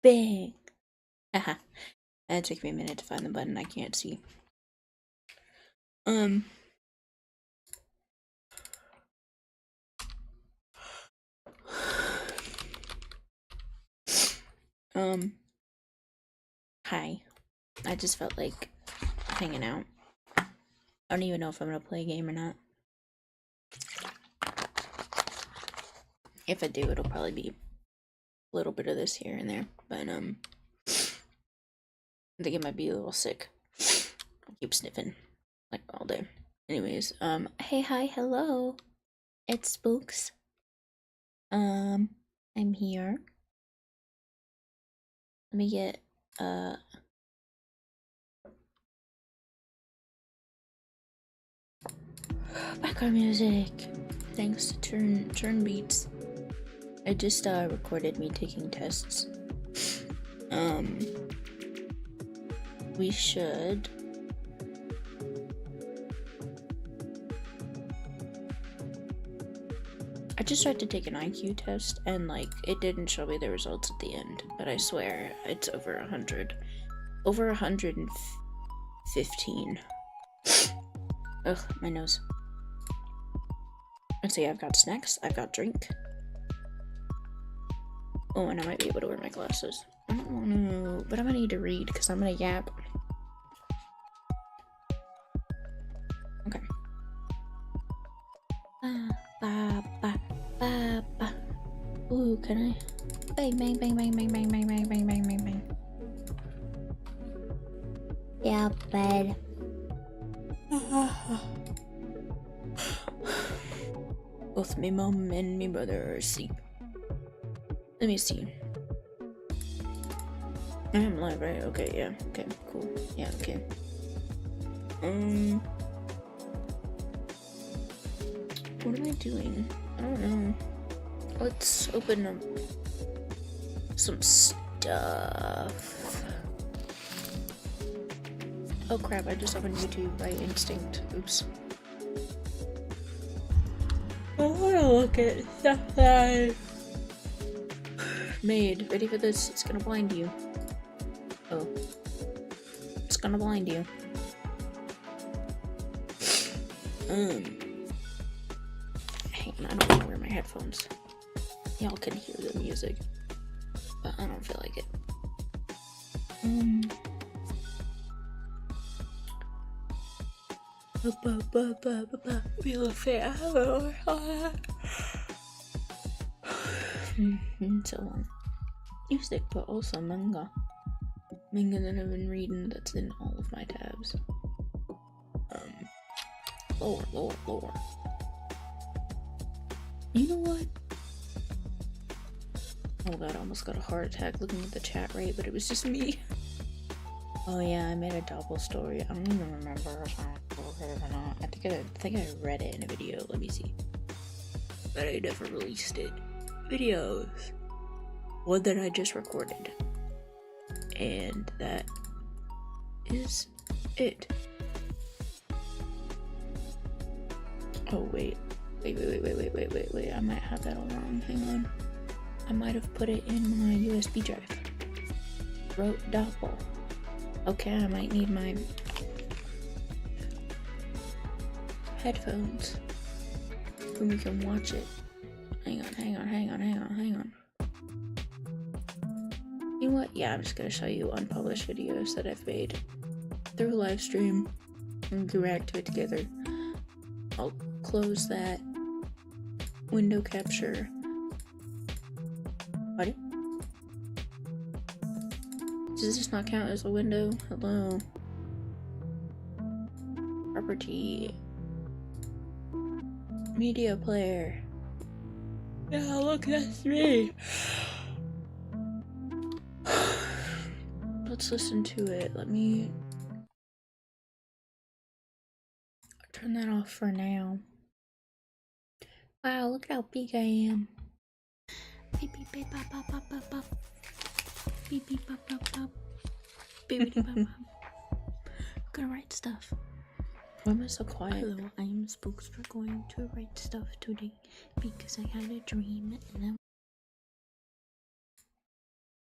Yapping. Haha. It took me a minute to find the button I can't see. Hi. I just felt like hanging out. I don't even know if I'm gonna play a game or not. If I do, it'll probably be a little bit of this here and there, but I think it might be a little sick. I'll keep sniffing like all day. Anyways, hey, hi, hello. It's Spooks. I'm here. Let me get background music. Thanks to Turn Beats. I just recorded me taking tests. We should I just tried to take an IQ test and like it didn't show me the results at the end, but I swear it's over 100. Over 115. Ugh, my nose. Let's see, I've got snacks, I've got drink. Oh, and I might be able to wear my glasses. I don't want to, but I'm gonna need to read because I'm gonna yap. Okay. Ooh, can I? Bang, bang, bang, bang, bang, bang, bang, bang, bang, bang, bang, bang. Yeah, bed. Both me mom and me brother are asleep. Let me see. I am live, right? Okay, yeah. Okay, cool. Yeah, okay. What am I doing? I don't know. Let's open up some stuff. Oh crap, I just opened YouTube by instinct. Oops. I wanna look at stuff that I made. Ready for this? It's gonna blind you. Oh. It's gonna blind you. Hang on, I don't wanna wear my headphones. Y'all can hear the music, but I don't feel like it. So long. Music, but also manga. Manga that I've been reading that's in all of my tabs. Lower. You know what? Oh god, I almost got a heart attack looking at the chat rate, but it was just me. Oh yeah, I made a double story. I don't even remember if I recorded it or not. I think I read it in a video. Let me see. But I never released it. Videos. One that I just recorded. And that is it. Oh wait. Wait. I might have that all wrong. Hang on. I might have put it in my USB drive. Wrote doppel. Okay, I might need my headphones when we can watch it. Hang on. You know what? Yeah, I'm just gonna show you unpublished videos that I've made through live stream and react to it together. I'll close that window capture. What? Does this not count as a window? Hello. Property. Media player. Yeah, look, that's me. Let's listen to it. Let me turn that off for now. Wow, look at how big I am. Beep beep beep pop pop pop pop pop. Beep beep pop pop pop. Beep beep pop pop. I'm gonna write stuff. Why am I so quiet? Hello, I am Spooks. We're going to write stuff today because I had a dream and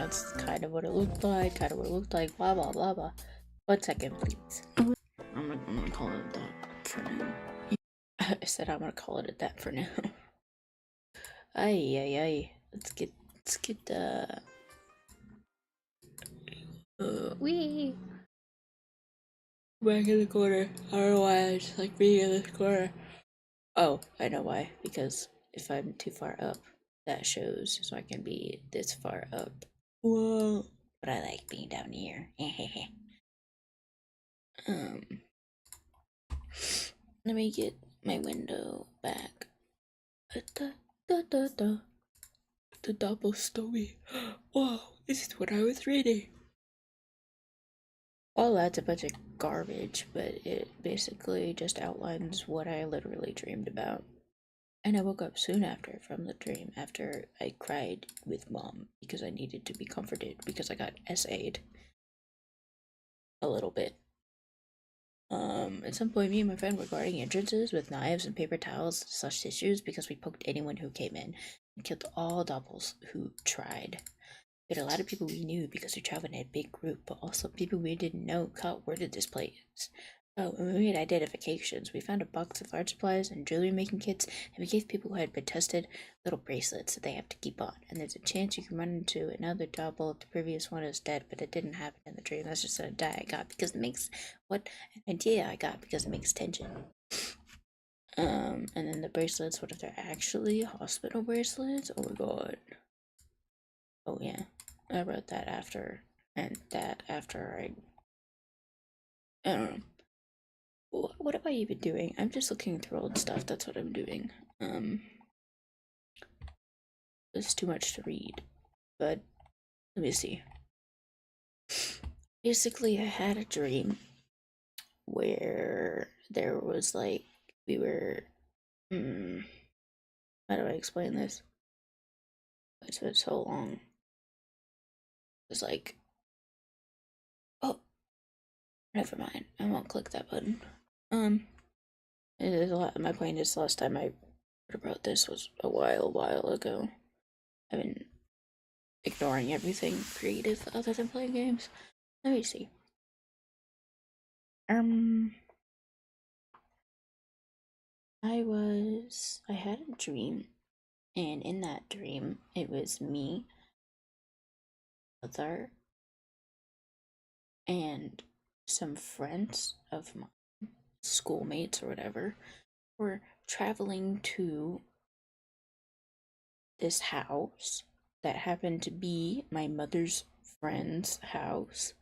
That's kind of what it looked like, blah blah blah blah. 1 second, please. I'm gonna call it that for now. I said I'm gonna call it that for now. Ay. Let's get wee back in the corner. I don't know why I just like being in this corner. Oh, I know why. Because if I'm too far up, that shows, so I can be this far up. Whoa. But I like being down here. Let me get my window back. The double story. Whoa, this is what I was reading. All that's a bunch of garbage, but it basically just outlines what I literally dreamed about. And I woke up soon after from the dream after I cried with Mom because I needed to be comforted because I got SA'd a little bit. At some point, me and my friend were guarding entrances with knives and paper towels / tissues because we poked anyone who came in and killed all doubles who tried. We had a lot of people we knew because we traveled in a big group, but also people we didn't know caught word of this place. Oh, and we made identifications. We found a box of art supplies and jewelry making kits, and we gave people who had been tested little bracelets that they have to keep on. And there's a chance you can run into another double if the previous one is dead, but it didn't happen in the dream. That's just an idea I got because it makes tension. And then the bracelets, what if they're actually hospital bracelets? Oh my god. Oh yeah. I wrote that after, and that after I don't know. What am I even doing? I'm just looking through old stuff. That's what I'm doing. It's too much to read, but let me see. Basically, I had a dream where there was like we were. How do I explain this? It's been so long. It's like, oh, never mind. I won't click that button. It is a lot. My point is, the last time I heard about this was a while ago. I've been ignoring everything creative other than playing games. Let me see. I had a dream, and in that dream, it was me, mother, and some friends of my schoolmates or whatever were traveling to this house that happened to be my mother's friend's house.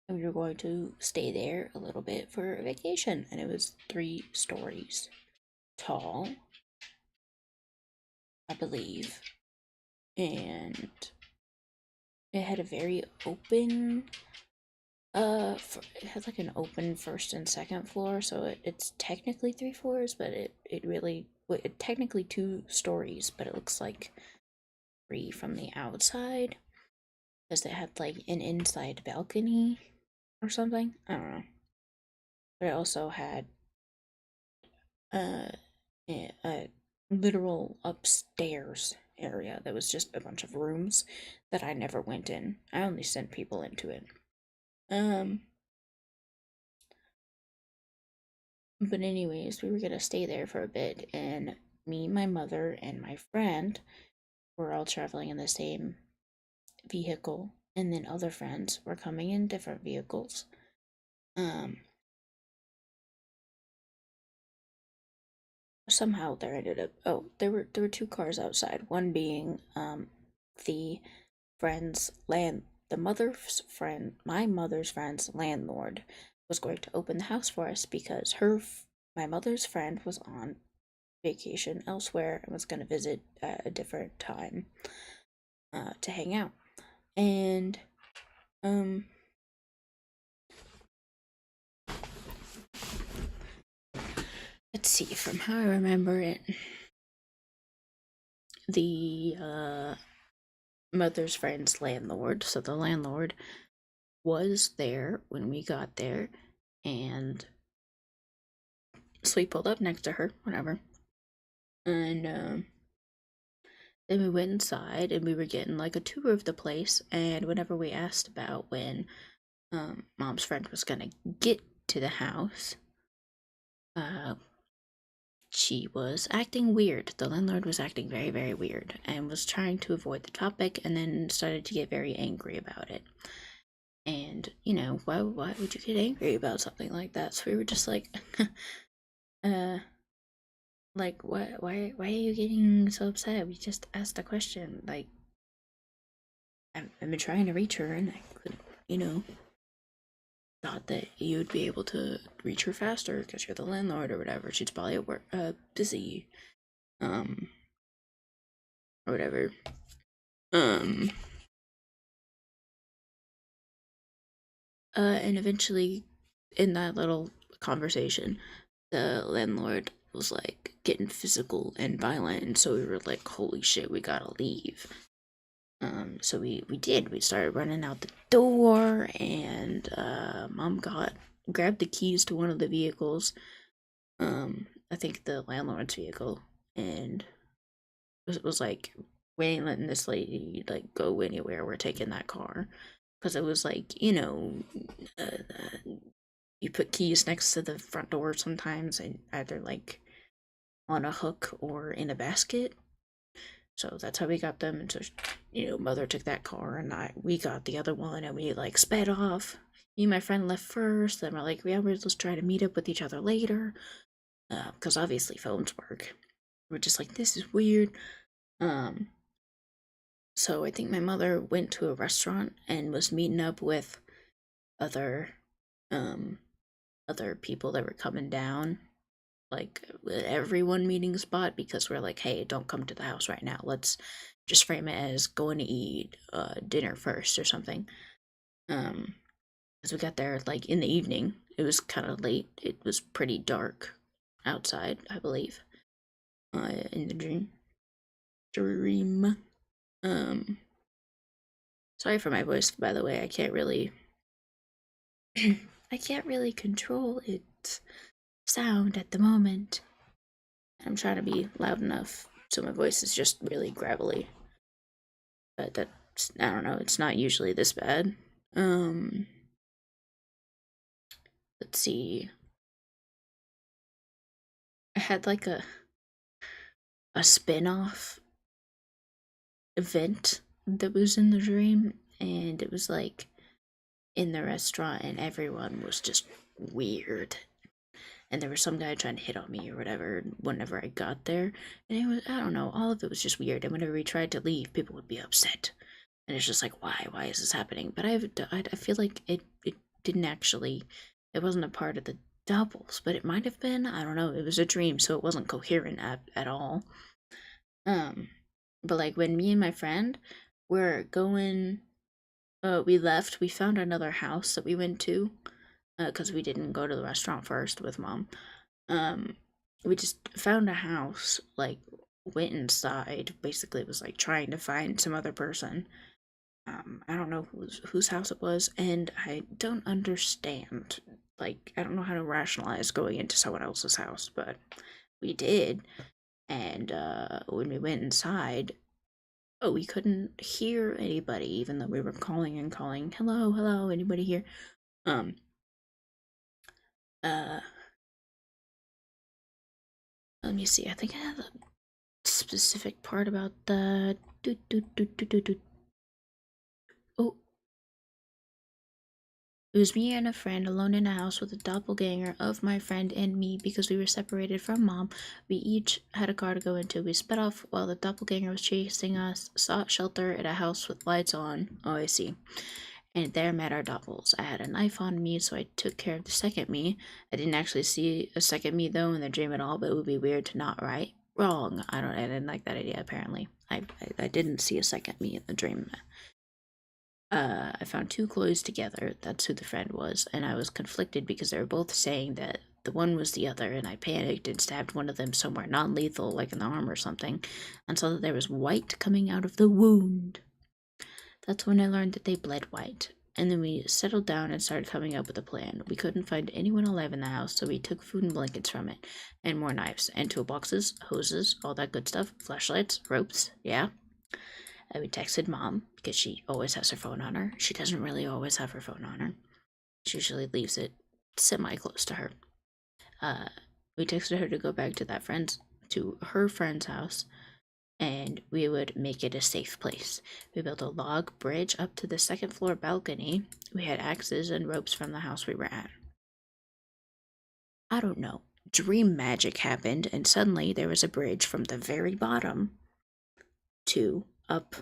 And we were going to stay there a little bit for a vacation, and it was 3 stories tall, I believe, and it had a very open it had like an open first and second floor, so it's technically 3 floors, but it technically 2 stories, but it looks like 3 from the outside because it had like an inside balcony or something. I don't know, but it also had a literal upstairs area that was just a bunch of rooms that I never went in. I only sent people into it. But anyways, we were gonna stay there for a bit, and me, my mother, and my friend were all traveling in the same vehicle, and then other friends were coming in different vehicles. Somehow there ended up there were 2 cars outside, one being the my mother's friend's landlord was going to open the house for us because my mother's friend was on vacation elsewhere and was going to visit at a different time to hang out. And let's see, from how I remember it, the mother's friend's landlord, so the landlord was there when we got there, and so we pulled up next to her, whatever, and Then we went inside and we were getting like a tour of the place. And whenever we asked about when Mom's friend was gonna get to the house, she was acting weird. The landlord was acting very, very weird and was trying to avoid the topic and then started to get very angry about it. And, you know, why would you get angry about something like that? So we were just like, like, why are you getting so upset? We just asked a question. Like, I've been trying to reach her and I couldn't, you know, thought that you would be able to reach her faster because you're the landlord or whatever. She's probably at work, busy, or whatever. And eventually, in that little conversation, the landlord was like getting physical and violent, and so we were like, "Holy shit, we gotta leave." So we did. We started running out the door, and Mom grabbed the keys to one of the vehicles. I think the landlord's vehicle, and was like, "We ain't letting this lady like go anywhere. We're taking that car." Because it was like, you know, you put keys next to the front door sometimes, and either like on a hook or in a basket. So that's how we got them. And so, you know, Mother took that car, and we got the other one, and we like sped off. Me and my friend left first. Then we're like, yeah, we're just trying to meet up with each other later, because obviously phones work. We're just like, this is weird. So I think my mother went to a restaurant and was meeting up with other other people that were coming down, like everyone meeting spot, because we're like, hey, don't come to the house right now. Let's just frame it as going to eat dinner first or something. As we got there like in the evening, it was kind of late. It was pretty dark outside, I believe. In the dream. Sorry for my voice, by the way. I can't really control its sound at the moment. I'm trying to be loud enough so my voice is just really gravelly. But that's, I don't know, it's not usually this bad. Let's see. I had like a spin-off event that was in the dream, and it was like in the restaurant, and everyone was just weird. And there was some guy trying to hit on me or whatever whenever I got there. And it was, I don't know, all of it was just weird. And whenever we tried to leave, people would be upset. And it's just like, why is this happening? But I feel like it didn't actually, it wasn't a part of the doubles, but it might have been. I don't know. It was a dream, so it wasn't coherent at all. But like when me and my friend were going, we left, we found another house that we went to, because we didn't go to the restaurant first with Mom. We just found a house, like went inside. Basically, it was like trying to find some other person. I don't know whose house it was, and I don't understand. Like, I don't know how to rationalize going into someone else's house, but we did. And when we went inside, we couldn't hear anybody, even though we were calling and calling, hello, anybody here? Let me see. I think I have a specific part about that. Oh. It was me and a friend alone in a house with a doppelganger of my friend and me because we were separated from Mom. We each had a car to go into. We sped off while the doppelganger was chasing us, sought shelter at a house with lights on. Oh, I see. And there met our doppels. I had a knife on me, so I took care of the second me. I didn't actually see a second me, though, in the dream at all, but it would be weird to not right. Wrong. I didn't like that idea, apparently. I didn't see a second me in the dream. I found two clothes together. That's who the friend was, and I was conflicted because they were both saying that the one was the other, and I panicked and stabbed one of them somewhere non-lethal, like in the arm or something, and saw that there was white coming out of the wound. That's when I learned that they bled white, And then we settled down and started coming up with a plan. We couldn't find anyone alive in the house, so we took food and blankets from it, and more knives, and toolboxes, hoses, all that good stuff, flashlights, ropes, yeah. And we texted Mom, because she always has her phone on her. She doesn't really always have her phone on her. She usually leaves it semi-close to her. We texted her to go back to her friend's house, and we would make it a safe place. We built a log bridge up to the second floor balcony. We had axes and ropes from the house we were at. I don't know. Dream magic happened, and suddenly there was a bridge from the very bottom to up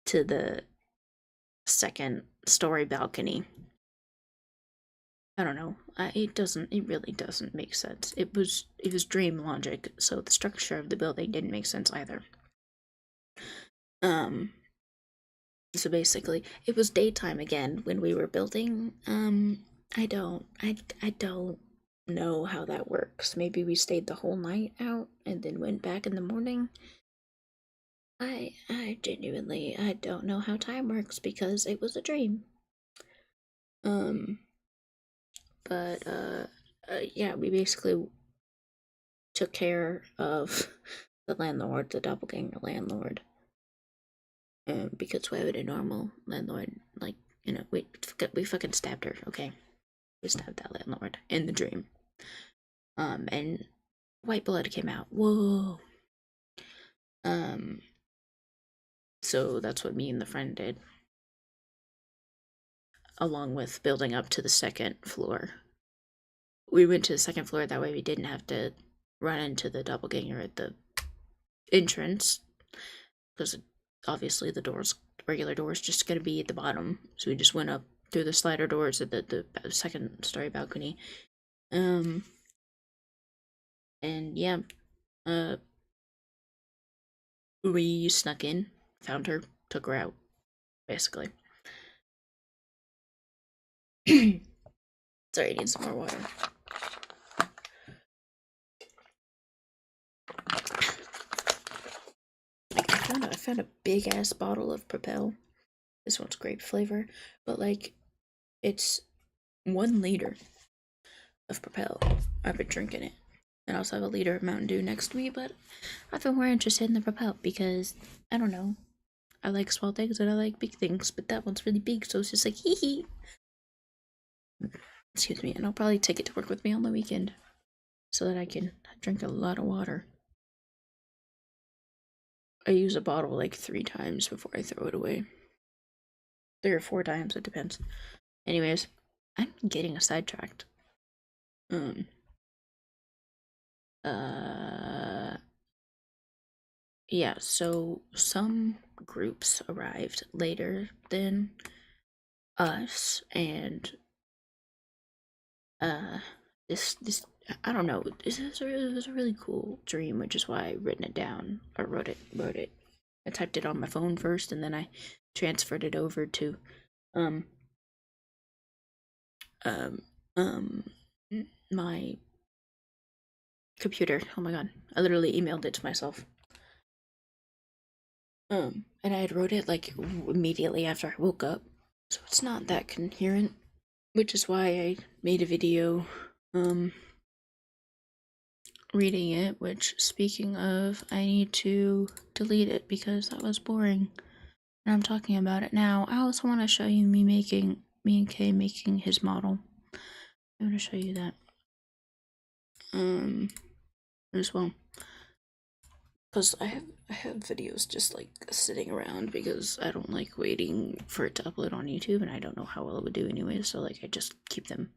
to the second story balcony. I don't know. It really doesn't make sense. It was dream logic, so the structure of the building didn't make sense either. So basically, it was daytime again when we were building. I don't know how that works. Maybe we stayed the whole night out and then went back in the morning. I genuinely, I don't know how time works because it was a dream. But yeah, we basically took care of the landlord, the doppelganger landlord. Because why would a normal landlord, like, you know, we fucking stabbed her, okay? We stabbed that landlord in the dream. And white blood came out. Whoa. So that's what me and the friend did. Along with building up to the second floor. We went to the second floor, that way we didn't have to run into the doppelganger at the entrance. Because obviously the regular doors just gonna be at the bottom. So we just went up through the slider doors at the second story balcony. And yeah, we snuck in, found her, took her out, basically. Sorry, I need some more water. I found a big ass bottle of Propel. This one's grape flavor, but like, it's 1 liter of Propel. I've been drinking it. And I also have a liter of Mountain Dew next to me, but I've been more interested in the Propel because, I don't know, I like small things and I like big things, but that one's really big, so it's just like, hee hee. Excuse me, and I'll probably take it to work with me on the weekend so that I can drink a lot of water. I use a bottle like 3 times before I throw it away. 3 or 4 times, it depends. Anyways, I'm getting sidetracked. Yeah, so some groups arrived later than us, and this I don't know, this was a really cool dream, which is why I written it down, or wrote it. I typed it on my phone first, and then I transferred it over to my computer. Oh my god, I literally emailed it to myself. And I had wrote it like immediately after I woke up, so it's not that coherent, which is why I made a video reading it, which, speaking of, I need to delete it because that was boring. And I'm talking about it now. I also want to show you me and Kay making his model. I'm gonna show you that. As well. Because I have videos just like sitting around because I don't like waiting for it to upload on YouTube, and I don't know how well it would do anyway, so like I just keep them.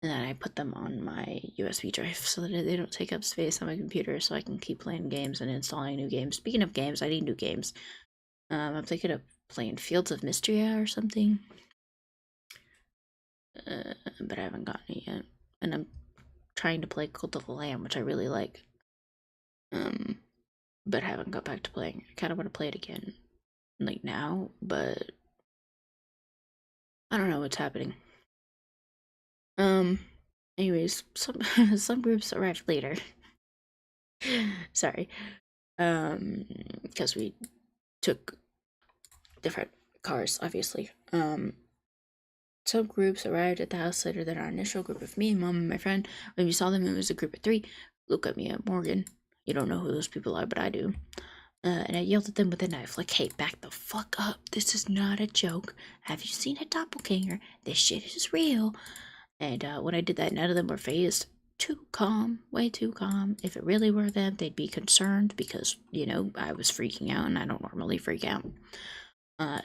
And then I put them on my USB drive so that they don't take up space on my computer, so I can keep playing games and installing new games. Speaking of games, I need new games. I'm thinking of playing Fields of Mystria or something. But I haven't gotten it yet. And I'm trying to play Cult of the Lamb, which I really like. But I haven't got back to playing. I kind of want to play it again, like now, but I don't know what's happening. Anyways, some groups arrived later. Sorry. Because we took different cars, obviously. Some groups arrived at the house later than our initial group of me, mom, and my friend. When we saw them, it was a group of 3. Look at me at Morgan. You don't know who those people are, but I do. And I yelled at them with a knife, like, hey, back the fuck up. This is not a joke. Have you seen a doppelganger? This shit is real. And when I did that, none of them were phased. Too calm, way too calm. If it really were them, they'd be concerned because, I was freaking out and I don't normally freak out.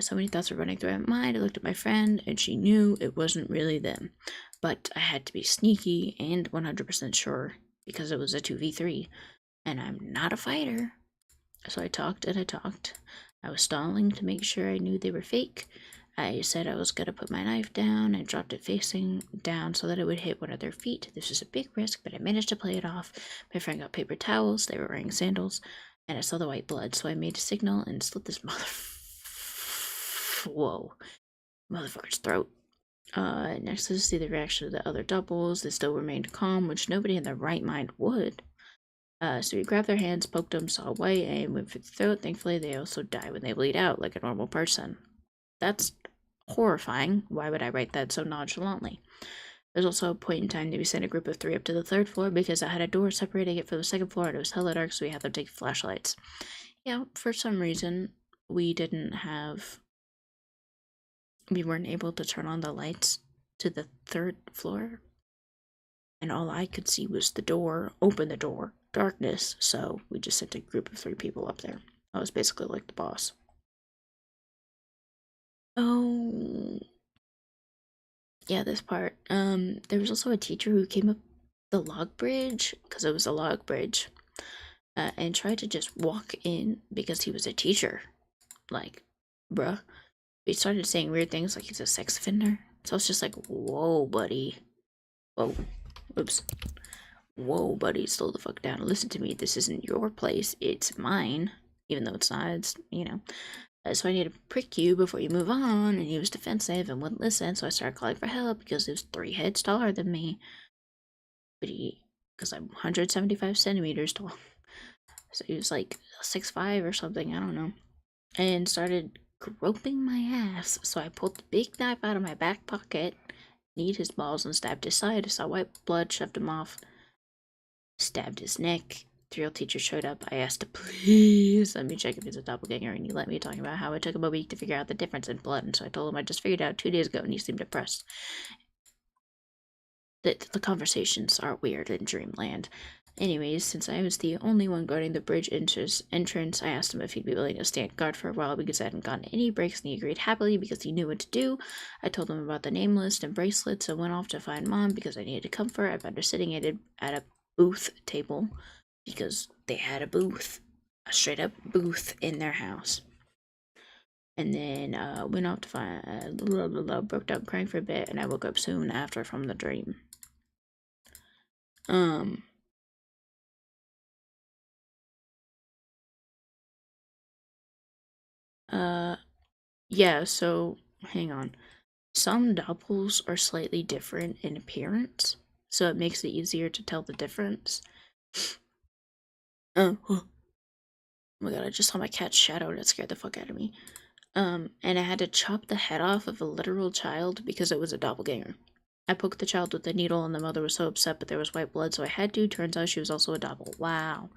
So many thoughts were running through my mind. I looked at my friend and she knew it wasn't really them. But I had to be sneaky and 100% sure because it was a 2v3 and I'm not a fighter. So I talked and I talked. I was stalling to make sure I knew they were fake. I said I was going to put my knife down and dropped it facing down so that it would hit one of their feet. This was a big risk, but I managed to play it off. My friend got paper towels, they were wearing sandals, and I saw the white blood, so I made a signal and slit this motherfucker's throat. Next to see the reaction of the other doubles. They still remained calm, which nobody in their right mind would. So we grabbed their hands, poked them, saw white, and went for the throat. Thankfully, they also die when they bleed out like a normal person. That's horrifying. Why would I write that so nonchalantly? There's also a point in time that we sent a group of 3 up to the 3rd floor because I had a door separating it from the 2nd floor and it was hella dark, so we had them take flashlights. Yeah, for some reason, we weren't able to turn on the lights to the 3rd floor. And all I could see was the door, open the door, darkness, so we just sent a group of 3 people up there. I was basically like the boss. Oh, yeah, this part. There was also a teacher who came up the log bridge, because it was a log bridge, and tried to just walk in because he was a teacher. Like, bruh. He started saying weird things like he's a sex offender. So I was just like, whoa, buddy. Whoa. Oops. Whoa, buddy, slow the fuck down. Listen to me. This isn't your place. It's mine. Even though it's not, it's. So I need to prick you before you move on. And he was defensive and wouldn't listen. So I started calling for help because he was 3 heads taller than me. Because I'm 175 centimeters tall. So he was like 6'5" or something. I don't know. And started groping my ass. So I pulled the big knife out of my back pocket, kneed his balls, and stabbed his side. I saw white blood, shoved him off, stabbed his neck. The real teacher showed up. I asked to please let me check if he's a doppelganger, and he let me, talking about how it took him a week to figure out the difference in blood. And so I told him I just figured out 2 days ago, and he seemed depressed. The conversations are weird in Dreamland. Anyways, since I was the only one guarding the bridge entrance, I asked him if he'd be willing to stand guard for a while because I hadn't gotten any breaks, and he agreed happily because he knew what to do. I told him about the name list and bracelets and went off to find Mom because I needed comfort. I found her sitting at a booth table because they had a booth, a straight up booth in their house. And then went off to find broke down crying for a bit, and I woke up soon after from the dream. Yeah, so hang on. Some doppels are slightly different in appearance, so it makes it easier to tell the difference. Oh my god, I just saw my cat's shadow and it scared the fuck out of me. And I had to chop the head off of a literal child because it was a doppelganger. I poked the child with a needle and the mother was so upset, but there was white blood, so I had to. Turns out she was also a doppel. Wow.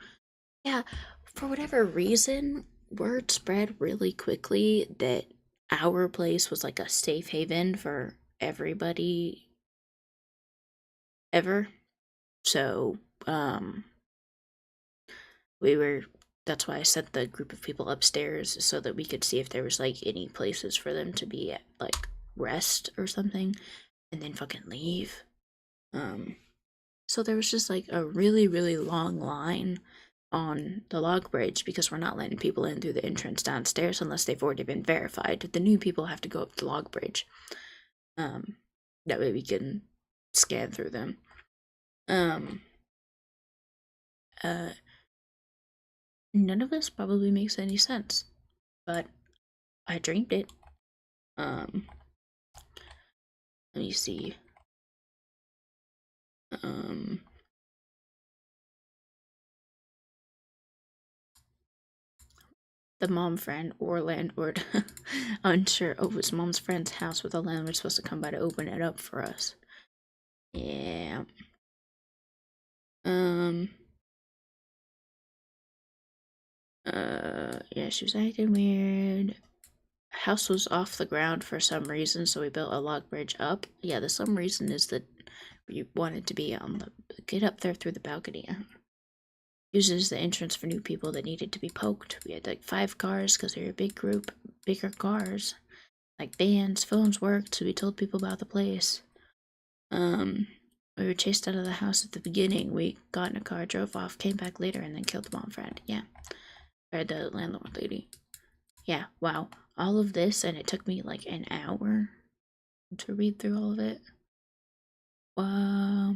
Yeah, for whatever reason, word spread really quickly that our place was like a safe haven for everybody ever. So, that's why I sent the group of people upstairs so that we could see if there was like any places for them to be at, like rest or something, and then fucking leave. So there was just like a really, really long line on the log bridge because we're not letting people in through the entrance downstairs unless they've already been verified. The new people have to go up the log bridge. That way we can scan through them. None of this probably makes any sense, but I dreamed it. Let me see. the mom friend or landlord unsure of his mom's friend's house with the landlord supposed to come by to open it up for us. Yeah. Yeah, she was acting weird. House was off the ground for some reason, so we built a log bridge up. Yeah, the some reason is that we wanted to be on the get up there through the balcony. Uses the entrance for new people that needed to be poked. We had like 5 cars because they were a big group, bigger cars. Like bands, phones worked, so we told people about the place. We were chased out of the house at the beginning. We got in a car, drove off, came back later, and then killed the mom friend. Yeah. Or the landlord lady. Yeah, wow. All of this, and it took me like an hour to read through all of it. Wow.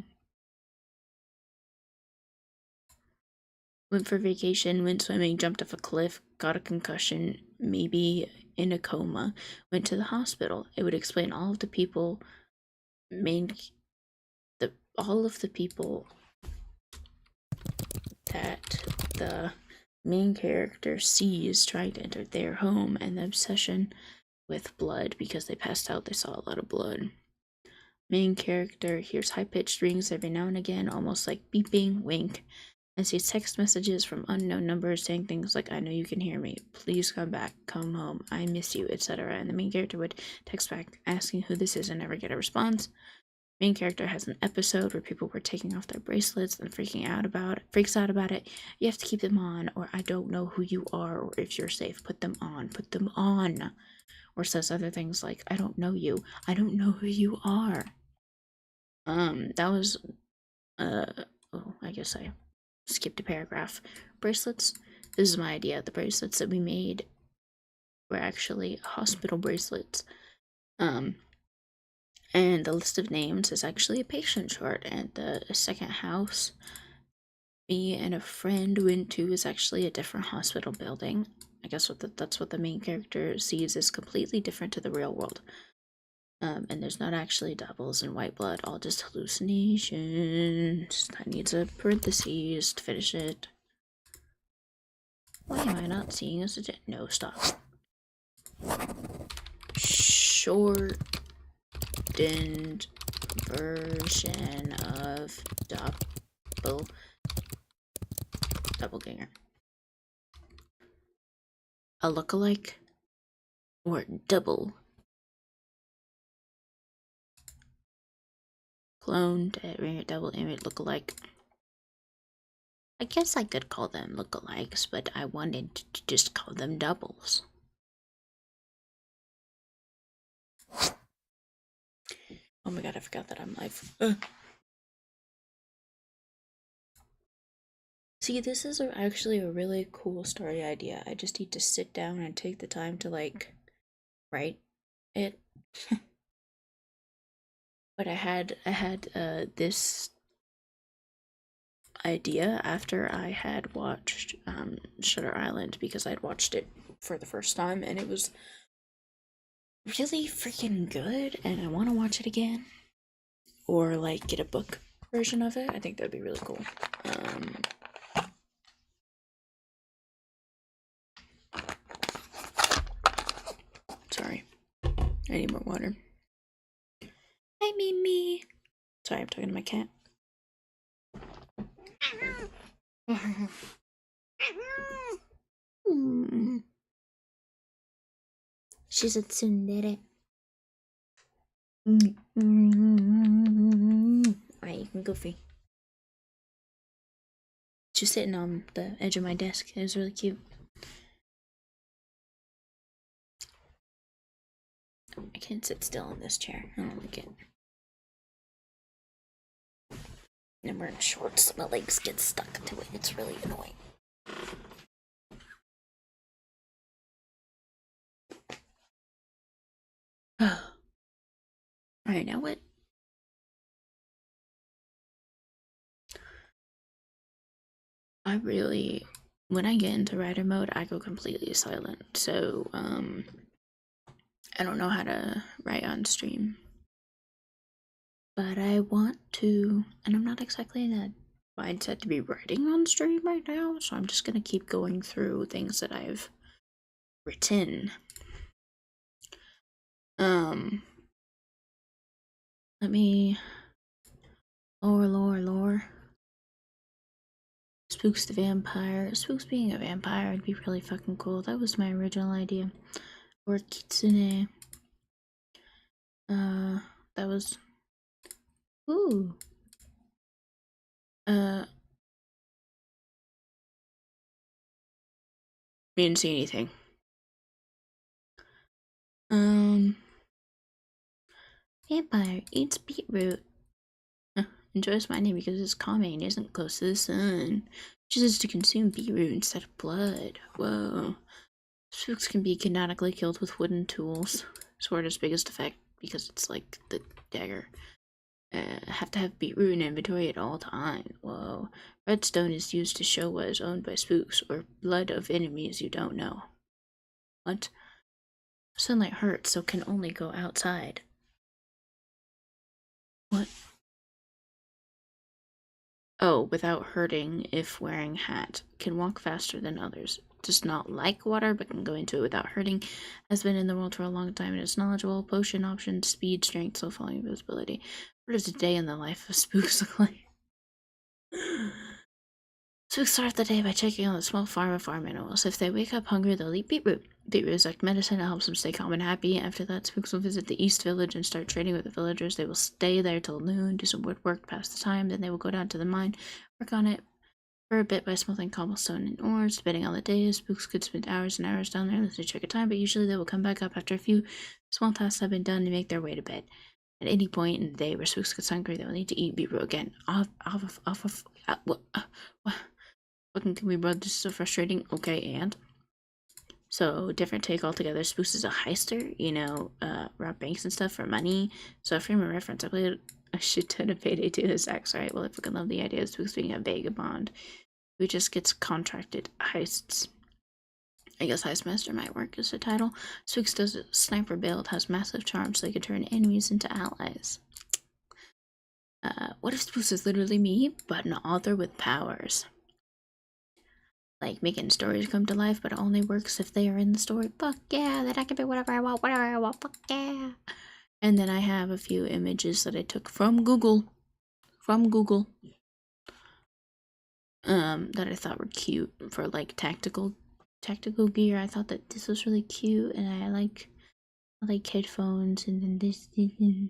Went for vacation, went swimming, jumped off a cliff, got a concussion, maybe in a coma, went to the hospital. It would explain all of the people, all of the people that the main character sees trying to enter their home, and the obsession with blood because they passed out, they saw a lot of blood. Main character hears high-pitched rings every now and again, almost like beeping, wink, and sees text messages from unknown numbers saying things like, I know you can hear me, please come back, come home, I miss you, etc. And the main character would text back asking who this is and never get a response. Main character has an episode where people were taking off their bracelets and freaks out about it. You have to keep them on, or I don't know who you are, or if you're safe, put them on. Or says other things like, I don't know you, I don't know who you are. That was, I guess I skipped a paragraph. Bracelets, this is my idea. The bracelets that we made were actually hospital bracelets. And the list of names is actually a patient chart, and the second house me and a friend went to is actually a different hospital building. I guess that's what the main character sees is completely different to the real world. And there's not actually doubles and white blood, all just hallucinations. That needs a parentheses to finish it. Why am I not seeing a suggestion? No, stop. Shortened version of doppelganger. A lookalike or double cloned double image lookalike. I guess I could call them lookalikes, but I wanted to just call them doubles. Oh my god, I forgot that I'm live. See, this is actually a really cool story idea. I just need to sit down and take the time to, like, write it. But I had this idea after I had watched Shutter Island, because I'd watched it for the first time, and it was really freaking good, and I want to watch it again. Or, like, get a book version of it. I think that'd be really cool. Sorry. I need more water. Hi, Mimi. Sorry, I'm talking to my cat. She's a tsundere. Alright, you can go free. She's sitting on the edge of my desk. It was really cute. I can't sit still in this chair. I don't like it. I'm wearing shorts. My legs get stuck to it. It's really annoying. Alright, now what? When I get into writer mode, I go completely silent. So, I don't know how to write on stream. But I want to, and I'm not exactly in a mindset to be writing on stream right now, so I'm just gonna keep going through things that I've written. Let me lore. Spooks the vampire. Spooks being a vampire would be really fucking cool. That was my original idea. Or kitsune. That was. Ooh. We didn't see anything. Vampire eats beetroot. Enjoys mining because it's calming and isn't close to the sun. Chooses to consume beetroot instead of blood. Whoa. Spooks can be canonically killed with wooden tools. Sword's biggest effect because it's like the dagger. Have to have beetroot in inventory at all times. Whoa. Redstone is used to show what is owned by spooks or blood of enemies you don't know. What? Sunlight hurts, so can only go outside. What? Oh, without hurting if wearing hat. Can walk faster than others. Does not like water, but can go into it without hurting. Has been in the world for a long time and is knowledgeable. Potion options, speed, strength, slow falling, invisibility. What does a day in the life of spooks look like? Spooks start the day by checking on the small farm animals. If they wake up hungry, they'll eat beetroot. Beetroot is like medicine. It helps them stay calm and happy. After that, spooks will visit the East Village and start trading with the villagers. They will stay there till noon, do some woodwork, pass the time. Then they will go down to the mine, work on it for a bit by smelting cobblestone and ores. Depending on the day, spooks could spend hours and hours down there unless they check a time, but usually they will come back up after a few small tasks have been done to make their way to bed. At any point in the day where spooks gets hungry, they will need to eat beetroot again. What? Fucking can we bro, this is so frustrating. Okay, and so different take altogether. Spooks is a heister, rob banks and stuff for money. So frame of reference, I played a shit ton of Payday 2 as X, right? Well, I fucking love the idea of Spooks being a vagabond who just gets contracted heists. I guess Heistmaster might work as a title. Spooks does a sniper build, has massive charms so they can turn enemies into allies. What if Spooks is literally me, but an author with powers? Like making stories come to life, but it only works if they are in the story. Fuck yeah, then I can be whatever I want, fuck yeah. And then I have a few images that I took from Google. That I thought were cute for like tactical gear. I thought that this was really cute, and I like headphones, and then this, and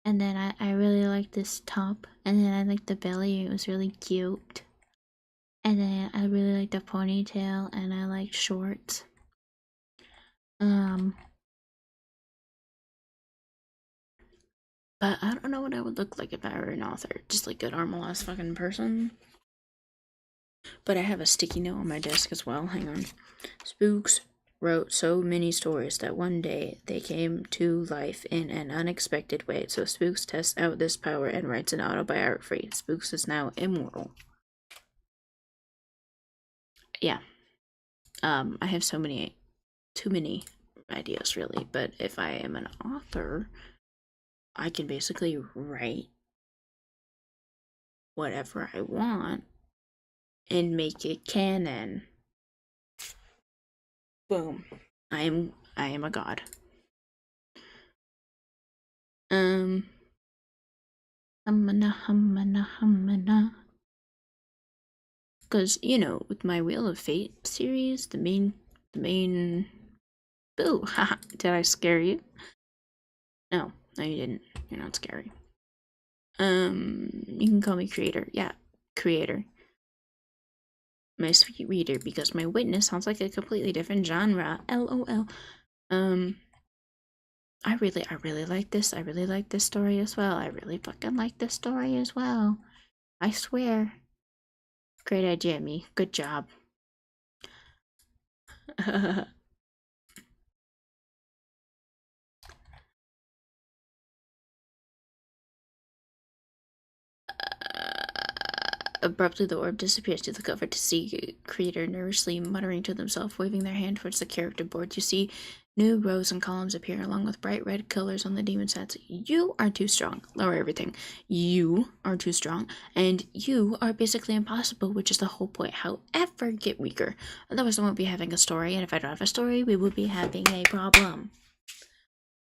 then I really like this top, and then I like the belly. It was really cute. And then I really like the ponytail, and I like shorts. But I don't know what I would look like if I were an author. Just like a normal ass fucking person. But I have a sticky note on my desk as well. Hang on. Spooks wrote so many stories that one day they came to life in an unexpected way. So Spooks tests out this power and writes an autobiography. Spooks is now immortal. Yeah. I have too many ideas really, but if I am an author, I can basically write whatever I want and make it canon. Boom. I am a god. Because, with my Wheel of Fate series, the main boo, haha, did I scare you? No, you didn't. You're not scary. You can call me creator. Yeah, creator. My sweet reader, because my witness sounds like a completely different genre. LOL. I really like this. I really like this story as well. I really fucking like this story as well. I swear. Great idea, me. Good job. Abruptly, the orb disappears to the cover to see creator nervously muttering to themselves, waving their hand towards the character board. You see New rows and columns appear along with bright red colors on the demon stats. You are too strong. Lower everything. You are too strong. And you are basically impossible, which is the whole point. However, get weaker. Otherwise, I won't be having a story. And if I don't have a story, we will be having a problem.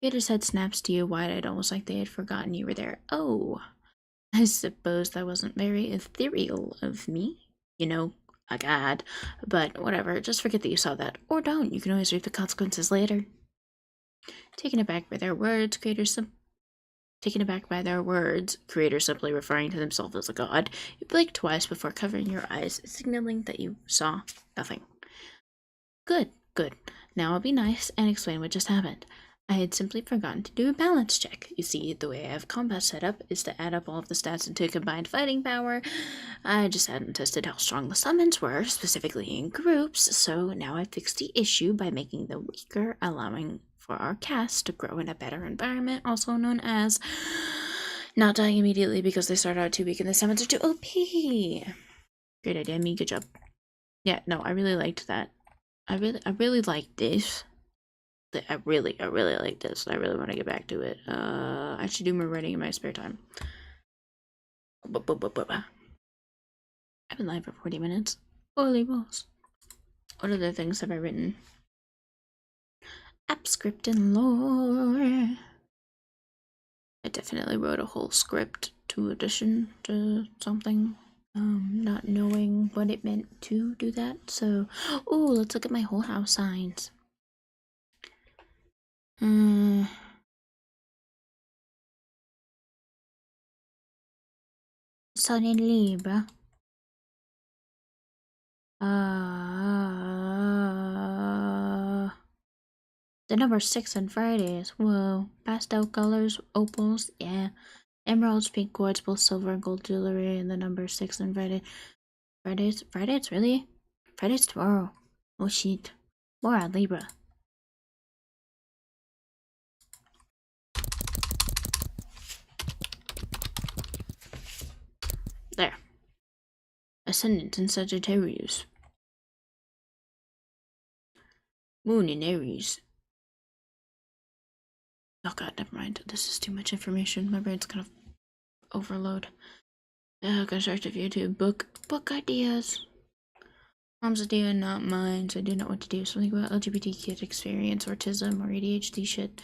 Creator's head snaps to you wide-eyed, almost like they had forgotten you were there. Oh, I suppose that wasn't very ethereal of me. You know, a god. But whatever, just forget that you saw that. Or don't. You can always reap the consequences later. Taken aback by their words, creator simply referring to themselves as a god, you blink twice before covering your eyes, signaling that you saw nothing. Good, good. Now I'll be nice and explain what just happened. I had simply forgotten to do a balance check. You see, the way I have combat set up is to add up all of the stats into a combined fighting power. I just hadn't tested how strong the summons were, specifically in groups, so now I fixed the issue by making them weaker, allowing for our cast to grow in a better environment, also known as not dying immediately because they start out too weak and the summons are too OP. Great idea, me. Good job. Yeah, no, I really liked that. I really like this. I really like this. I really want to get back to it. I should do more writing in my spare time. I've been live for 40 minutes. Holy balls. What other things have I written? App script and lore. I definitely wrote a whole script to addition to something. Not knowing what it meant to do that. So, oh, let's look at my whole house signs. Sun in Libra. The number 6 on Fridays. Whoa. Pastel colors, opals, yeah. Emeralds, pink quartz, both silver and gold jewelry, and the number 6 on Friday. Fridays, really? Friday's tomorrow. Oh shit. More on Libra. There. Ascendant in Sagittarius. Moon in Aries. Oh god, never mind. This is too much information. My brain's kind of overload. Constructive YouTube. Book ideas. Mom's idea, not mine, so I do not want to do something about LGBT kid experience, autism, or ADHD shit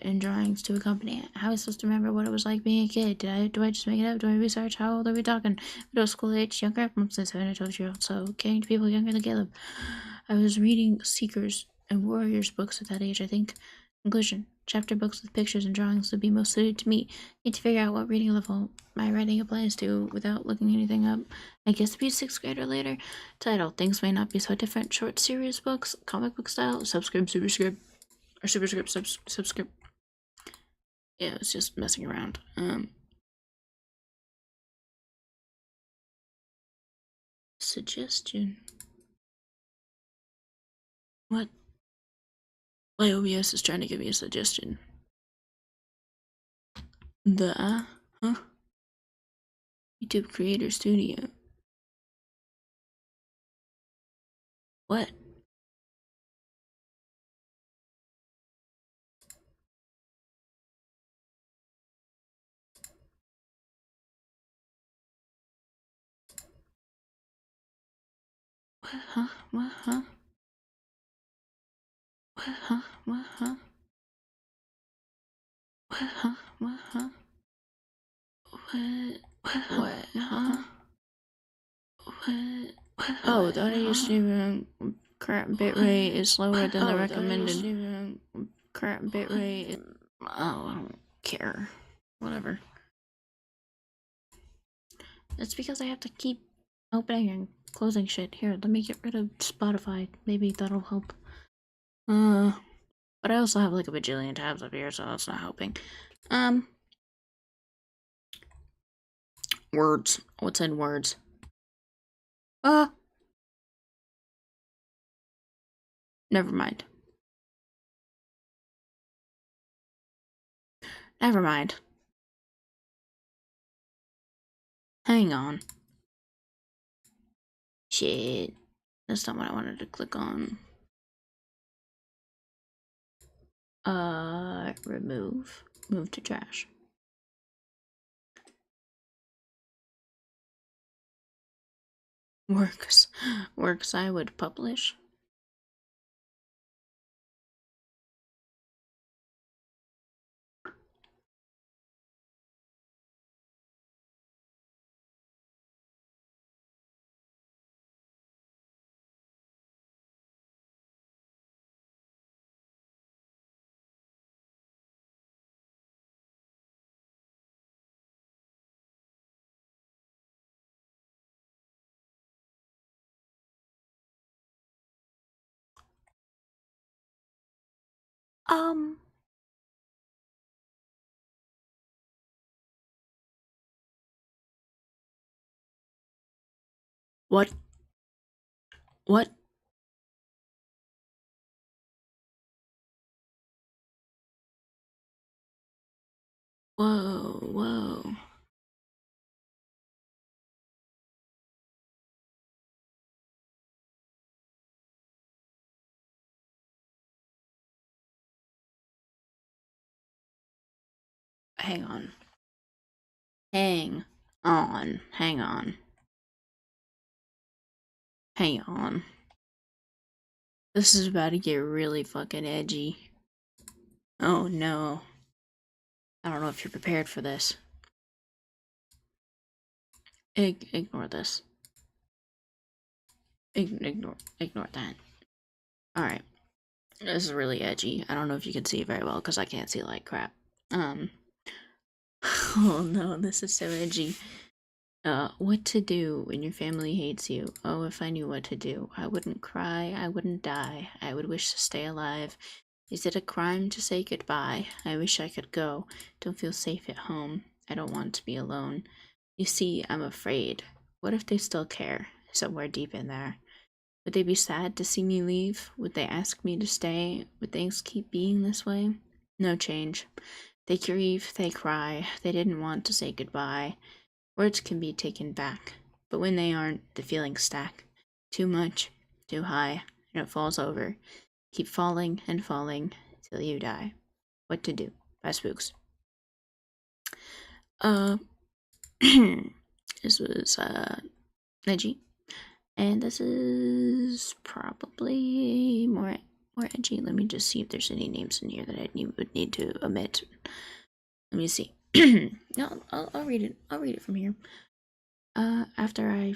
in drawings to accompany it. How am I supposed to remember what it was like being a kid? Do I just make it up? Do I research? How old are we talking? Middle school age, younger? Mom says 7 or 12-year-old, so getting to people younger than Caleb. I was reading Seekers and Warriors books at that age, I think. Conclusion. Chapter books with pictures and drawings would be most suited to me. Need to figure out what reading level my writing applies to without looking anything up. I guess be 6th grade or later. Title. Things may not be so different. Short series books. Comic book style. Subscript, superscript. Or superscript, subscript. Yeah, it's just messing around. Suggestion. What? My OBS is trying to give me a suggestion. Huh? YouTube Creator Studio. What? What, huh? What, huh? What, huh? What, huh? What, huh? What, huh? What, huh? What, oh, the audio streaming current bitrate is slower than the recommended current bitrate. Oh, I don't care. Whatever. It's because I have to keep opening and closing shit. Here, let me get rid of Spotify. Maybe that'll help. But I also have like a bajillion tabs up here, so that's not helping. Words. What's in words? Never mind. Never mind. Hang on. Shit. That's not what I wanted to click on. Remove. Move to trash. Works. Works I would publish. What? What? Whoa, whoa. Hang on. Hang on. Hang on. Hang on. This is about to get really fucking edgy. Oh no. I don't know if you're prepared for this. Ignore this. Ignore that. Alright. This is really edgy. I don't know if you can see it very well because I can't see like crap. Oh no, this is so edgy. What to do when your family hates you? Oh, if I knew what to do. I wouldn't cry, I wouldn't die. I would wish to stay alive. Is it a crime to say goodbye? I wish I could go. Don't feel safe at home. I don't want to be alone. You see, I'm afraid. What if they still care? Somewhere deep in there. Would they be sad to see me leave? Would they ask me to stay? Would things keep being this way? No change. They grieve, they cry. They didn't want to say goodbye. Words can be taken back, but when they aren't, the feelings stack. Too much, too high, and it falls over. Keep falling and falling till you die. What to do? By Spooks. This was edgy, and this is probably more edgy. Let me just see if there's any names in here that I would need to omit. Let me see. No, I'll read it. I'll read it from here. After I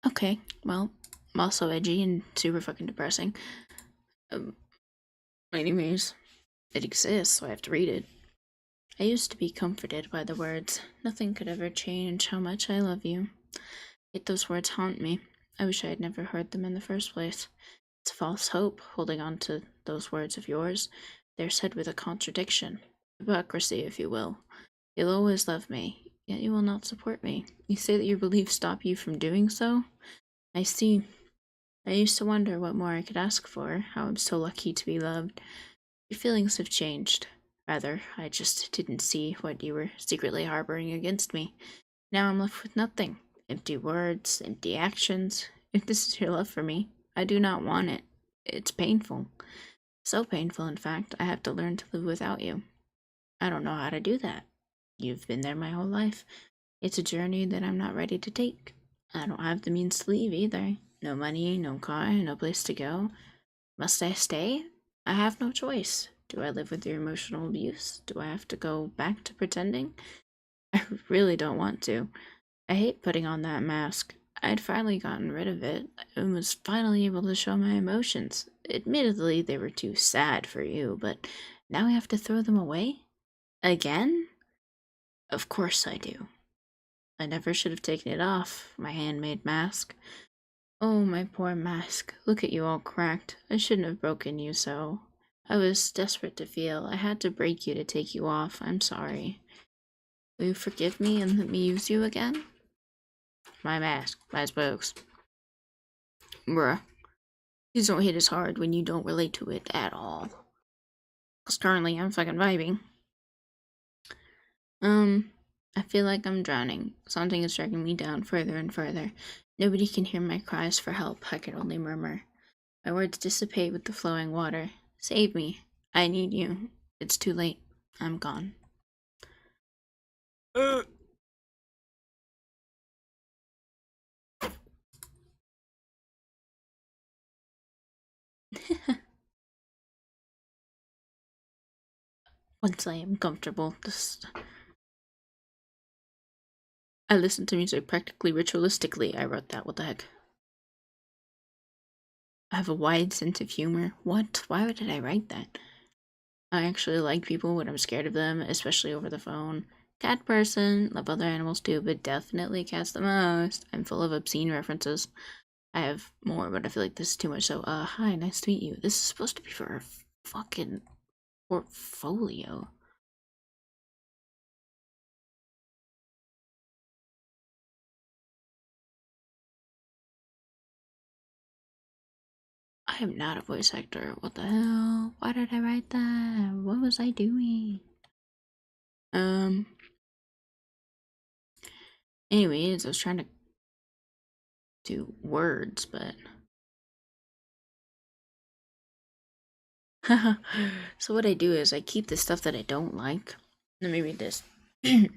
okay, well, I'm also edgy and super fucking depressing. Anyways, it exists, so I have to read it. I used to be comforted by the words, nothing could ever change how much I love you. Yet those words haunt me. I wish I had never heard them in the first place. It's false hope, holding on to those words of yours. They're said with a contradiction. Hypocrisy, if you will. You'll always love me, yet you will not support me. You say that your beliefs stop you from doing so? I see. I used to wonder what more I could ask for, how I'm so lucky to be loved. Your feelings have changed. Rather, I just didn't see what you were secretly harboring against me. Now I'm left with nothing. Empty words, empty actions. If this is your love for me, I do not want it. It's painful. So painful, in fact, I have to learn to live without you. I don't know how to do that. You've been there my whole life. It's a journey that I'm not ready to take. I don't have the means to leave either. No money, no car, no place to go. Must I stay? I have no choice. Do I live with your emotional abuse? Do I have to go back to pretending? I really don't want to. I hate putting on that mask. I'd finally gotten rid of it and was finally able to show my emotions. Admittedly, they were too sad for you, but now I have to throw them away? Again? Of course I do. I never should have taken it off, my handmade mask. Oh, my poor mask. Look at you all cracked. I shouldn't have broken you so. I was desperate to feel. I had to break you to take you off. I'm sorry. Will you forgive me and let me use you again? My mask, my spokes. Bruh. These don't hit as hard when you don't relate to it at all. Because currently I'm fucking vibing. I feel like I'm drowning. Something is dragging me down further and further. Nobody can hear my cries for help. I can only murmur. My words dissipate with the flowing water. Save me. I need you. It's too late. I'm gone. Once I am comfortable, I listen to music practically ritualistically. I wrote that. What the heck? I have a wide sense of humor. What? Why did I write that? I actually like people when I'm scared of them, especially over the phone. Cat person, love other animals too, but definitely cats the most. I'm full of obscene references. I have more, but I feel like this is too much. So, hi, nice to meet you. This is supposed to be for a fucking portfolio. I am not a voice actor. What the hell? Why did I write that? What was I doing? Anyways, I was trying to do words, but so what I do is I keep the stuff that I don't like. Let me read this. I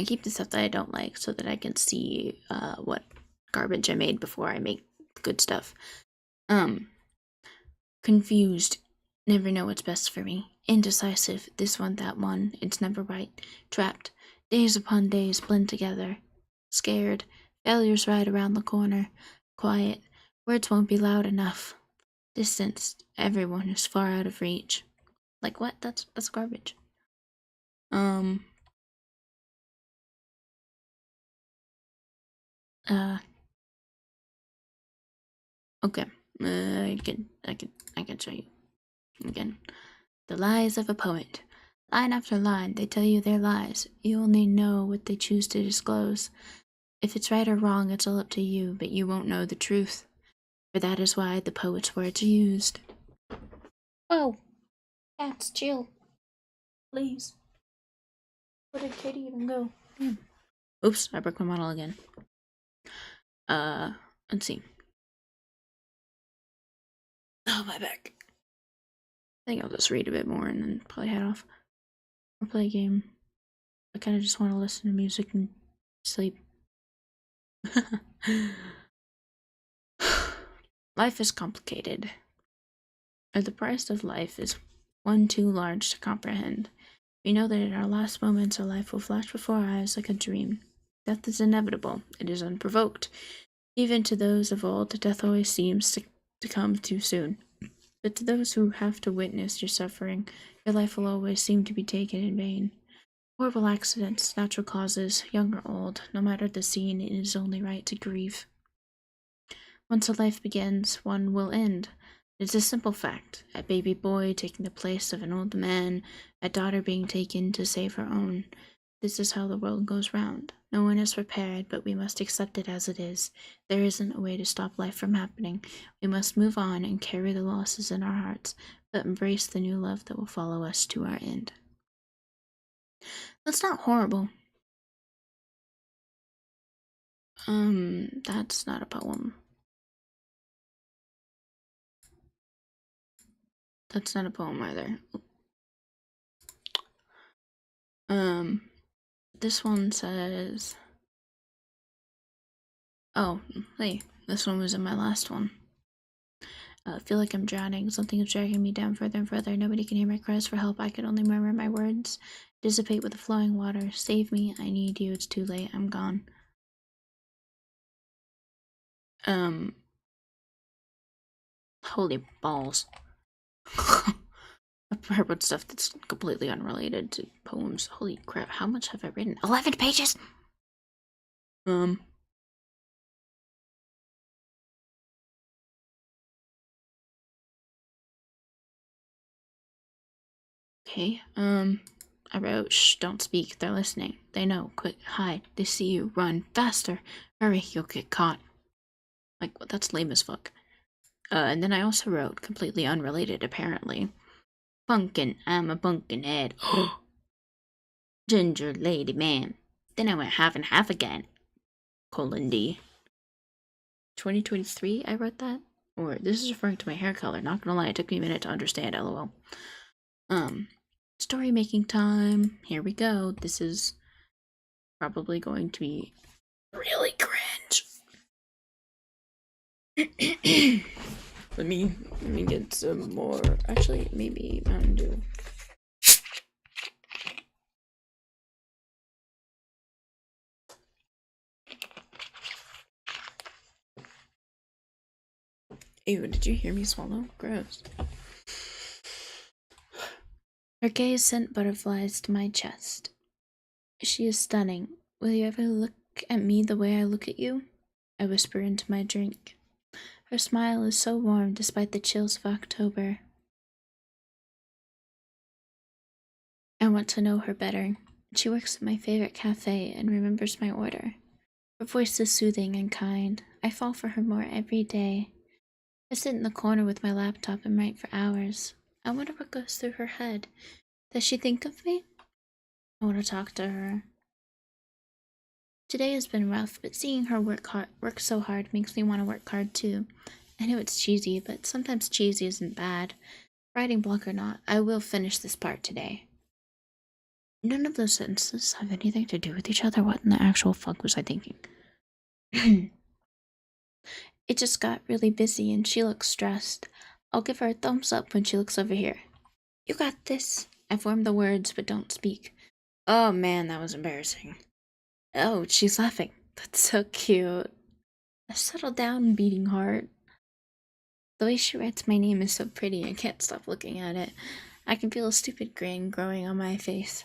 keep the stuff that I don't like so that I can see what garbage I made before I make good stuff. Confused, never know what's best for me. Indecisive, this one, that one, it's never right. Trapped, days upon days blend together. Scared, failures right around the corner. Quiet, words won't be loud enough. Distanced, everyone is far out of reach. Like what? That's garbage. Okay. I can show you again. The lies of a poet. Line after line, they tell you their lies. You only know what they choose to disclose. If it's right or wrong, it's all up to you, but you won't know the truth. For that is why the poet's words are used. Oh, cats, chill. Please. Where did Katie even go? Oops, I broke my model again. Let's see. Oh, my back. I think I'll just read a bit more and then probably head off. Or play a game. I kind of just want to listen to music and sleep. Life is complicated. Or the price of life is one too large to comprehend. We know that in our last moments our life will flash before our eyes like a dream. Death is inevitable. It is unprovoked. Even to those of old, death always seems to come too soon. But to those who have to witness your suffering, your life will always seem to be taken in vain. Horrible accidents, natural causes, young or old, no matter the scene, it is only right to grieve. Once a life begins, one will end. It's a simple fact. A baby boy taking the place of an old man, a daughter being taken to save her own. This is how the world goes round. No one is prepared, but we must accept it as it is. There isn't a way to stop life from happening. We must move on and carry the losses in our hearts, but embrace the new love that will follow us to our end. That's not horrible. That's not a poem. That's not a poem either. This one says... Oh, hey, this one was in my last one. I feel like I'm drowning. Something is dragging me down further and further. Nobody can hear my cries for help. I can only murmur my words. Dissipate with the flowing water. Save me. I need you. It's too late. I'm gone. Holy balls. I've heard stuff that's completely unrelated to poems. Holy crap, how much have I written? 11 pages! Okay, I wrote, shh, don't speak. They're listening. They know. Quick, hide. They see you. Run. Faster. Hurry, you'll get caught. Like, well, that's lame as fuck. And then I also wrote, completely unrelated apparently, Punkin, I'm a pumpkin head. Ginger lady man. Then I went half and half again. Colon D. 2023, I wrote that? Or this is referring to my hair color. Not gonna lie, it took me a minute to understand, lol. Story making time. Here we go. This is probably going to be really cringe. Let me get some more. Actually, maybe Mountain Dew. Ew, did you hear me swallow? Gross. Her gaze sent butterflies to my chest. She is stunning. Will you ever look at me the way I look at you? I whisper into my drink. Her smile is so warm despite the chills of October. I want to know her better. She works at my favorite cafe and remembers my order. Her voice is soothing and kind. I fall for her more every day. I sit in the corner with my laptop and write for hours. I wonder what goes through her head. Does she think of me? I want to talk to her. Today has been rough, but seeing her work so hard makes me want to work hard too. I know it's cheesy, but sometimes cheesy isn't bad. Writing block or not, I will finish this part today. None of those sentences have anything to do with each other. What in the actual fuck was I thinking? It just got really busy and she looks stressed. I'll give her a thumbs up when she looks over here. You got this. I form the words but don't speak. Oh man, that was embarrassing. Oh, she's laughing. That's so cute. Settle down, beating heart. The way she writes my name is so pretty, I can't stop looking at it. I can feel a stupid grin growing on my face.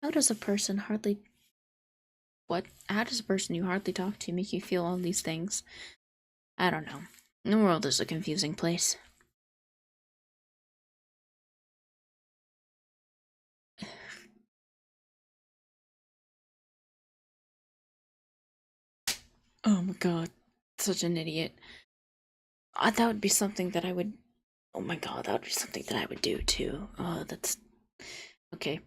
How does a person you hardly talk to make you feel all these things? I don't know. The world is a confusing place. Oh my god, such an idiot. That would be something that I would... Oh my god, that would be something that I would do too. Oh, that's... Okay.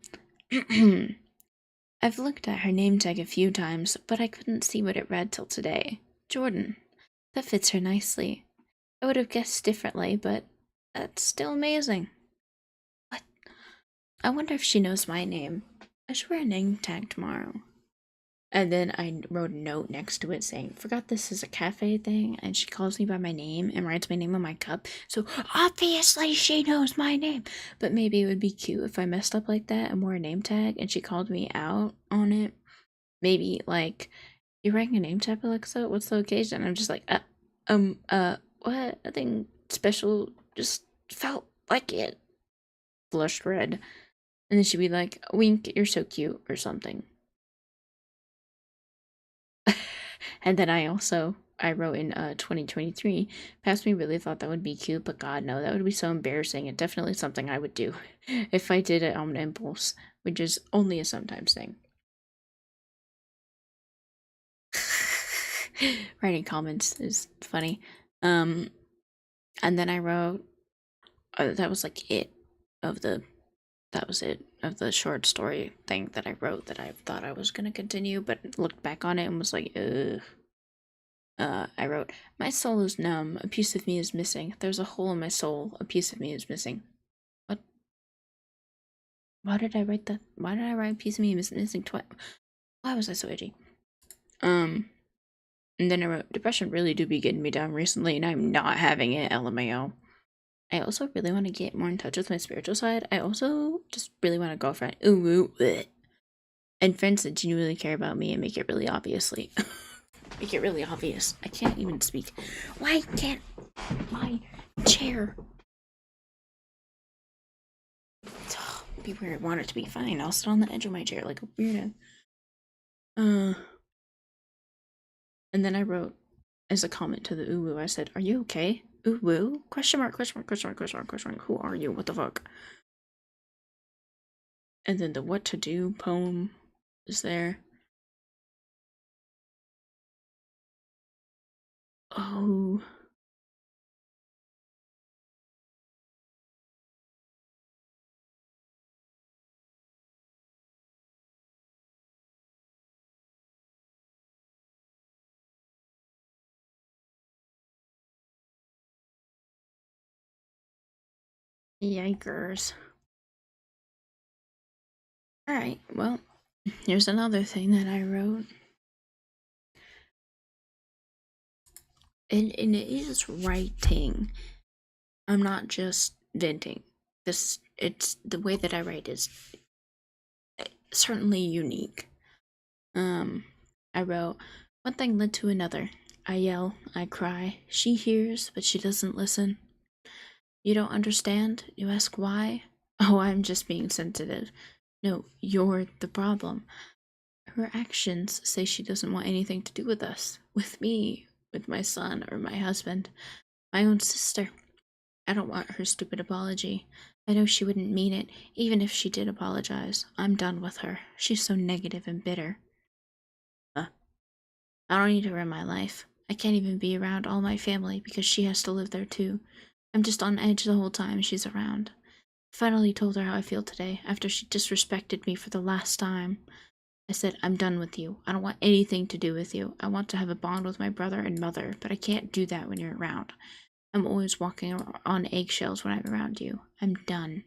I've looked at her name tag a few times, but I couldn't see what it read till today. Jordan. That fits her nicely. I would have guessed differently, but that's still amazing. What? I wonder if she knows my name. I should wear a name tag tomorrow. And then I wrote a note next to it saying, forgot this is a cafe thing, and she calls me by my name and writes my name on my cup, so obviously she knows my name. But maybe it would be cute if I messed up like that and wore a name tag and she called me out on it. Maybe, like, you're wearing a name tag, Alexa? What's the occasion? I'm just like, what? Nothing special, just felt like it. Blushed red. And then she'd be like, wink, you're so cute, or something. And then I wrote in 2023, past me really thought that would be cute, but god no, that would be so embarrassing and definitely something I would do if I did it on impulse, which is only a sometimes thing. Writing comments is funny. And then I wrote, that was it of the short story thing that I wrote that I thought I was going to continue, but looked back on it and was like, ugh. I wrote, my soul is numb, a piece of me is missing. There's a hole in my soul, a piece of me is missing. What? Why did I write that? Why did I write a piece of me is missing twice? Why was I so edgy? And then I wrote, depression really do be getting me down recently, and I'm not having it, LMAO. I also really want to get more in touch with my spiritual side. I also just really want a girlfriend. And friends that genuinely care about me and make it really obviously. Make it really obvious. I can't even speak. Why can't my chair be where I want it to be? Fine, I'll sit on the edge of my chair like a weirdo. And then I wrote as a comment to the uwu, I said, are you okay? Uwu? Question mark, question mark, question mark, question mark, question mark. Who are you? What the fuck? And then the what to do poem is there. Oh. Yikers. Alright, well, here's another thing that I wrote. And it is writing. I'm not just venting. It's the way that I write is certainly unique. I wrote, one thing led to another. I yell, I cry. She hears, but she doesn't listen. You don't understand? You ask why? Oh, I'm just being sensitive. No, you're the problem. Her actions say she doesn't want anything to do with us, with me, with my son or my husband, my own sister. I don't want her stupid apology. I know she wouldn't mean it, even if she did apologize. I'm done with her. She's so negative and bitter. I don't need her in my life. I can't even be around all my family because she has to live there too. I'm just on edge the whole time she's around. I finally told her how I feel today, after she disrespected me for the last time. I said, I'm done with you. I don't want anything to do with you. I want to have a bond with my brother and mother, but I can't do that when you're around. I'm always walking on eggshells when I'm around you. I'm done.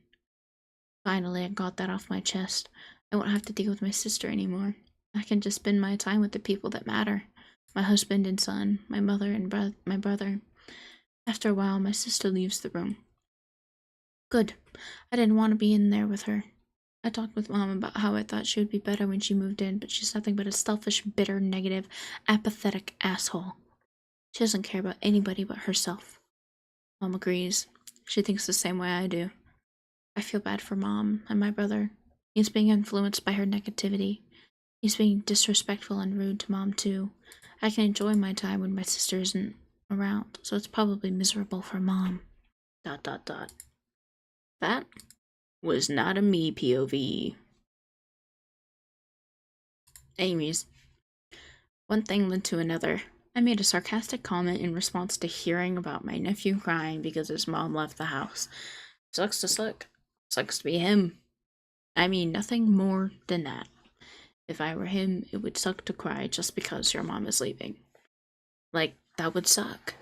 Finally, I got that off my chest. I won't have to deal with my sister anymore. I can just spend my time with the people that matter. My husband and son, my mother and my brother. After a while, my sister leaves the room. Good. I didn't want to be in there with her. I talked with Mom about how I thought she would be better when she moved in, but she's nothing but a selfish, bitter, negative, apathetic asshole. She doesn't care about anybody but herself. Mom agrees. She thinks the same way I do. I feel bad for Mom and my brother. He's being influenced by her negativity. He's being disrespectful and rude to Mom, too. I can enjoy my time when my sister isn't around, so it's probably miserable for Mom. ... That was not a me POV. Amy's. One thing led to another. I made a sarcastic comment in response to hearing about my nephew crying because his mom left the house. Sucks to suck. Sucks to be him. I mean, nothing more than that. If I were him, it would suck to cry just because your mom is leaving. Like, that would suck.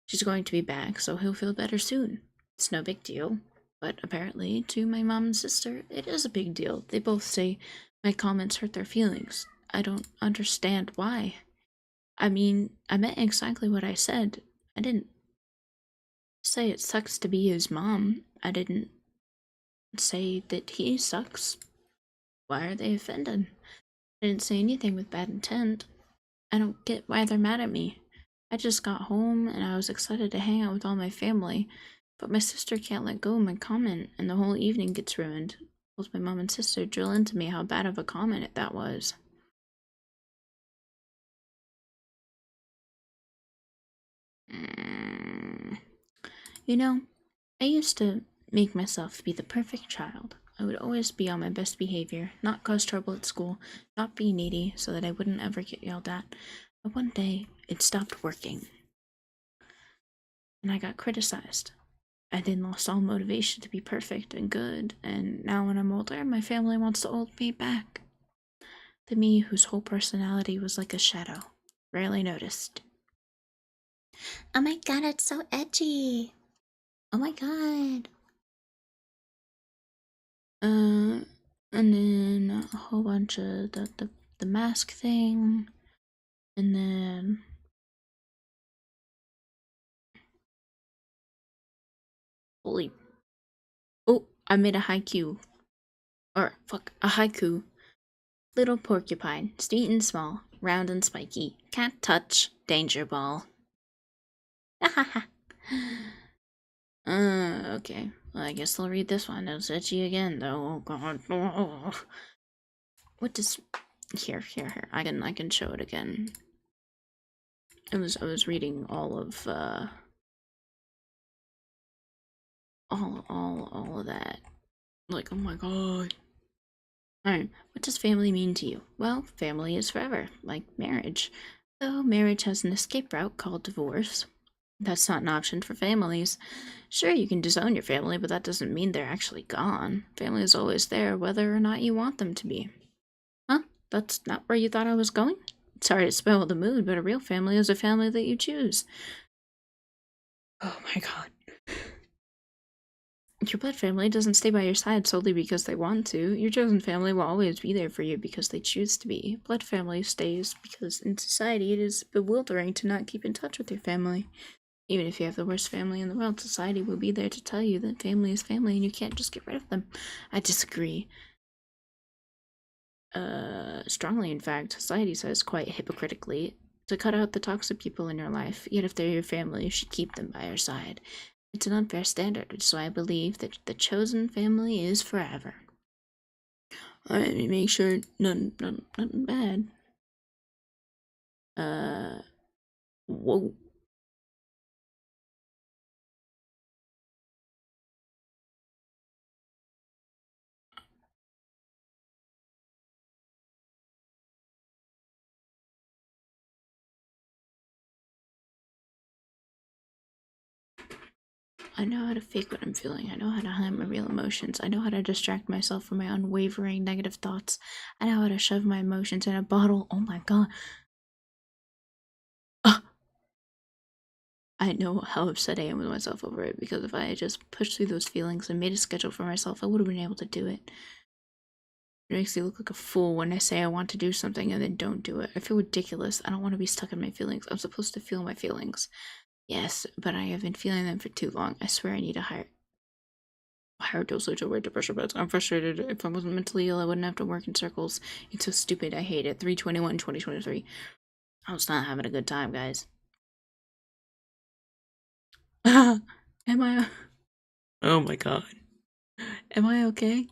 She's going to be back, so he'll feel better soon. It's no big deal. But apparently, to my mom and sister, it is a big deal. They both say my comments hurt their feelings. I don't understand why. I mean, I meant exactly what I said. I didn't say it sucks to be his mom. I didn't say that he sucks. Why are they offended? I didn't say anything with bad intent. I don't get why they're mad at me. I just got home and I was excited to hang out with all my family, but my sister can't let go of my comment and the whole evening gets ruined. Both my mom and sister drill into me how bad of a comment that was. You know, I used to make myself be the perfect child. I would always be on my best behavior, not cause trouble at school, not be needy so that I wouldn't ever get yelled at. But one day, it stopped working. And I got criticized. I then lost all motivation to be perfect and good, and now when I'm older, my family wants the old me back. The me whose whole personality was like a shadow, rarely noticed. Oh my god, it's so edgy! Oh my god! And then a whole bunch of the mask thing, and then holy, oh, I made a haiku, or fuck, a haiku. Little porcupine, sweet and small, round and spiky, can't touch, danger ball. Okay. Well, I guess I'll read this one. It's edgy again, though. Oh god. Oh. What does... Here. I can show it again. I was reading all of, all of that. Like, oh my god. Alright, what does family mean to you? Well, family is forever, like marriage. Though marriage has an escape route called divorce, that's not an option for families. Sure, you can disown your family, but that doesn't mean they're actually gone. Family is always there, whether or not you want them to be. Huh? That's not where you thought I was going? Sorry to spoil the mood, but a real family is a family that you choose. Oh my god. Your blood family doesn't stay by your side solely because they want to. Your chosen family will always be there for you because they choose to be. Blood family stays because in society it is bewildering to not keep in touch with your family. Even if you have the worst family in the world, society will be there to tell you that family is family and you can't just get rid of them. I disagree. Strongly, in fact. Society says quite hypocritically to cut out the toxic people in your life, yet if they're your family, you should keep them by your side. It's an unfair standard, so I believe that the chosen family is forever. Alright, let me make sure nothing bad. Whoa. I know how to fake what I'm feeling. I know how to hide my real emotions. I know how to distract myself from my unwavering negative thoughts. I know how to shove my emotions in a bottle. Oh my god. I know how upset I am with myself over it because if I had just pushed through those feelings and made a schedule for myself, I would have been able to do it. It makes me look like a fool when I say I want to do something and then don't do it. I feel ridiculous. I don't want to be stuck in my feelings. I'm supposed to feel my feelings. Yes, but I have been feeling them for too long. I swear I need a higher dosage of depression meds. I'm frustrated. If I wasn't mentally ill, I wouldn't have to work in circles. It's so stupid. I hate it. 3/21/2023. I was not having a good time, guys. Am I? Oh my god. Am I okay?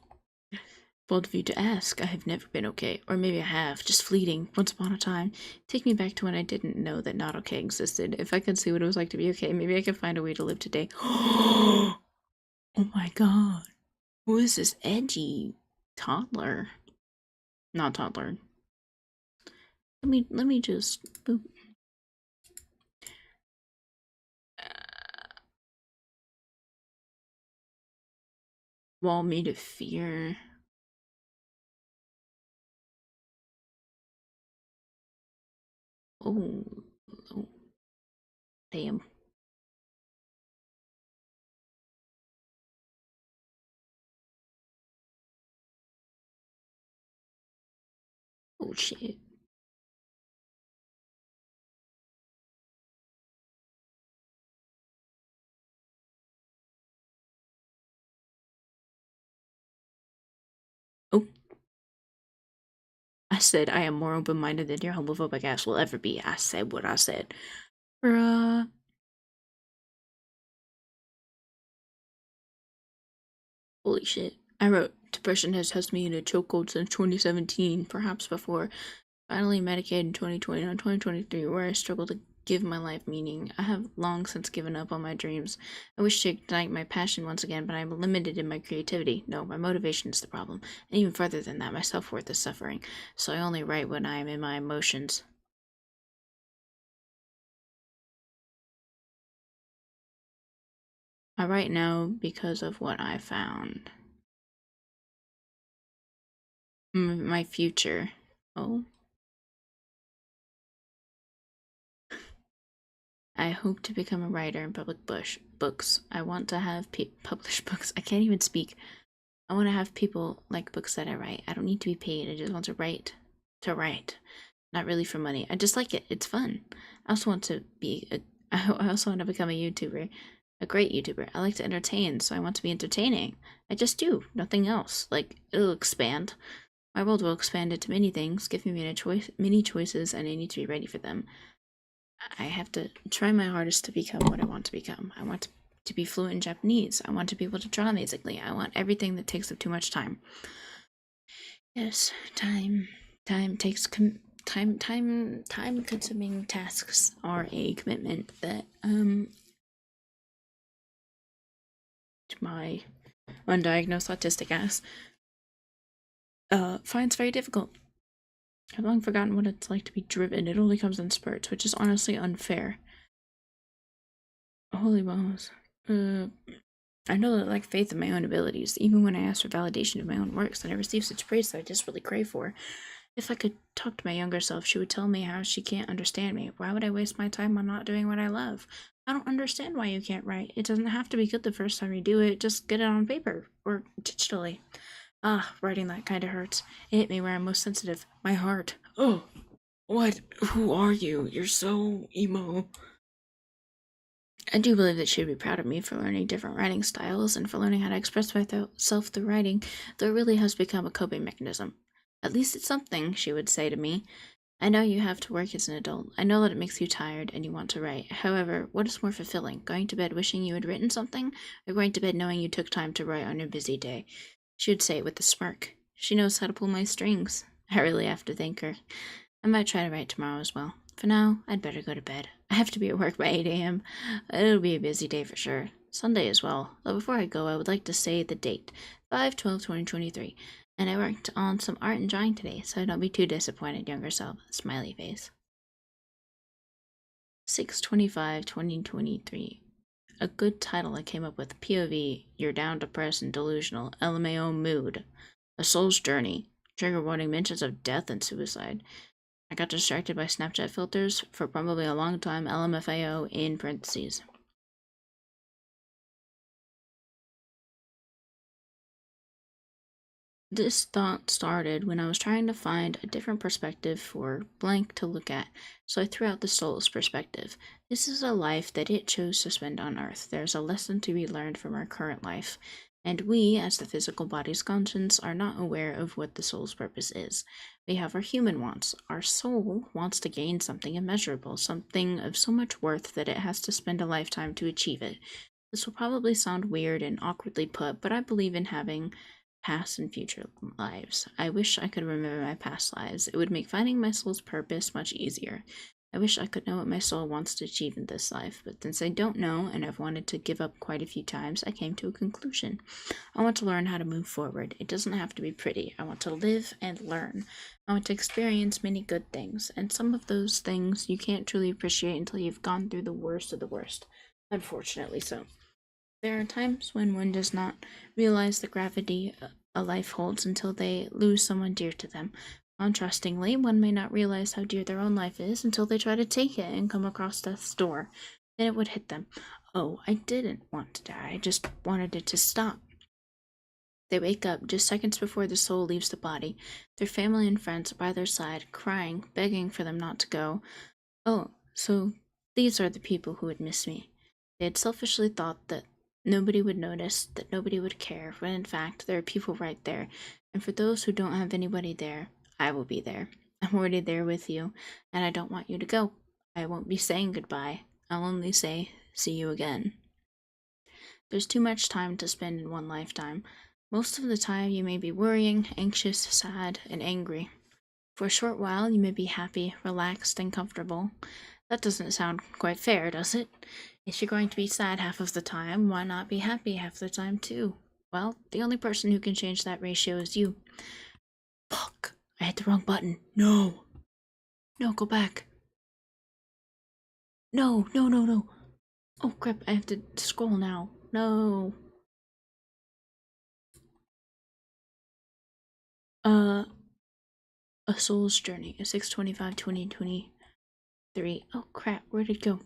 Bold of you to ask. I have never been okay. Or maybe I have, just fleeting, once upon a time. Take me back to when I didn't know that not okay existed. If I could see what it was like to be okay, maybe I could find a way to live today. Oh my god. Who is this edgy toddler? Not toddler. Let me just boop. Wall me to fear. Oh, oh damn. Oh shit. Oh, I said I am more open-minded than your homophobic ass will ever be. I said what I said. Bruh. Holy shit. I wrote, depression has held me in a chokehold since 2017, perhaps before. Finally medicated in 2020 and 2023, where I struggle to give my life meaning. I have long since given up on my dreams. I wish to ignite my passion once again, but I am limited in my creativity. No, my motivation is the problem. And even further than that, my self-worth is suffering. So I only write when I am in my emotions. I write now because of what I found. My future. Oh. I hope to become a writer and publish books. I want to have publish books. I can't even speak. I want to have people like books that I write. I don't need to be paid. I just want to write. To write. Not really for money. I just like it. It's fun. I also want to be I also want to become a YouTuber. A great YouTuber. I like to entertain, so I want to be entertaining. I just do. Nothing else. Like, it'll expand. My world will expand into many things, give me many choices, and I need to be ready for them. I have to try my hardest to become what I want to become. I want to be fluent in Japanese. I want to be able to draw amazingly. I want everything that takes up too much time. Yes, time takes time consuming tasks are a commitment that my undiagnosed autistic ass, finds very difficult. I've long forgotten what it's like to be driven. It only comes in spurts, which is honestly unfair. Holy balls. I know that I lack faith in my own abilities. Even when I ask for validation of my own works, I receive such praise that I desperately crave for. If I could talk to my younger self, she would tell me how she can't understand me. Why would I waste my time on not doing what I love? I don't understand why you can't write. It doesn't have to be good the first time you do it. Just get it on paper or digitally. Writing that kind of hurts. It hit me where I'm most sensitive. My heart. Oh, what? Who are you? You're so emo. I do believe that she would be proud of me for learning different writing styles and for learning how to express myself through writing, though it really has become a coping mechanism. At least it's something, she would say to me. I know you have to work as an adult. I know that it makes you tired and you want to write. However, what is more fulfilling, going to bed wishing you had written something, or going to bed knowing you took time to write on your busy day? She would say it with a smirk. She knows how to pull my strings. I really have to thank her. I might try to write tomorrow as well. For now, I'd better go to bed. I have to be at work by 8 a.m. It'll be a busy day for sure. Sunday as well. Though before I go, I would like to say the date, 5/12/2023. And I worked on some art and drawing today, so don't be too disappointed, younger self. Smiley face. 6/25/2023. A good title I came up with. POV, you're down, depressed, and delusional. LMAO mood. A soul's journey. Trigger warning mentions of death and suicide. I got distracted by Snapchat filters for probably a long time. LMFAO in parentheses. This thought started when I was trying to find a different perspective for blank to look at, so I threw out the soul's perspective. This is a life that it chose to spend on Earth. There's a lesson to be learned from our current life, and we, as the physical body's conscience, are not aware of what the soul's purpose is. We have our human wants. Our soul wants to gain something immeasurable, something of so much worth that it has to spend a lifetime to achieve it. This will probably sound weird and awkwardly put, but I believe in having past and future lives. I wish I could remember my past lives. It would make finding my soul's purpose much easier. I wish I could know what my soul wants to achieve in this life, but since I don't know and I've wanted to give up quite a few times, I came to a conclusion. I want to learn how to move forward. It doesn't have to be pretty. I want to live and learn. I want to experience many good things, and some of those things you can't truly appreciate until you've gone through the worst of the worst. Unfortunately so. There are times when one does not realize the gravity a life holds until they lose someone dear to them. Contrastingly, one may not realize how dear their own life is until they try to take it and come across death's door. Then it would hit them. Oh, I didn't want to die. I just wanted it to stop. They wake up just seconds before the soul leaves the body. Their family and friends are by their side, crying, begging for them not to go. Oh, so these are the people who would miss me. They had selfishly thought that nobody would notice, that nobody would care, when in fact there are people right there. And for those who don't have anybody there, I will be there. I'm already there with you, and I don't want you to go. I won't be saying goodbye. I'll only say, see you again. There's too much time to spend in one lifetime. Most of the time you may be worrying, anxious, sad, and angry. For a short while you may be happy, relaxed, and comfortable. That doesn't sound quite fair, does it? If you're going to be sad half of the time, why not be happy half the time too? Well, the only person who can change that ratio is you. Fuck! I hit the wrong button. No! No, go back. No, no, no, no. Oh crap, I have to scroll now. No. A Soul's Journey, 6/25/2023. Oh crap, where'd it go?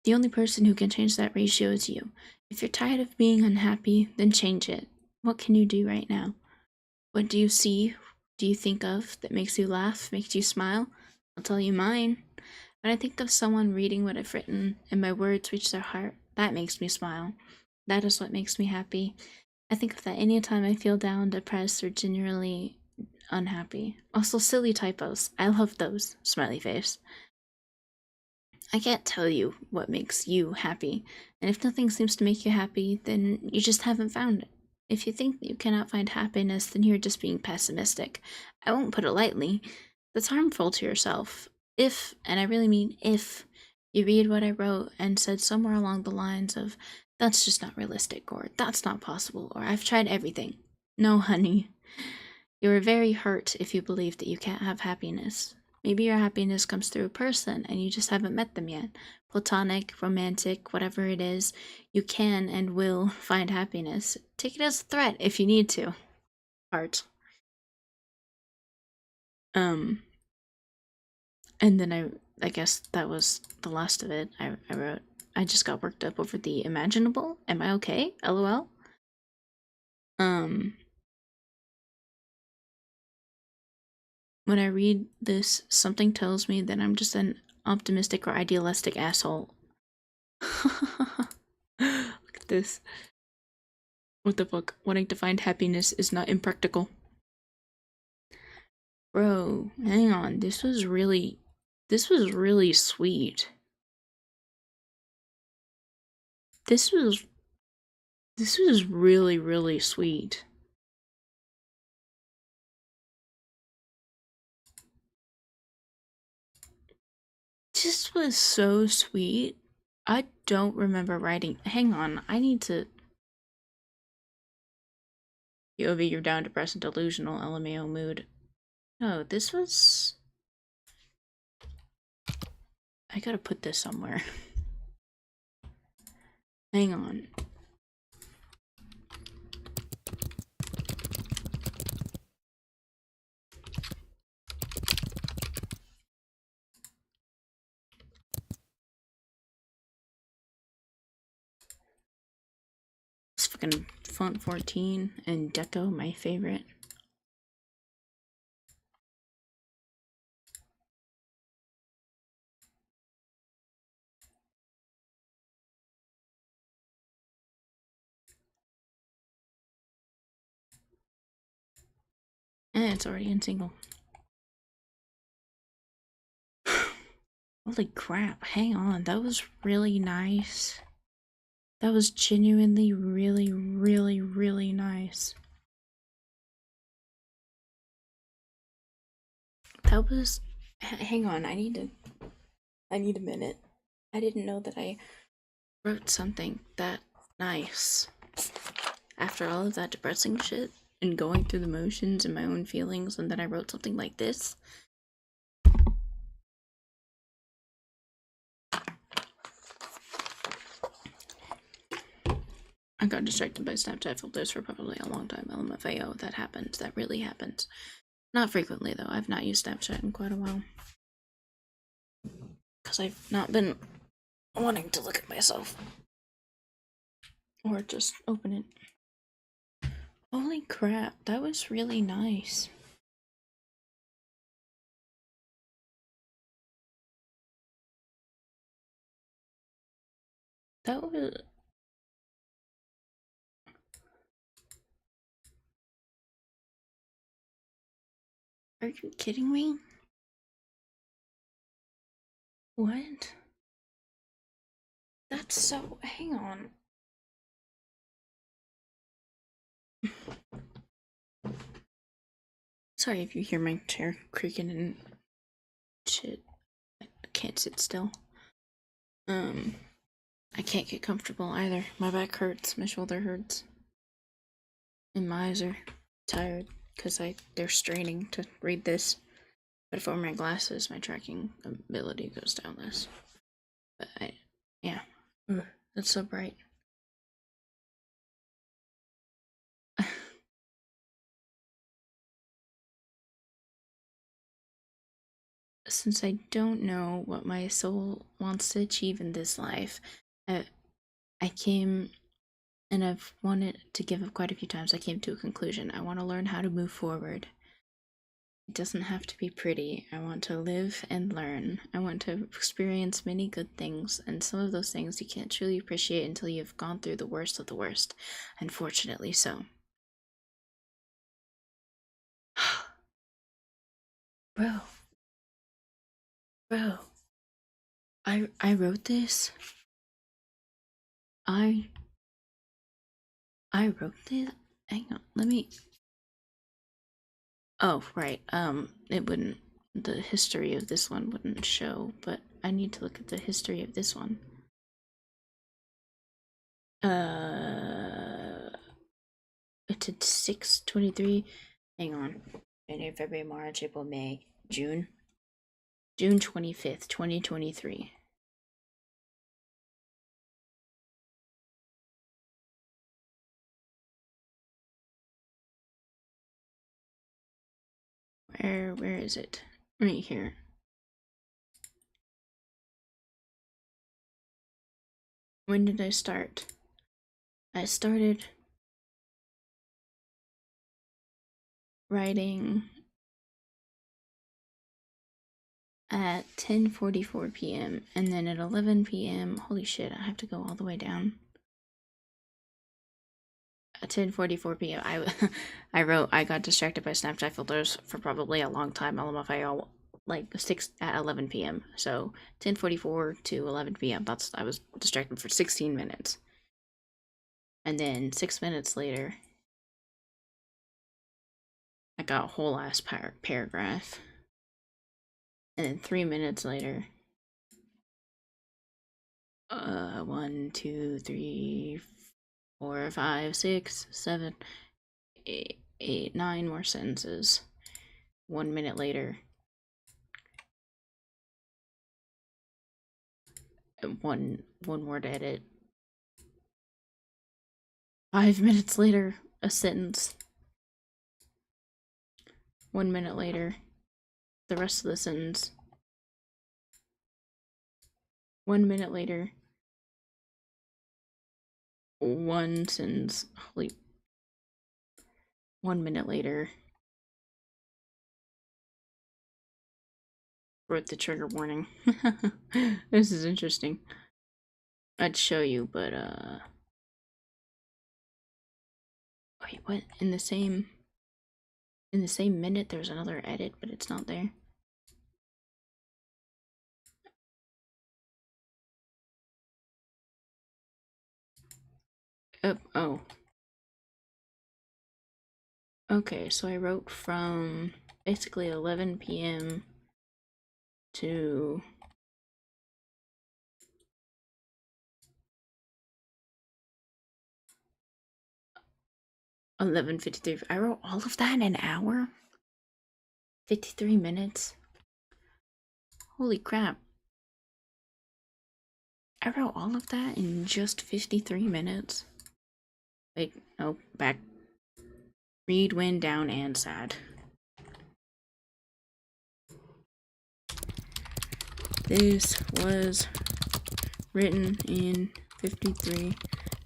The only person who can change that ratio is you. If you're tired of being unhappy, then change it. What can you do right now? What do you see? Do you think of that makes you laugh, makes you smile? I'll tell you mine. When I think of someone reading what I've written and my words reach their heart, that makes me smile. That is what makes me happy. I think of that anytime I feel down, depressed, or generally unhappy. Also, silly typos. I love those. Smiley face. I can't tell you what makes you happy, and if nothing seems to make you happy, then you just haven't found it. If you think that you cannot find happiness, then you're just being pessimistic. I won't put it lightly. That's harmful to yourself. If, and I really mean if, You read what I wrote and said somewhere along the lines of, that's just not realistic, or that's not possible, or I've tried everything. No, honey. You are very hurt if you believe that you can't have happiness. Maybe your happiness comes through a person and you just haven't met them yet. Platonic, romantic, whatever it is, you can and will find happiness. Take it as a threat if you need to. Heart. And then I guess that was the last of it. I wrote, I just got worked up over the imaginable. Am I okay? LOL. When I read this, something tells me that I'm just an optimistic or idealistic asshole. Look at this. What the fuck? Wanting to find happiness is not impractical. Bro, hang on. This was really sweet. This was really sweet. This was so sweet. I don't remember writing. Hang on, I need to. POV, you're down, depressed, and delusional. LMAO mood. No, this was. I gotta put this somewhere. Hang on. It's fucking font 14 and Deco, my favorite. And it's already in single. Holy crap, hang on, that was really nice. That was genuinely really nice. That was. Hang on, I need a minute. I didn't know that I wrote something that nice. After all of that depressing shit and going through the motions and my own feelings, and then I wrote something like this. I got distracted by Snapchat filters for probably a long time. LMFAO, that happens. That really happens. Not frequently, though. I've not used Snapchat in quite a while. Because I've not been wanting to look at myself. Or just open it. Holy crap, that was really nice. That was. Are you kidding me? What? That's so. Hang on. Sorry if you hear my chair creaking and shit. I can't sit still. I can't get comfortable either. My back hurts, my shoulder hurts, and my eyes are tired because they're straining to read this. But if I wear my glasses, my tracking ability goes down less. But yeah. Ugh, that's so bright. Since I don't know what my soul wants to achieve in this life, I came, and I've wanted to give up quite a few times. I came to a conclusion. I want to learn how to move forward. It doesn't have to be pretty. I want to live and learn. I want to experience many good things, and some of those things you can't truly appreciate until you've gone through the worst of the worst. Unfortunately so. Bro. I wrote this. I wrote this. Hang on, let me. Oh, right. It wouldn't. The history of this one wouldn't show, but I need to look at the history of this one. It's at 6/23. Hang on. January, February, March, April, May, June. June 25th, 2023. Where is it? Right here. When did I start? I started writing at 10:44 p.m. and then at 11 p.m. Holy shit, I have to go all the way down. At 10:44 p.m. I got distracted by Snapchat filters for probably a long time. LMFAO like 6 at 11 p.m. So 10:44 to 11 p.m. I was distracted for 16 minutes. And then 6 minutes later, I got a whole ass paragraph. And then 3 minutes later, 1, 2, 3, 4, 5, 6, 7, 8, 9 more sentences. 1 minute later, one word edit. 5 minutes later, a sentence. 1 minute later, the rest of the sentence. 1 minute later, one sentence. Holy. 1 minute later, wrote the trigger warning. This is interesting. I'd show you, but wait, what? In the same minute there's another edit, but it's not there. Oh. Okay, so I wrote from basically 11 p.m. to 11:53. I wrote all of that in an hour? 53 minutes? Holy crap. I wrote all of that in just 53 minutes? Wait, no, back. Read, win, down, and sad. This was written in 53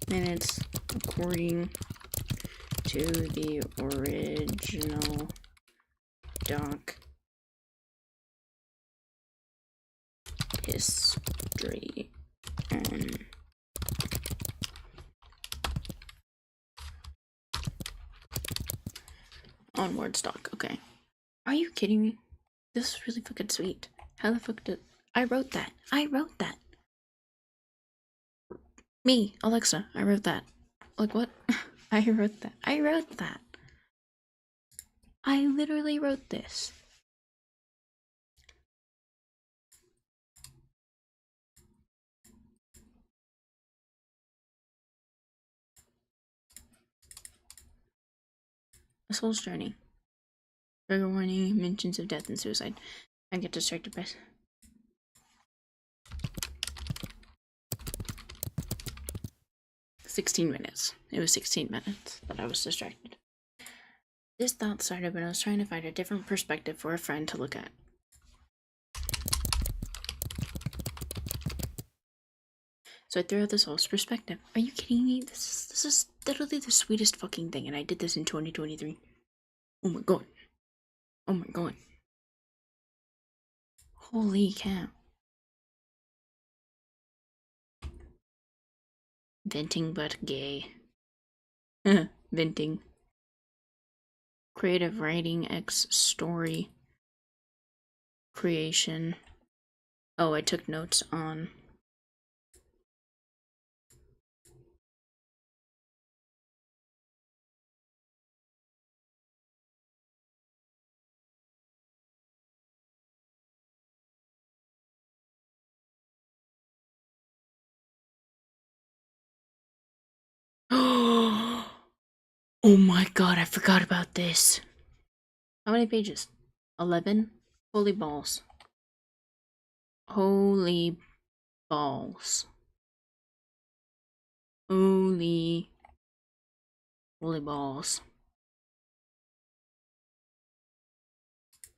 minutes according to the original doc history. On Word stock, okay. Are you kidding me? This is really fucking sweet. How the fuck did I wrote that? I wrote that. Me, Alexa, I wrote that. Like what? I wrote that. I wrote that. I literally wrote this. A soul's journey. Trigger warning, mentions of death and suicide. I get distracted by 16 minutes. It was 16 minutes that I was distracted. This thought started when I was trying to find a different perspective for a friend to look at. So I threw out this false perspective. Are you kidding me? This is literally the sweetest fucking thing, and I did this in 2023. Oh my god. Oh my god. Holy cow. Venting but gay. Venting. Creative writing X story creation. Oh, I took notes on Oh my god, I forgot about this. How many pages? 11? Holy balls. Holy balls. Holy balls.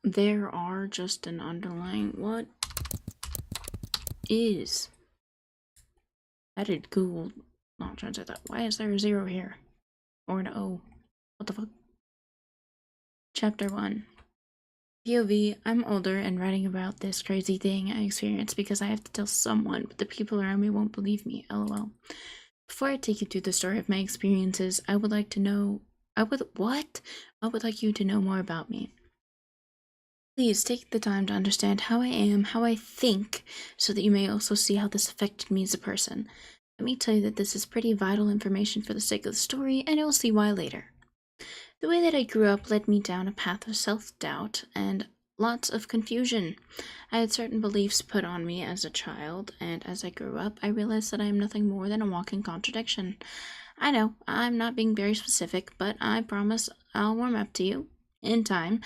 There are just an underlying. What is? How did Google not translate that? Why is there a 0 here? Or an O? What the fuck? Chapter 1. POV, I'm older and writing about this crazy thing I experienced because I have to tell someone, but the people around me won't believe me. LOL. Before I take you through the story of my experiences, I would like you to know more about me. Please take the time to understand how I am, how I think, so that you may also see how this affected me as a person. Let me tell you that this is pretty vital information for the sake of the story, and you'll see why later. The way that I grew up led me down a path of self-doubt and lots of confusion. I had certain beliefs put on me as a child, and as I grew up, I realized that I am nothing more than a walking contradiction. I know, I'm not being very specific, but I promise I'll warm up to you in time.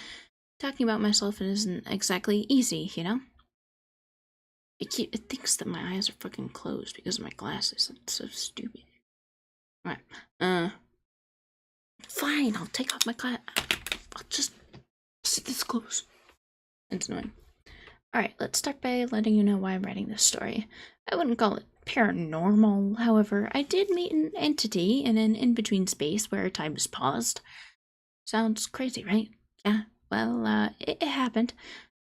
Talking about myself isn't exactly easy, you know? It thinks that my eyes are fucking closed because of my glasses. It's so stupid. Alright, fine, I'll take off my glass. I'll just sit this close. It's annoying. Alright, let's start by letting you know why I'm writing this story. I wouldn't call it paranormal, however, I did meet an entity in an in-between space where time was paused. Sounds crazy, right? Yeah, well, it happened.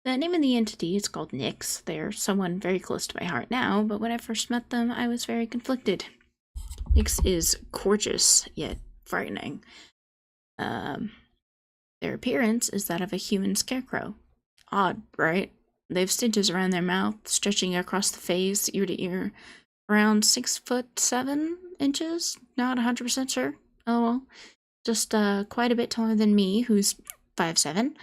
The name of the entity is called Nyx. They're someone very close to my heart now, but when I first met them, I was very conflicted. Nyx is gorgeous, yet frightening. Their appearance is that of a human scarecrow. Odd, right? They have stitches around their mouth, stretching across the face, ear to ear, around 6'7" Not 100% sure. Oh well. Just quite a bit taller than me, who's 5'7".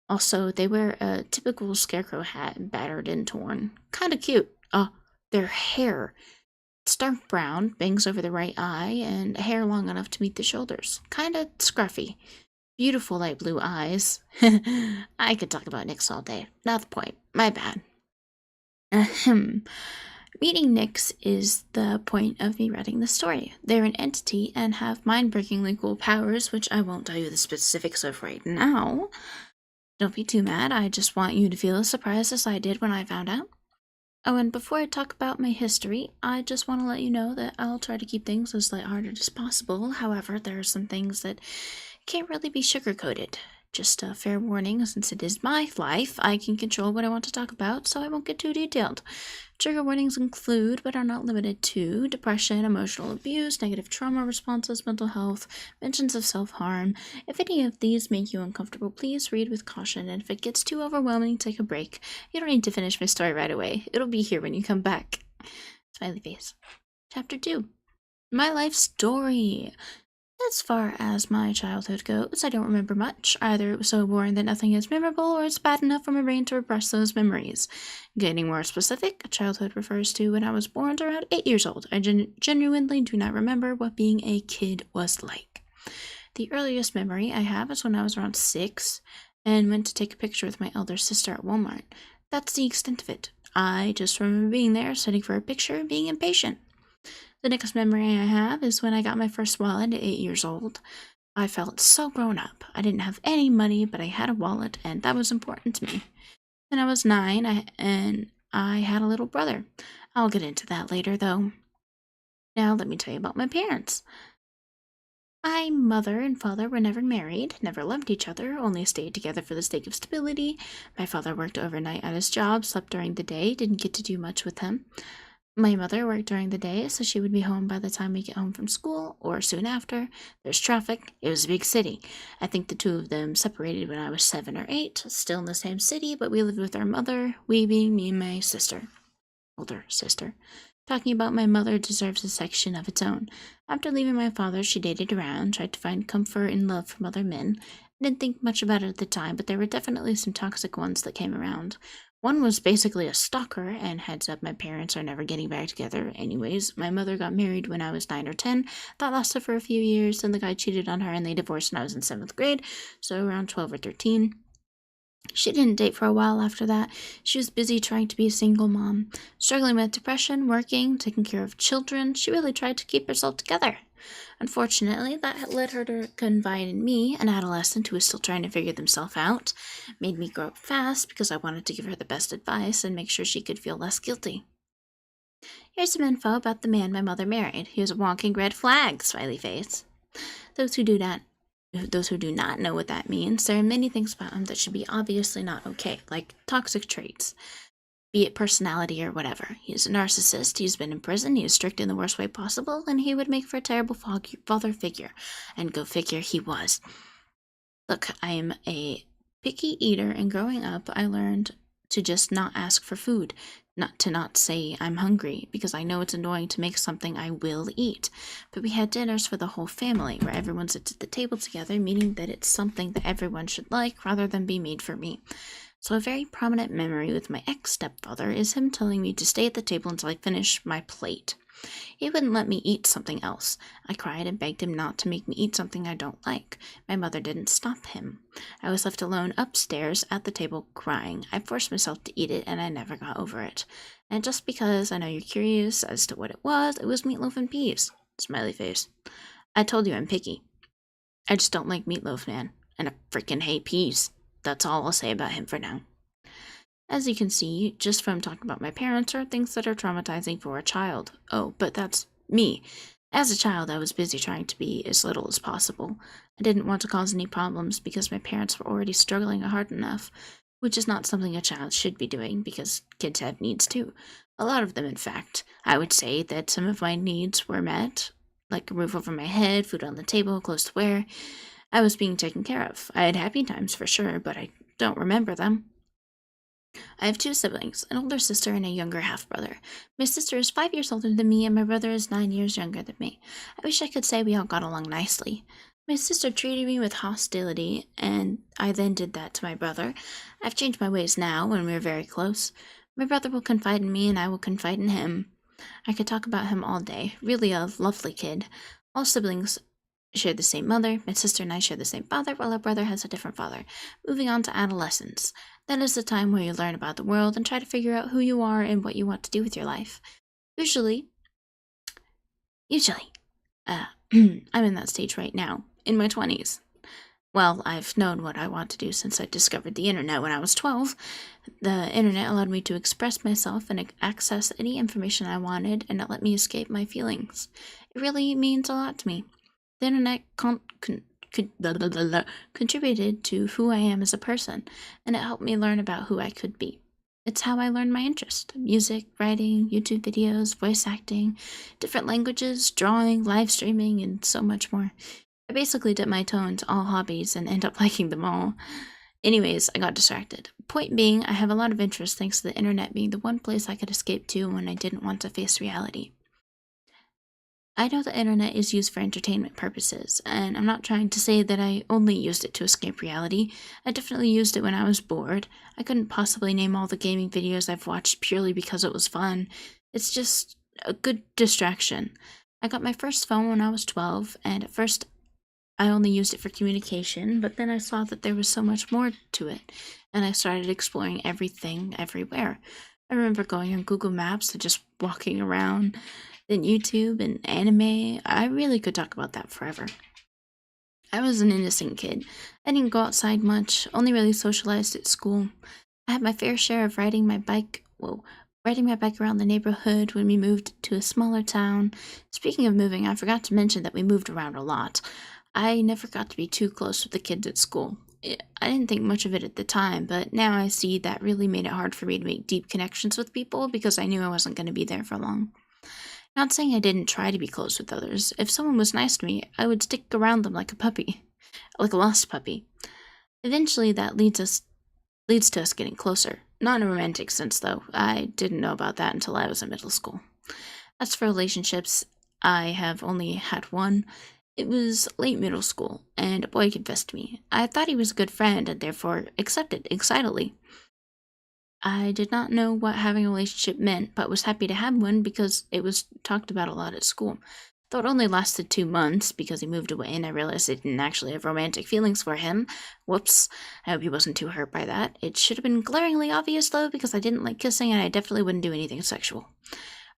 Also, they wear a typical scarecrow hat, battered and torn. Kinda cute. Their hair. It's dark brown, bangs over the right eye, and hair long enough to meet the shoulders. Kinda scruffy. Beautiful light blue eyes. I could talk about Nyx all day. Not the point. My bad. Ahem. Meeting Nyx is the point of me writing the story. They're an entity and have mind-breakingly cool powers, which I won't tell you the specifics of right now. Don't be too mad, I just want you to feel as surprised as I did when I found out. Oh, and before I talk about my history, I just want to let you know that I'll try to keep things as lighthearted as possible. However, there are some things that can't really be sugar-coated. Just a fair warning, since it is my life, I can control what I want to talk about, so I won't get too detailed. Trigger warnings include, but are not limited to, depression, emotional abuse, negative trauma responses, mental health, mentions of self-harm. If any of these make you uncomfortable, please read with caution, and if it gets too overwhelming, take a break. You don't need to finish my story right away. It'll be here when you come back. Smiley face. Chapter 2. My life story. As far as my childhood goes, I don't remember much. Either it was so boring that nothing is memorable, or it's bad enough for my brain to repress those memories. Getting more specific, childhood refers to when I was born to around 8 years old. I genuinely do not remember what being a kid was like. The earliest memory I have is when I was around 6 and went to take a picture with my elder sister at Walmart. That's the extent of it. I just remember being there, sitting for a picture, and being impatient. The next memory I have is when I got my first wallet at 8 years old. I felt so grown up. I didn't have any money, but I had a wallet, and that was important to me. Then I was 9, and I had a little brother. I'll get into that later, though. Now let me tell you about my parents. My mother and father were never married, never loved each other, only stayed together for the sake of stability. My father worked overnight at his job, slept during the day, didn't get to do much with him. My mother worked during the day, so she would be home by the time we get home from school, or soon after. There's traffic. It was a big city. I think the two of them separated when I was 7 or 8, still in the same city, but we lived with our mother, we being me and my sister. Older sister. Talking about my mother deserves a section of its own. After leaving my father, she dated around, tried to find comfort and love from other men. I didn't think much about it at the time, but there were definitely some toxic ones that came around. One was basically a stalker, and heads up, my parents are never getting back together anyways. My mother got married when I was 9 or 10. That lasted for a few years, then the guy cheated on her and they divorced when I was in 7th grade, so around 12 or 13. She didn't date for a while after that. She was busy trying to be a single mom, struggling with depression, working, taking care of children. She really tried to keep herself together. Unfortunately, that led her to confide in me, an adolescent who was still trying to figure themselves out. Made me grow up fast because I wanted to give her the best advice and make sure she could feel less guilty. Here's some info about the man my mother married. He was a walking red flag, smiley face. Those who do not know what that means, there are many things about him that should be obviously not okay, like toxic traits, be it personality or whatever. He's a narcissist, he's been in prison, he is strict in the worst way possible, and he would make for a terrible father figure. And go figure, he was. Look, I am a picky eater, and growing up, I learned to just not ask for food, not say I'm hungry, because I know it's annoying to make something I will eat. But we had dinners for the whole family, where everyone sits at the table together, meaning that it's something that everyone should like, rather than be made for me. So a very prominent memory with my ex-stepfather is him telling me to stay at the table until I finish my plate. He wouldn't let me eat something else. I cried and begged him not to make me eat something I don't like. My mother didn't stop him. I was left alone upstairs at the table crying. I forced myself to eat it, and I never got over it. And just because I know you're curious as to what it was meatloaf and peas. Smiley face. I told you I'm picky. I just don't like meatloaf, man. And I freaking hate peas. That's all I'll say about him for now. As you can see, just from talking about my parents are things that are traumatizing for a child. Oh, but that's me. As a child, I was busy trying to be as little as possible. I didn't want to cause any problems because my parents were already struggling hard enough, which is not something a child should be doing because kids have needs too. A lot of them, in fact. I would say that some of my needs were met, like a roof over my head, food on the table, clothes to wear. I was being taken care of. I had happy times for sure, but I don't remember them. I have 2 siblings, an older sister and a younger half-brother. My sister is 5 years older than me, and my brother is 9 years younger than me. I wish I could say we all got along nicely. My sister treated me with hostility, and I then did that to my brother. I've changed my ways now, and we're very close. My brother will confide in me, and I will confide in him. I could talk about him all day. Really a lovely kid. All siblings share the same mother. My sister and I share the same father, while our brother has a different father. Moving on to adolescence. That is the time where you learn about the world and try to figure out who you are and what you want to do with your life. Usually, I'm in that stage right now, in my 20s. Well, I've known what I want to do since I discovered the internet when I was 12. The internet allowed me to express myself and access any information I wanted, and it let me escape my feelings. It really means a lot to me. The internet contributed to who I am as a person, and it helped me learn about who I could be. It's how I learned my interest: music, writing, YouTube videos, voice acting, different languages, drawing, live streaming, and so much more. I basically dip my toe into all hobbies and end up liking them all. Anyways, I got distracted. Point being, I have a lot of interest thanks to the internet being the one place I could escape to when I didn't want to face reality. I know the internet is used for entertainment purposes, and I'm not trying to say that I only used it to escape reality. I definitely used it when I was bored. I couldn't possibly name all the gaming videos I've watched purely because it was fun. It's just a good distraction. I got my first phone when I was 12, and at first I only used it for communication, but then I saw that there was so much more to it, and I started exploring everything everywhere. I remember going on Google Maps and just walking around. Then YouTube and anime. I really could talk about that forever. I was an innocent kid. I didn't go outside much, only really socialized at school. I had my fair share of riding my bike around the neighborhood when we moved to a smaller town. Speaking of moving, I forgot to mention that we moved around a lot. I never got to be too close with the kids at school. I didn't think much of it at the time, but now I see that really made it hard for me to make deep connections with people because I knew I wasn't going to be there for long. Not saying I didn't try to be close with others. If someone was nice to me, I would stick around them like a puppy. Like a lost puppy. Eventually, that leads to us getting closer. Not in a romantic sense, though. I didn't know about that until I was in middle school. As for relationships, I have only had one. It was late middle school, and a boy confessed to me. I thought he was a good friend, and therefore accepted excitedly. I did not know what having a relationship meant, but was happy to have one because it was talked about a lot at school. Though it only lasted 2 months because he moved away and I realized I didn't actually have romantic feelings for him. Whoops. I hope he wasn't too hurt by that. It should have been glaringly obvious though because I didn't like kissing and I definitely wouldn't do anything sexual.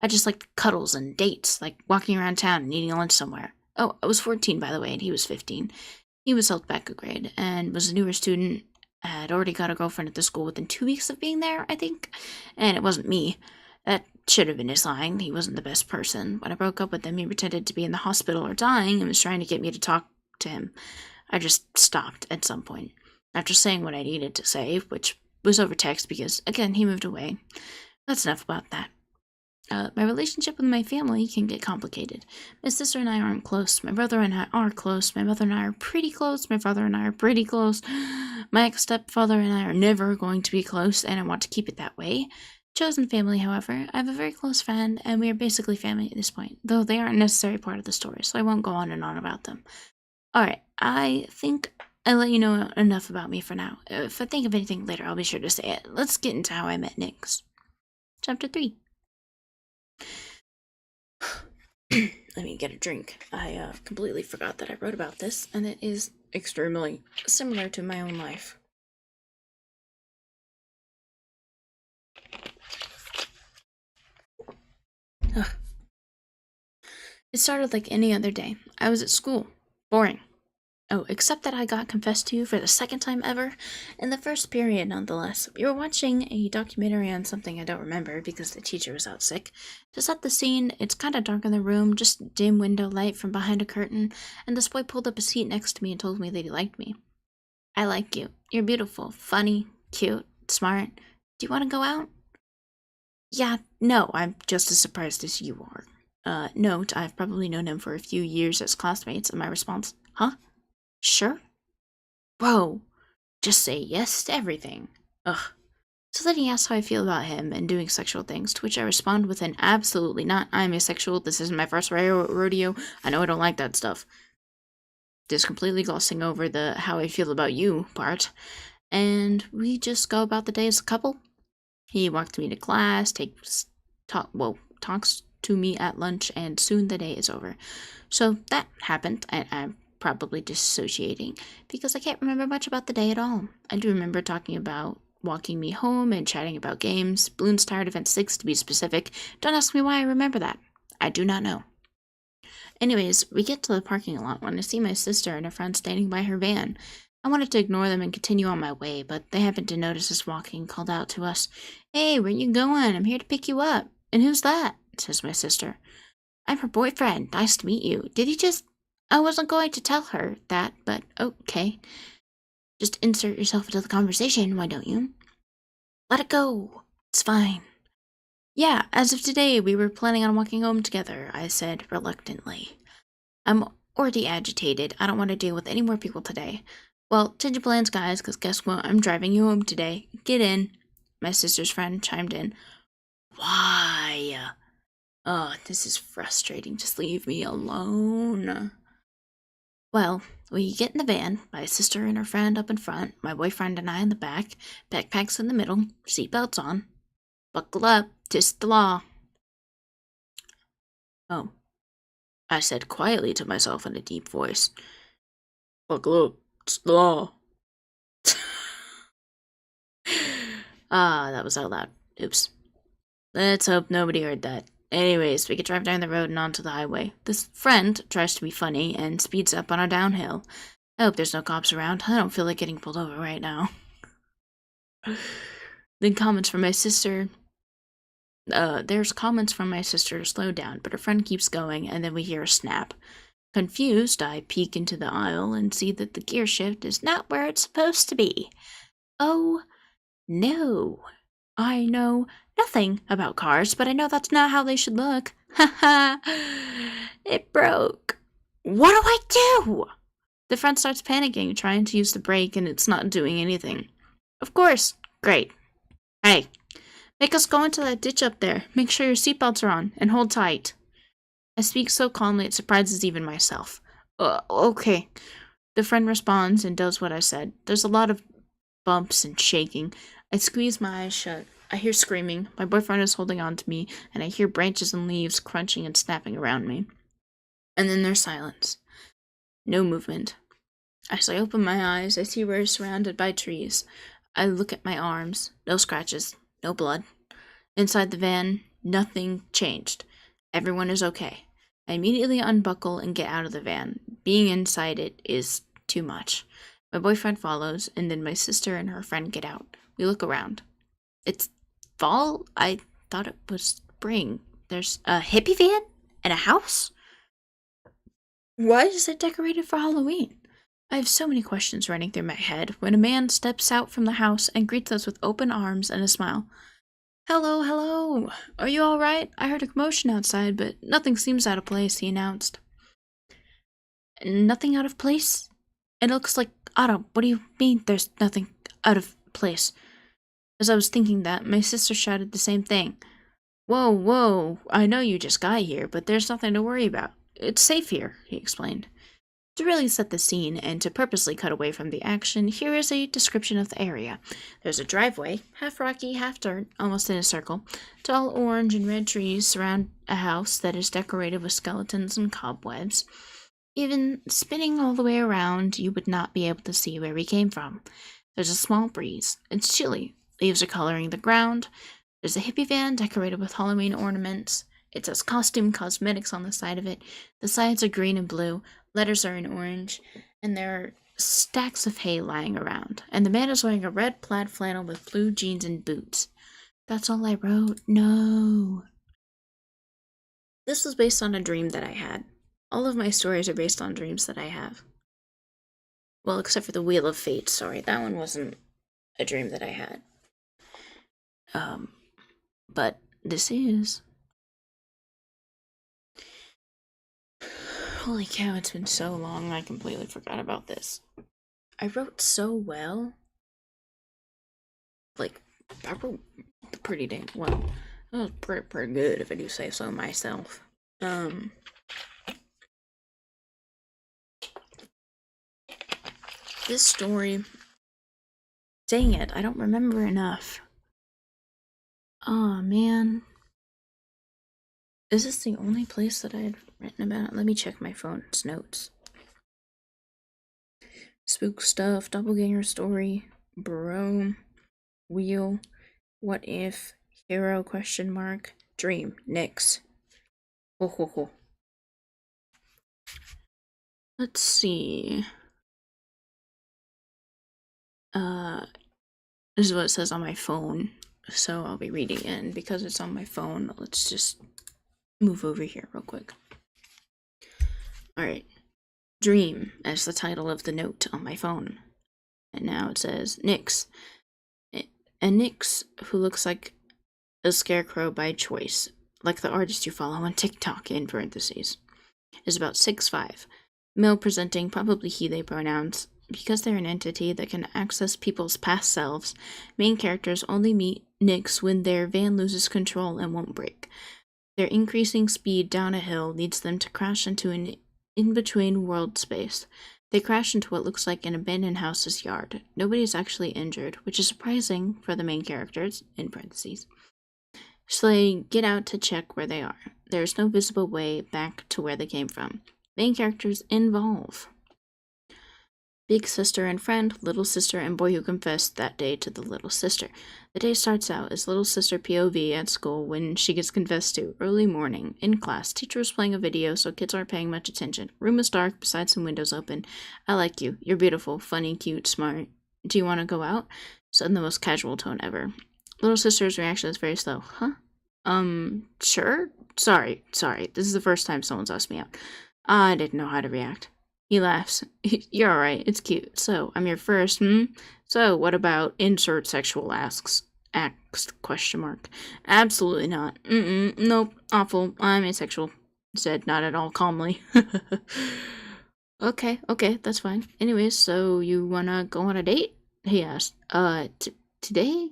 I just liked cuddles and dates, like walking around town and eating lunch somewhere. Oh, I was 14 by the way and he was 15. He was held back a grade and was a newer student. I had already got a girlfriend at the school within 2 weeks of being there, I think. And it wasn't me. That should have been his line. He wasn't the best person. When I broke up with him, he pretended to be in the hospital or dying and was trying to get me to talk to him. I just stopped at some point, after saying what I needed to say, which was over text because, again, he moved away. That's enough about that. My relationship with my family can get complicated. My sister and I aren't close. My brother and I are close. My mother and I are pretty close. My father and I are pretty close. My ex-stepfather and I are never going to be close, and I want to keep it that way. Chosen family, however, I have a very close friend, and we are basically family at this point, though they aren't a necessary part of the story, so I won't go on and on about them. Alright, I think I let you know enough about me for now. If I think of anything later, I'll be sure to say it. Let's get into how I met Nix. Chapter 3. Let me get a drink. I completely forgot that I wrote about this, and it is extremely similar to my own life. Ugh. It started like any other day. I was at school. Boring. Oh, except that I got confessed to for the second time ever, in the first period nonetheless. We were watching a documentary on something I don't remember because the teacher was out sick. To set the scene, it's kind of dark in the room, just dim window light from behind a curtain, and this boy pulled up a seat next to me and told me that he liked me. I like you. You're beautiful, funny, cute, smart. Do you want to go out? Yeah, no, I'm just as surprised as you are. Note, I've probably known him for a few years as classmates, and my response, huh? Sure? Bro, just say yes to everything. Ugh. So then he asks how I feel about him and doing sexual things, to which I respond with an absolutely not. I'm asexual. This isn't my first rodeo. I know I don't like that stuff. Just completely glossing over the how I feel about you part. And we just go about the day as a couple. He walks me to class, talks to me at lunch, and soon the day is over. So that happened, and I'm probably dissociating because I can't remember much about the day at all. I do remember talking about walking me home and chatting about games. Bloons Tower Defense 6 to be specific. Don't ask me why I remember that. I do not know. Anyways, we get to the parking lot when I see my sister and a friend standing by her van. I wanted to ignore them and continue on my way, but they happened to notice us walking and called out to us, "Hey, where you going? I'm here to pick you up." "And who's that?" says my sister. "I'm her boyfriend. Nice to meet you. Did he just..." I wasn't going to tell her that, but okay. Just insert yourself into the conversation, why don't you? Let it go. It's fine. Yeah, as of today, we were planning on walking home together, I said reluctantly. I'm already agitated. I don't want to deal with any more people today. Well, change your plans, guys, because guess what? I'm driving you home today. Get in. My sister's friend chimed in. Why? Oh, this is frustrating. Just leave me alone. Well, we get in the van, my sister and her friend up in front, my boyfriend and I in the back, backpacks in the middle, seatbelts on. Buckle up, 'tis the law. Oh, I said quietly to myself in a deep voice. Buckle up, it's the law. That was out loud. Oops. Let's hope nobody heard that. Anyways, we could drive down the road and onto the highway. This friend tries to be funny and speeds up on our downhill. I hope there's no cops around. I don't feel like getting pulled over right now. Then comments from my sister. There's comments from my sister to slow down, but her friend keeps going, and then we hear a snap. Confused, I peek into the aisle and see that the gear shift is not where it's supposed to be. Oh, no. I know nothing about cars, but I know that's not how they should look. Ha ha! It broke. What do I do? The friend starts panicking, trying to use the brake, and it's not doing anything. Of course. Great. Hey, make us go into that ditch up there. Make sure your seatbelts are on, and hold tight. I speak so calmly it surprises even myself. Okay. The friend responds and does what I said. There's a lot of bumps and shaking. I squeeze my eyes shut I hear screaming. My boyfriend is holding on to me, and I hear branches and leaves crunching and snapping around me. And then there's silence. No movement. As I open my eyes, I see we're surrounded by trees. I look at my arms. No scratches. No blood. Inside the van, nothing changed. Everyone is okay. I immediately unbuckle and get out of the van. Being inside it is too much. My boyfriend follows, and then my sister and her friend get out. We look around. It's fall? I thought it was spring. There's a hippie van and a house? Why is it decorated for Halloween? I have so many questions running through my head when a man steps out from the house and greets us with open arms and a smile. Hello, hello. Are you all right? I heard a commotion outside, but nothing seems out of place, he announced. Nothing out of place? It looks like Otto. What do you mean there's nothing out of place? As I was thinking that, my sister shouted the same thing. Whoa, whoa, I know you just got here, but there's nothing to worry about. It's safe here, he explained. To really set the scene and to purposely cut away from the action, here is a description of the area. There's a driveway, half rocky, half dirt, almost in a circle. Tall orange and red trees surround a house that is decorated with skeletons and cobwebs. Even spinning all the way around, you would not be able to see where we came from. There's a small breeze. It's chilly. Leaves are coloring the ground. There's a hippie van decorated with Halloween ornaments. It says Costume Cosmetics on the side of it. The sides are green and blue. Letters are in orange, and there are stacks of hay lying around, and the man is wearing a red plaid flannel with blue jeans and boots. That's all I wrote. No. This was based on a dream that I had. All of my stories are based on dreams that I have. Well, except for the Wheel of Fate story. That one wasn't a dream that I had. But this is. Holy cow, it's been so long, I completely forgot about this. I wrote so well. Like, I wrote pretty damn well. That was pretty good, if I do say so myself. This story... Dang it, I don't remember enough. Aw, man. Is this the only place that I had written about it? Let me check my phone's notes. Spook stuff, doppelganger story, bro, wheel, what if, hero, question mark, dream, Nyx. Ho ho ho. Let's see. This is what it says on my phone, so I'll be reading it, and because it's on my phone, let's just move over here real quick. Alright. Dream as the title of the note on my phone. And now it says Nyx. And Nyx, who looks like a scarecrow by choice, like the artist you follow on TikTok in parentheses, is about 6'5", male presenting, probably he/they pronouns. Because they're an entity that can access people's past selves, main characters only meet Nyx when their van loses control and won't brake. Their increasing speed down a hill leads them to crash into an in-between world space. They crash into what looks like an abandoned house's yard. Nobody is actually injured, which is surprising for the main characters, in parentheses. So they get out to check where they are. There is no visible way back to where they came from. Main characters involve big sister and friend, little sister, and boy who confessed that day to the little sister. The day starts out as little sister POV at school when she gets confessed to. Early morning. In class. Teacher is playing a video, so kids aren't paying much attention. Room is dark, besides some windows open. I like you. You're beautiful, funny, cute, smart. Do you want to go out? Said in the most casual tone ever. Little sister's reaction is very slow. Huh? Sure? Sorry. This is the first time someone's asked me out. I didn't know how to react. He laughs. You're alright, it's cute. So, I'm your first, So, what about insert sexual acts, question mark. Absolutely not. Nope, awful. I'm asexual. Said not at all calmly. Okay, that's fine. Anyways, so you wanna go on a date? He asked. Today?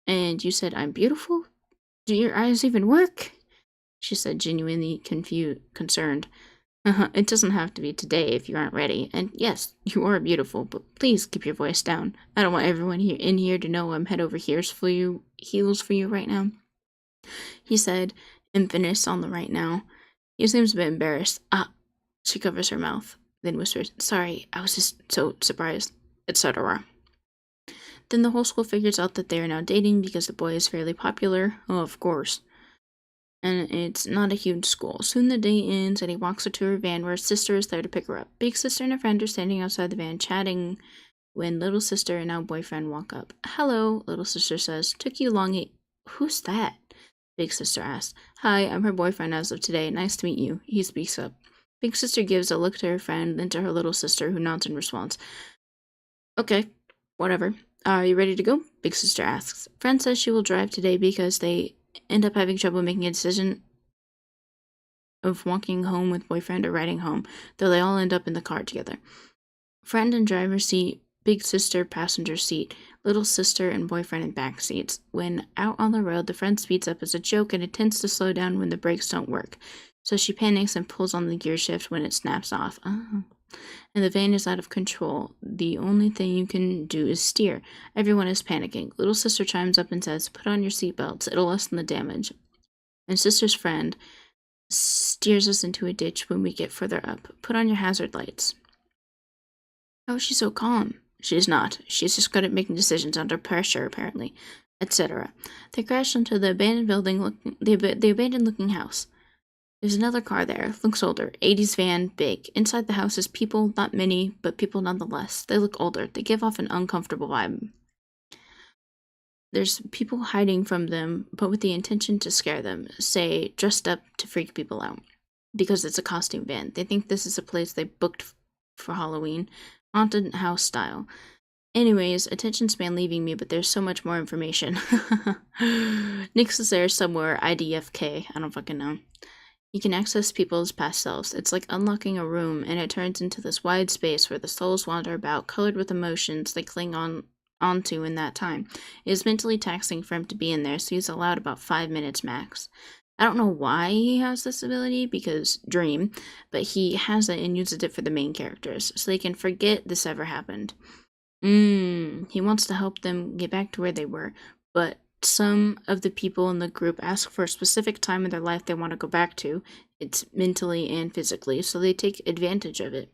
And you said I'm beautiful? Do your eyes even work? She said, genuinely concerned. It doesn't have to be today if you aren't ready. And yes, you are beautiful, but please keep your voice down. I don't want everyone in here to know I'm head over heels for you right now. He said, and finished on the right now. He seems a bit embarrassed. She covers her mouth, then whispers, "Sorry, I was just so surprised," etc. Then the whole school figures out that they are now dating because the boy is fairly popular. Oh, of course. And it's not a huge school. Soon the day ends, and he walks her to her van where his sister is there to pick her up. Big sister and a friend are standing outside the van chatting when little sister and now boyfriend walk up. "Hello," little sister says. "Took you long." Who's that? Big sister asks. "Hi, I'm her boyfriend as of today. Nice to meet you." He speaks up. Big sister gives a look to her friend, then to her little sister, who nods in response. "Okay, whatever. Are you ready to go?" Big sister asks. Friend says she will drive today because they end up having trouble making a decision of walking home with boyfriend or riding home, though they all end up in the car together. Friend in driver's seat, big sister passenger seat, little sister and boyfriend in back seats. When out on the road, the friend speeds up as a joke and intends to slow down when the brakes don't work. So she panics and pulls on the gear shift when it snaps off. And the van is out of control. The only thing you can do is steer. Everyone is panicking. Little sister chimes up and says, "Put on your seatbelts. It'll lessen the damage." And sister's friend steers us into a ditch when we get further up. "Put on your hazard lights." How is she so calm? She's not. She's just good at making decisions under pressure, apparently, etc. They crash into the abandoned the abandoned-looking house. There's another car there. Looks older. 80s van, big. Inside the house is people, not many, but people nonetheless. They look older. They give off an uncomfortable vibe. There's people hiding from them, but with the intention to scare them, say, dressed up to freak people out. Because it's a costume van. They think this is a place they booked for Halloween. Haunted house style. Anyways, attention span leaving me, but there's so much more information. Nyx is there somewhere, IDFK, I don't fucking know. You can access people's past selves. It's like unlocking a room, and it turns into this wide space where the souls wander about, colored with emotions they cling onto in that time. It is mentally taxing for him to be in there, so he's allowed about 5 minutes max. I don't know why he has this ability, because dream, but he has it and uses it for the main characters, so they can forget this ever happened. He wants to help them get back to where they were, but some of the people in the group ask for a specific time in their life they want to go back to. It's mentally and physically, so they take advantage of it.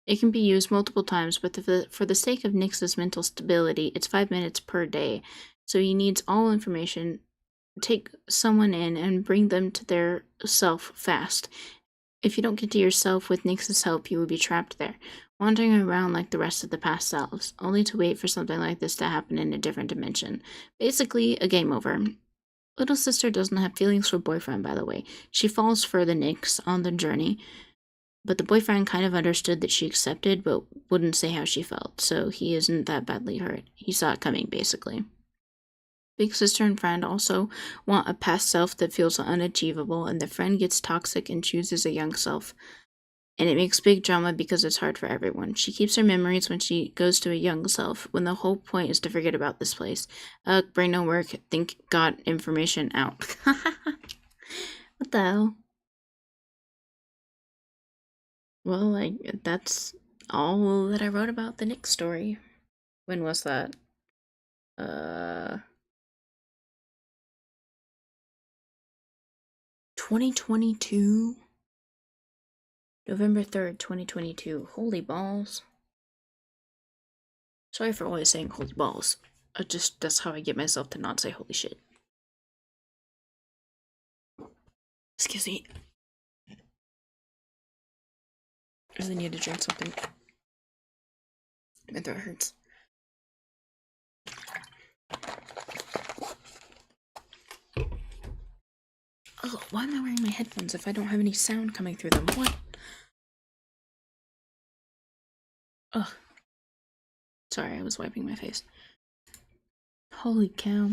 It can be used multiple times, but for the sake of Nyx's mental stability, it's 5 minutes per day. So he needs all information, take someone in, and bring them to their self fast. If you don't get to yourself with Nyx's help, you will be trapped there, wandering around like the rest of the past selves, only to wait for something like this to happen in a different dimension. Basically, a game over. Little sister doesn't have feelings for boyfriend, by the way. She falls for the Nyx on the journey, but the boyfriend kind of understood that she accepted, but wouldn't say how she felt, so he isn't that badly hurt. He saw it coming, basically. Big sister and friend also want a past self that feels unachievable, and the friend gets toxic and chooses a young self. And it makes big drama because it's hard for everyone. She keeps her memories when she goes to a young self, when the whole point is to forget about this place. Brain no work, think got information out. What the hell? Well, that's all that I wrote about the Nyx story. When was that? 2022? November 3rd, 2022. Holy balls. Sorry for always saying holy balls. That's how I get myself to not say holy shit. Excuse me. I really need to drink something. My throat hurts. Oh, why am I wearing my headphones if I don't have any sound coming through them? What? Ugh. Sorry, I was wiping my face. Holy cow.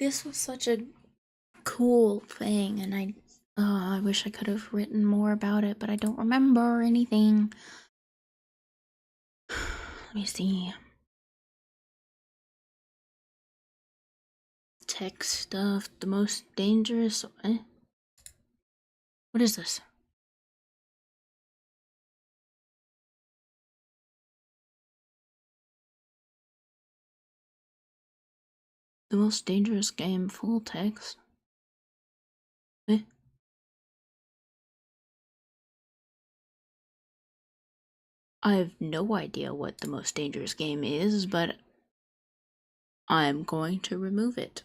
This was such a cool thing, and I wish I could have written more about it, but I don't remember anything. Let me see. Tech stuff, the most dangerous. What is this? The most dangerous game, full text. Eh? I have no idea what the most dangerous game is, but I'm going to remove it.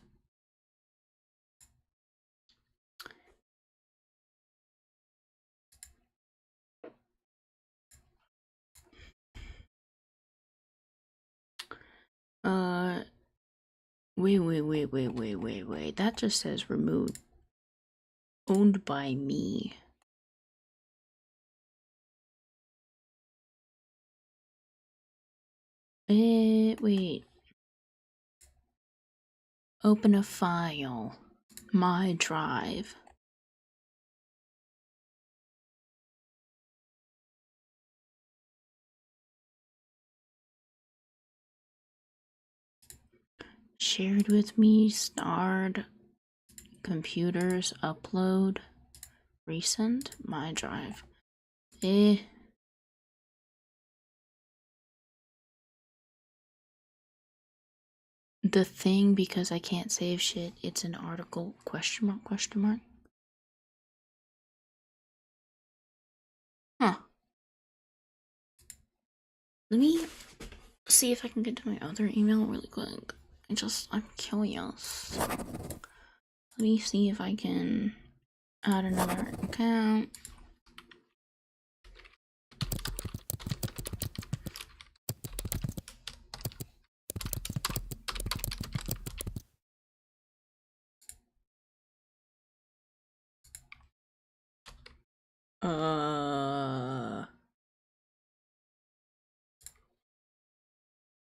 Wait. That just says removed. Owned by me. Wait. Open a file. My drive. Shared with me, starred, computers, upload, recent, my drive. The thing, because I can't save shit, it's an article, question mark. Huh. Let me see if I can get to my other email really quick. I'm curious. Let me see if I can add another account.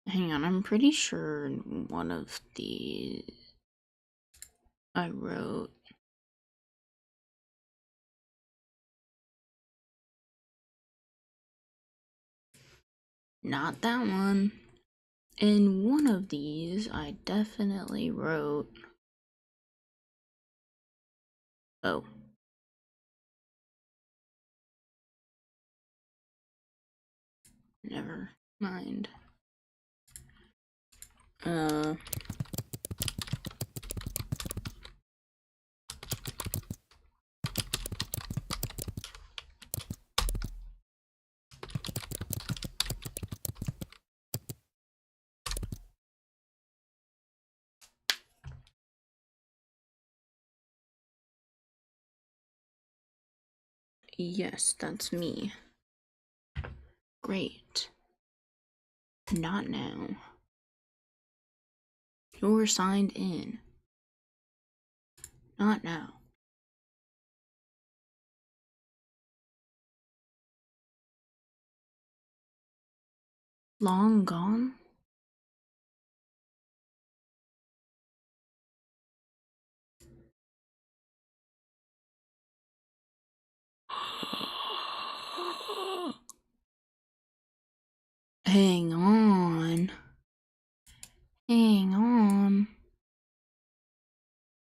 Hang on, I'm pretty sure one of these I wrote. Not that one. In one of these, I definitely wrote. Oh. Never mind. Yes, that's me. Great. Not now. You're signed in. Not now. Long gone? Hang on.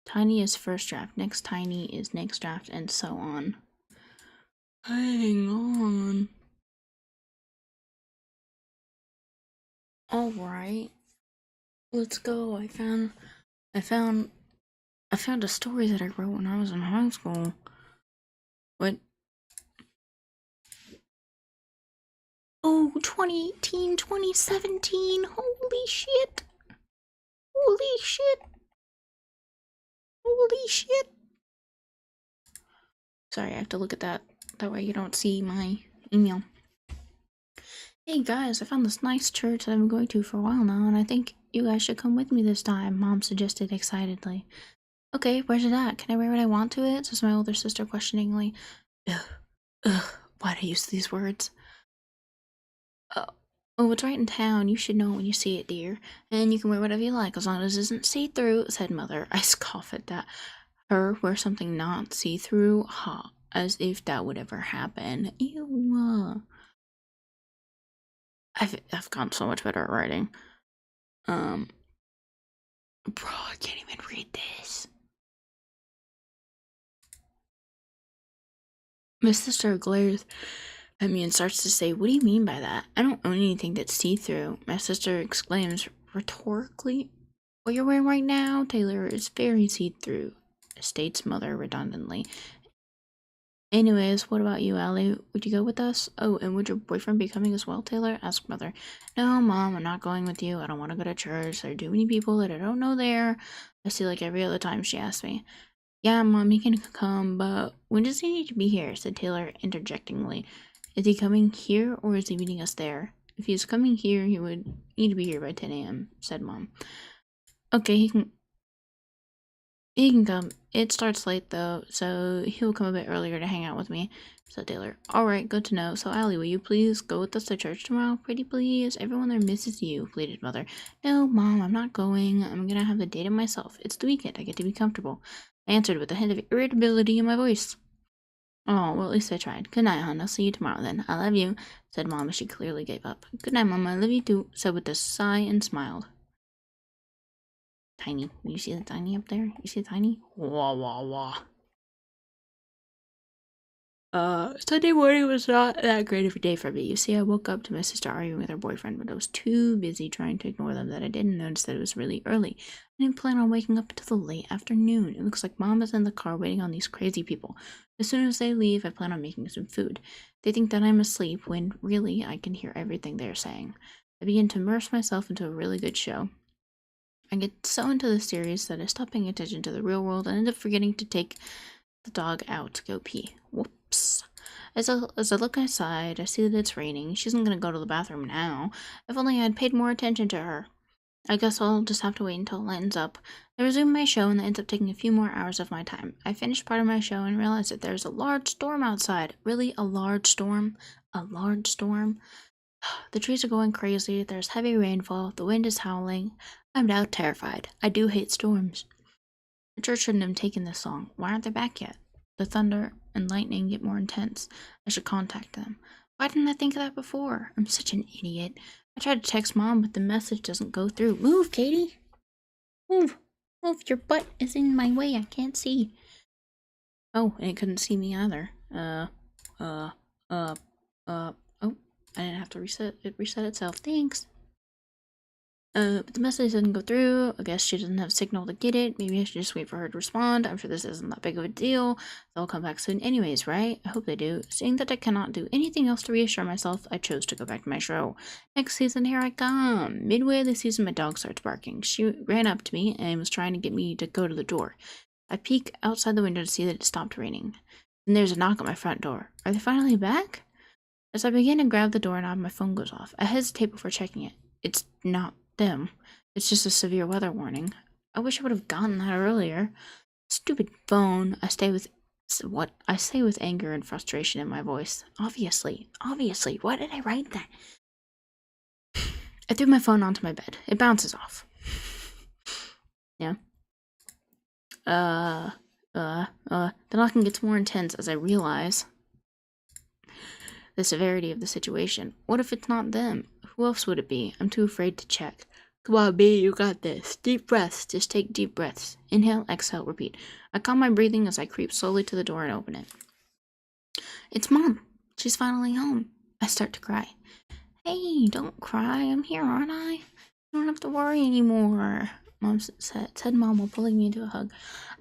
Tiny is first draft, next tiny is next draft, and so on. Hang on. Alright. Let's go. I found a story that I wrote when I was in high school. What? Oh, 2018, 2017. Holy shit. Sorry, I have to look at that. That way you don't see my email. Hey guys, I found this nice church that I've been going to for a while now, and I think you guys should come with me this time, Mom suggested excitedly. Okay, where's it at? Can I wear what I want to it? Says my older sister questioningly. Ugh, why'd I use these words? Oh, it's right in town. You should know it when you see it, dear. And you can wear whatever you like, as long as it isn't see-through, said Mother. I scoff at that. Her wear something not see-through? Ha, as if that would ever happen. Ew. I've gotten so much better at writing. Bro, I can't even read this. My sister glares at me and starts to say, what do you mean by that? I don't own anything that's see-through. My sister exclaims rhetorically, What you're wearing right now, Taylor, is very see-through, states Mother redundantly. Anyways, what about you, Allie? Would you go with us? Oh, and would your boyfriend be coming as well, Taylor? Asked Mother. No, Mom, I'm not going with you. I don't want to go to church. There are too many people that I don't know there. I see like every other time she asks me. Yeah, Mom, he can come, but when does he need to be here? Said Taylor interjectingly. Is he coming here or is he meeting us there? If he's coming here, he would need to be here by 10 a.m., said Mom. Okay, he can come. It starts late though, so he'll come a bit earlier to hang out with me, said Taylor. Alright, good to know. So Allie, will you please go with us to church tomorrow? Pretty please. Everyone there misses you, pleaded Mother. No, Mom, I'm not going. I'm gonna have the day to myself. It's the weekend. I get to be comfortable. I answered with a hint of irritability in my voice. Oh, well, at least I tried. Good night, hon. I'll see you tomorrow then. I love you, said Mom as she clearly gave up. Good night, Mom. I love you too, said with a sigh and smiled. Tiny. You see the Tiny up there? You see the Tiny? Wah, wah, wah. Sunday morning was not that great of a day for me. You see, I woke up to my sister arguing with her boyfriend, but I was too busy trying to ignore them that I didn't notice that it was really early. I didn't plan on waking up until the late afternoon. It looks like Mom is in the car waiting on these crazy people. As soon as they leave, I plan on making some food. They think that I'm asleep when, really, I can hear everything they're saying. I begin to immerse myself into a really good show. I get so into the series that I stop paying attention to the real world and end up forgetting to take the dog out to go pee. Whoops. As I look outside, I see that it's raining. She isn't going to go to the bathroom now. If only I had paid more attention to her. I guess I'll just have to wait until it lightens up. I resume my show and that ends up taking a few more hours of my time. I finished part of my show and realized that there's a large storm outside. Really, a large storm? A large storm? The trees are going crazy. There's heavy rainfall. The wind is howling. I'm now terrified. I do hate storms. The church shouldn't have taken this long. Why aren't they back yet? The thunder and lightning get more intense. I should contact them. Why didn't I think of that before? I'm such an idiot. I tried to text Mom, but the message doesn't go through. Move, Katie! Move! Move, your butt is in my way. I can't see. Oh, and it couldn't see me either. Oh, I didn't have to reset itself. Thanks. But the message didn't go through. I guess she doesn't have signal to get it. Maybe I should just wait for her to respond. I'm sure this isn't that big of a deal. They'll come back soon anyways, right? I hope they do. Seeing that I cannot do anything else to reassure myself, I chose to go back to my show. Next season, here I come. Midway of the season, my dog starts barking. She ran up to me and was trying to get me to go to the door. I peek outside the window to see that it stopped raining. Then there's a knock at my front door. Are they finally back? As I begin to grab the doorknob, my phone goes off. I hesitate before checking it. It's not them. It's just a severe weather warning. I wish I would have gotten that earlier. Stupid phone. I say with anger and frustration in my voice. Obviously. Why did I write that? I threw my phone onto my bed. It bounces off. Yeah. The knocking gets more intense as I realize the severity of the situation. What if it's not them? Who else would it be? I'm too afraid to check. Come on, B, you got this. Deep breaths. Just take deep breaths. Inhale, exhale, repeat. I calm my breathing as I creep slowly to the door and open it. It's Mom. She's finally home. I start to cry. Hey, don't cry. I'm here, aren't I? You don't have to worry anymore. Mom said Mom while pulling me into a hug.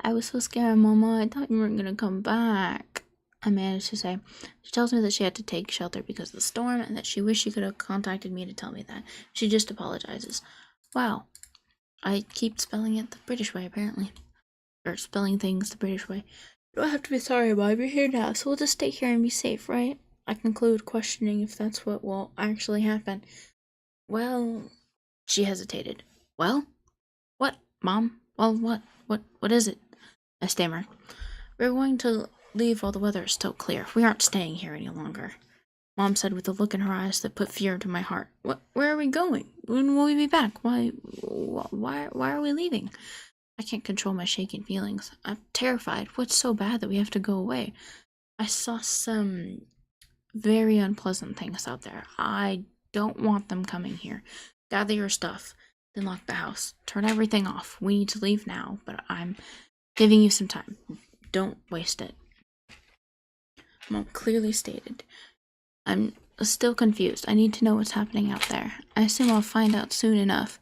I was so scared, Mama. I thought you weren't going to come back. I managed to say. She tells me that she had to take shelter because of the storm and that she wished she could have contacted me to tell me that. She just apologizes. Wow. I keep spelling it the British way, apparently. Or spelling things the British way. You don't have to be sorry, Mom. You're here now, so we'll just stay here and be safe, right? I conclude, questioning if that's what will actually happen. Well, she hesitated. Well? What, Mom? Well, what is it? I stammered. We're going to leave while the weather is still clear. We aren't staying here any longer. Mom said with a look in her eyes that put fear into my heart. Where are we going? When will we be back? Why are we leaving? I can't control my shaking feelings. I'm terrified. What's so bad that we have to go away? I saw some very unpleasant things out there. I don't want them coming here. Gather your stuff. Then lock the house. Turn everything off. We need to leave now, but I'm giving you some time. Don't waste it. Mom clearly stated. I'm still confused. I need to know what's happening out there. I assume I'll find out soon enough.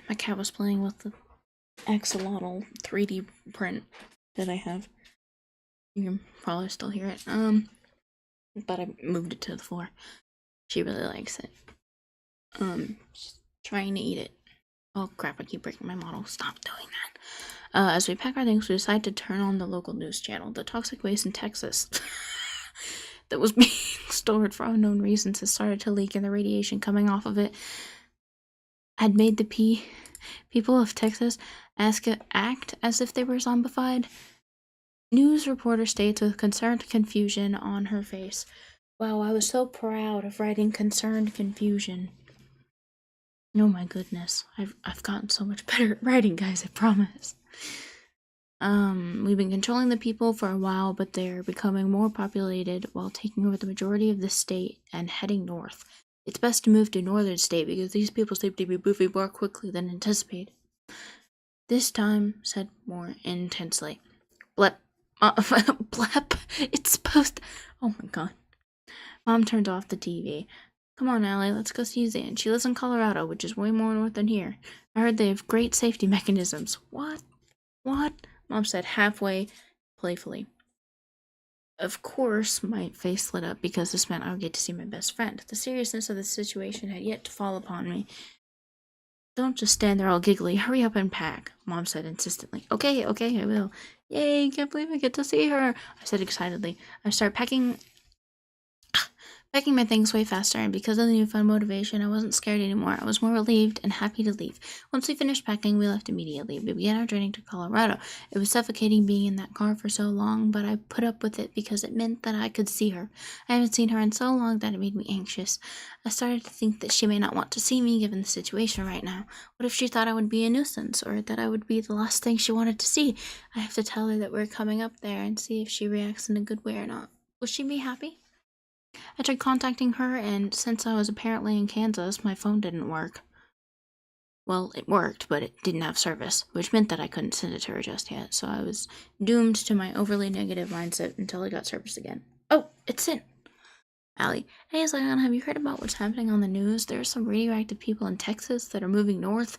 my cat was playing with the axolotl 3D print that I have. You can probably still hear it. But I moved it to the floor. She really likes it. She's trying to eat it. Oh crap, I keep breaking my model. Stop doing that. As we pack our things, we decide to turn on the local news channel. The toxic waste in Texas that was being stored for unknown reasons has started to leak, and the radiation coming off of it had made the people of Texas act as if they were zombified. News reporter states with concerned confusion on her face. Wow, I was so proud of writing concerned confusion. Oh my goodness, I've gotten so much better at writing, guys, I promise. We've been controlling the people for a while, but they're becoming more populated while taking over the majority of the state and heading north. It's best to move to northern state because these people seem to be moving more quickly than anticipated. This time, said more intensely. Blep. Blep. It's supposed to... Oh my god. Mom turned off the TV. Come on, Allie, let's go see Zan. She lives in Colorado, which is way more north than here. I heard they have great safety mechanisms. What? Mom said halfway, playfully. Of course, my face lit up because this meant I would get to see my best friend. The seriousness of the situation had yet to fall upon me. Don't just stand there all giggly. Hurry up and pack, Mom said insistently. Okay, I will. Yay, can't believe I get to see her, I said excitedly. I started packing my things way faster, and because of the newfound motivation, I wasn't scared anymore. I was more relieved and happy to leave. Once we finished packing, we left immediately. We began our journey to Colorado. It was suffocating being in that car for so long, but I put up with it because it meant that I could see her. I haven't seen her in so long that it made me anxious. I started to think that she may not want to see me given the situation right now. What if she thought I would be a nuisance, or that I would be the last thing she wanted to see? I have to tell her that we're coming up there and see if she reacts in a good way or not. Will she be happy? I tried contacting her, and since I was apparently in Kansas, my phone didn't work. Well, it worked, but it didn't have service, which meant that I couldn't send it to her just yet, so I was doomed to my overly negative mindset until I got service again. Oh, it's in! Allie, hey Zion, have you heard about what's happening on the news? There are some radioactive people in Texas that are moving north.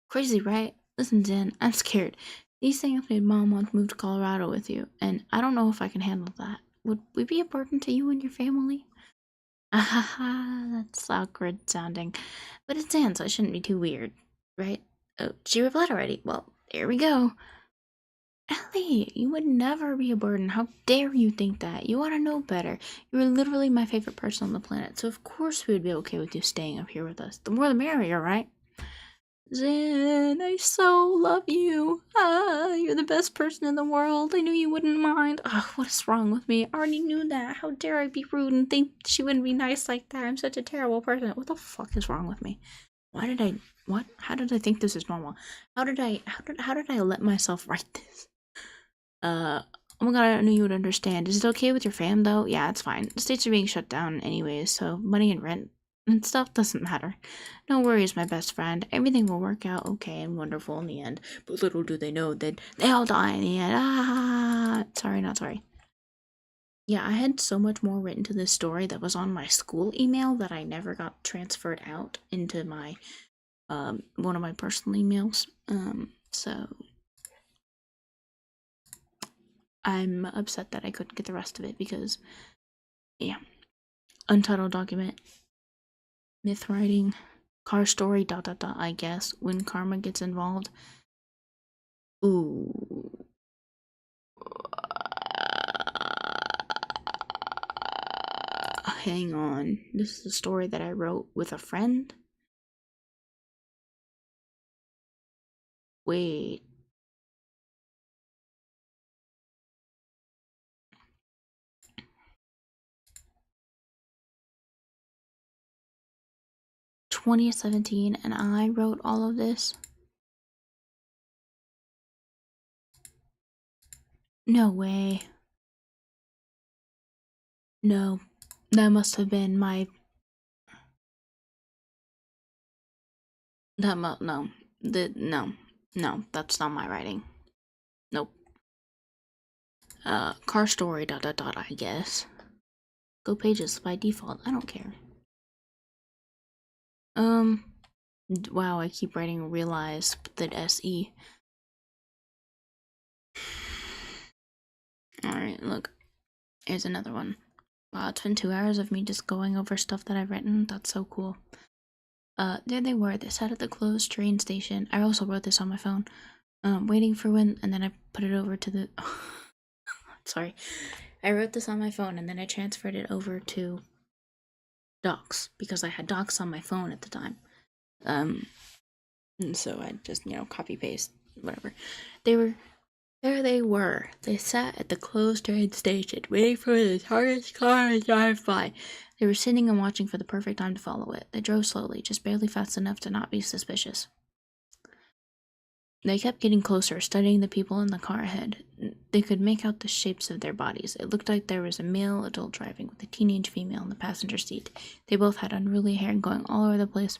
Crazy, right? Listen, Zen, I'm scared. These things made Mom want to move to Colorado with you, and I don't know if I can handle that. Would we be a burden to you and your family? Ahaha, that's awkward sounding. But it's Anne, so it shouldn't be too weird, right? Oh, she replied already. Well, here we go. Ellie, you would never be a burden. How dare you think that? You ought to know better. You are literally my favorite person on the planet, so of course we would be okay with you staying up here with us. The more the merrier, right? Zen, I so love you. You're the best person in the world. I knew you wouldn't mind. Oh, what is wrong with me? I already knew that. How dare I be rude and think she wouldn't be nice like that? I'm such a terrible person. What the fuck is wrong with me? How did I think this is normal? How did I let myself write this? Oh my god, I knew you would understand. Is it okay with your fam though? Yeah, it's fine. The states are being shut down anyways, so money and rent and stuff doesn't matter. No worries, my best friend. Everything will work out okay and wonderful in the end. But little do they know that they all die in the end. Sorry, not sorry. Yeah, I had so much more written to this story that was on my school email that I never got transferred out into my one of my personal emails. So I'm upset that I couldn't get the rest of it because, yeah. Untitled document. Myth writing. Car story, ... I guess. When karma gets involved. Ooh. Hang on. This is a story that I wrote with a friend. Wait. ...2017, and I wrote all of this? No way. No. That must have been my... No. No, that's not my writing. Nope. Car story, ... I guess. Go pages by default, I don't care. Wow, I keep writing realize, but then SE. Alright, look. Here's another one. Wow, it's been 2 hours of me just going over stuff that I've written. That's so cool. There they were. They sat at the closed train station. I also wrote this on my phone. Waiting for when, and then I put it over to the... Sorry. I wrote this on my phone, and then I transferred it over to Docs, because I had Docs on my phone at the time. And so I just, copy paste, whatever. There they were. They sat at the closed train station, waiting for the target's car to drive by. They were sitting and watching for the perfect time to follow it. They drove slowly, just barely fast enough to not be suspicious. They kept getting closer, studying the people in the car ahead. They could make out the shapes of their bodies. It looked like there was a male adult driving with a teenage female in the passenger seat. They both had unruly hair going all over the place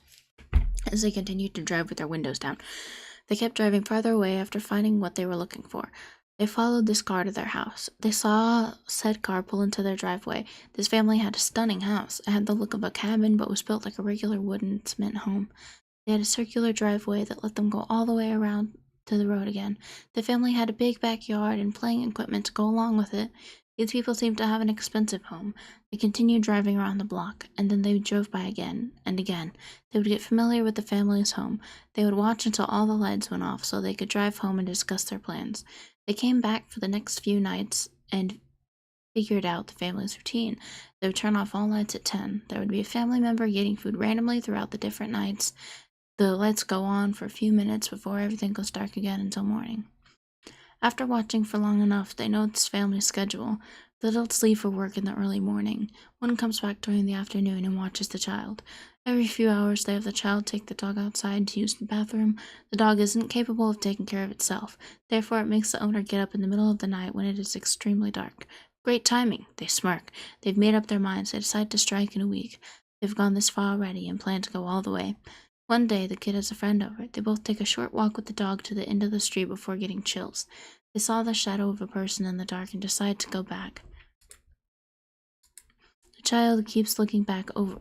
as they continued to drive with their windows down. They kept driving farther away after finding what they were looking for. They followed this car to their house. They saw said car pull into their driveway. This family had a stunning house. It had the look of a cabin, but was built like a regular wooden cement home. They had a circular driveway that let them go all the way around to the road again. The family had a big backyard and playing equipment to go along with it. These people seemed to have an expensive home. They continued driving around the block, and then they drove by again and again. They would get familiar with the family's home. They would watch until all the lights went off so they could drive home and discuss their plans. They came back for the next few nights and figured out the family's routine. They would turn off all lights at 10. There would be a family member getting food randomly throughout the different nights. The lights go on for a few minutes before everything goes dark again until morning. After watching for long enough, they know this family's schedule. The adults leave for work in the early morning. One comes back during the afternoon and watches the child. Every few hours, they have the child take the dog outside to use the bathroom. The dog isn't capable of taking care of itself. Therefore, it makes the owner get up in the middle of the night when it is extremely dark. Great timing, they smirk. They've made up their minds. They decide to strike in a week. They've gone this far already and plan to go all the way. One day, the kid has a friend over. They both take a short walk with the dog to the end of the street before getting chills. They saw the shadow of a person in the dark and decide to go back. The child keeps looking back over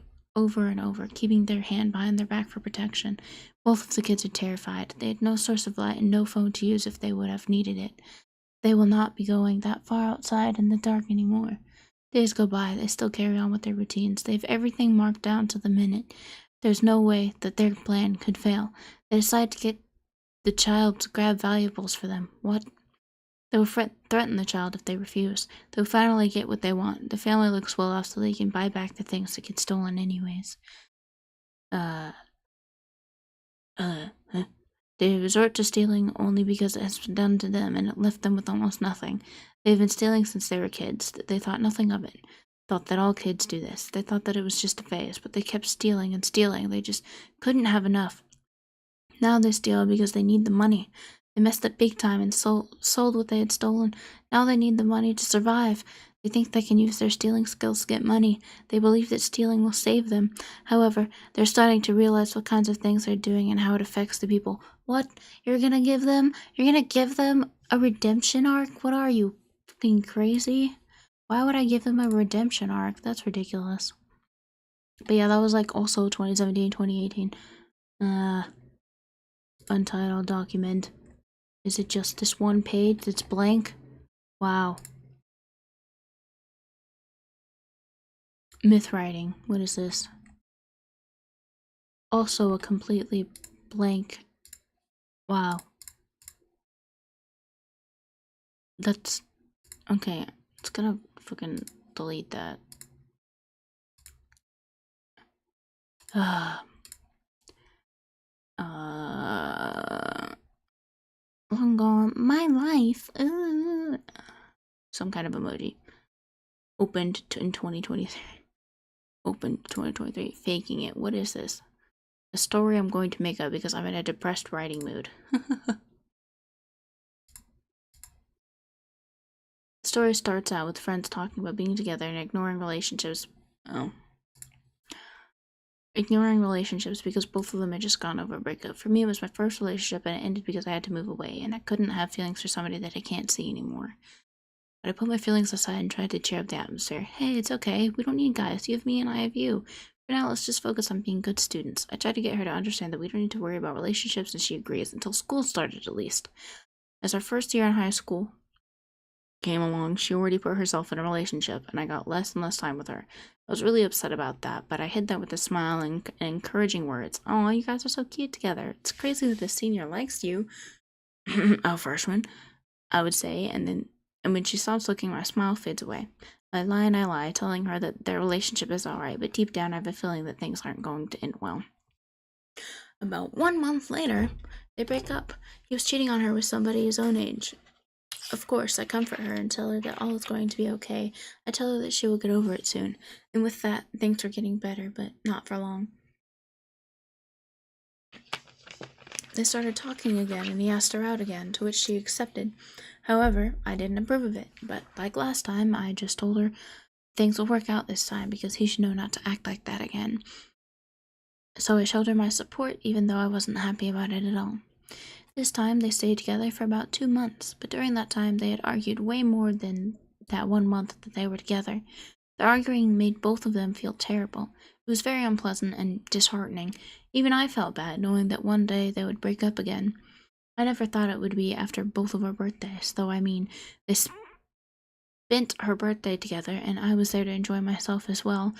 and over, keeping their hand behind their back for protection. Both of the kids are terrified. They had no source of light and no phone to use if they would have needed it. They will not be going that far outside in the dark anymore. Days go by. They still carry on with their routines. They have everything marked down to the minute. There's no way that their plan could fail. They decide to get the child to grab valuables for them. What? They will threaten the child if they refuse. They'll finally get what they want. The family looks well off so they can buy back the things that get stolen anyways. They resort to stealing only because it has been done to them and it left them with almost nothing. They've been stealing since they were kids. They thought nothing of it. Thought that all kids do this. They thought that it was just a phase, but they kept stealing and stealing. They just couldn't have enough. Now they steal because they need the money. They messed up big time and sold what they had stolen. Now they need the money to survive. They think they can use their stealing skills to get money. They believe that stealing will save them. However, they're starting to realize what kinds of things they're doing and how it affects the people. What? You're gonna give them a redemption arc? What are you, fucking crazy? Why would I give them a redemption arc? That's ridiculous. But yeah, that was like also 2017, 2018. Untitled document. Is it just this one page that's blank? Wow. Myth writing. What is this? Also a completely blank. Wow. That's... Okay, it's gonna fucking delete that. I'm going, my life. Some kind of emoji. Opened in 2023. Opened 2023. Faking it. What is this? A story I'm going to make up because I'm in a depressed writing mood. The story starts out with friends talking about being together and ignoring relationships. Ignoring relationships because both of them had just gone over a breakup. For me, it was my first relationship and it ended because I had to move away, and I couldn't have feelings for somebody that I can't see anymore. But I put my feelings aside and tried to cheer up the atmosphere. Hey, it's okay. We don't need guys. You have me and I have you. For now, let's just focus on being good students. I tried to get her to understand that we don't need to worry about relationships, and she agrees, until school started at least. As our first year in high school came along, she already put herself in a relationship, and I got less and less time with her. I was really upset about that, but I hid that with a smile and encouraging words. Oh, you guys are so cute together. It's crazy that a senior likes you. A freshman, I would say, and when she stops looking, my smile fades away. I lie, telling her that their relationship is alright, but deep down I have a feeling that things aren't going to end well. About 1 month later, they break up. He was cheating on her with somebody his own age. Of course, I comfort her and tell her that all is going to be okay. I tell her that she will get over it soon. And with that, things were getting better, but not for long. They started talking again, and he asked her out again, to which she accepted. However, I didn't approve of it, but like last time, I just told her things will work out this time because he should know not to act like that again. So I showed her my support, even though I wasn't happy about it at all. This time, they stayed together for about 2 months, but during that time, they had argued way more than that 1 month that they were together. The arguing made both of them feel terrible. It was very unpleasant and disheartening. Even I felt bad, knowing that one day they would break up again. I never thought it would be after both of our birthdays, though they spent her birthday together, and I was there to enjoy myself as well.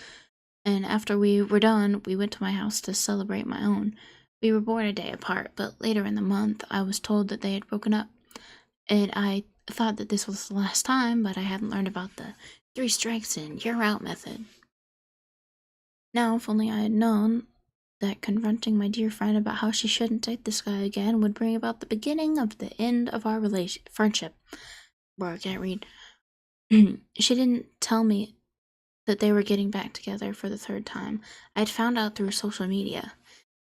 And after we were done, we went to my house to celebrate my own. We were born a day apart, but later in the month, I was told that they had broken up. And I thought that this was the last time, but I hadn't learned about the 3 strikes and you're out method. Now, if only I had known that confronting my dear friend about how she shouldn't date this guy again would bring about the beginning of the end of our friendship. Bro, I can't read. She didn't tell me that they were getting back together for the 3rd time. I had found out through social media.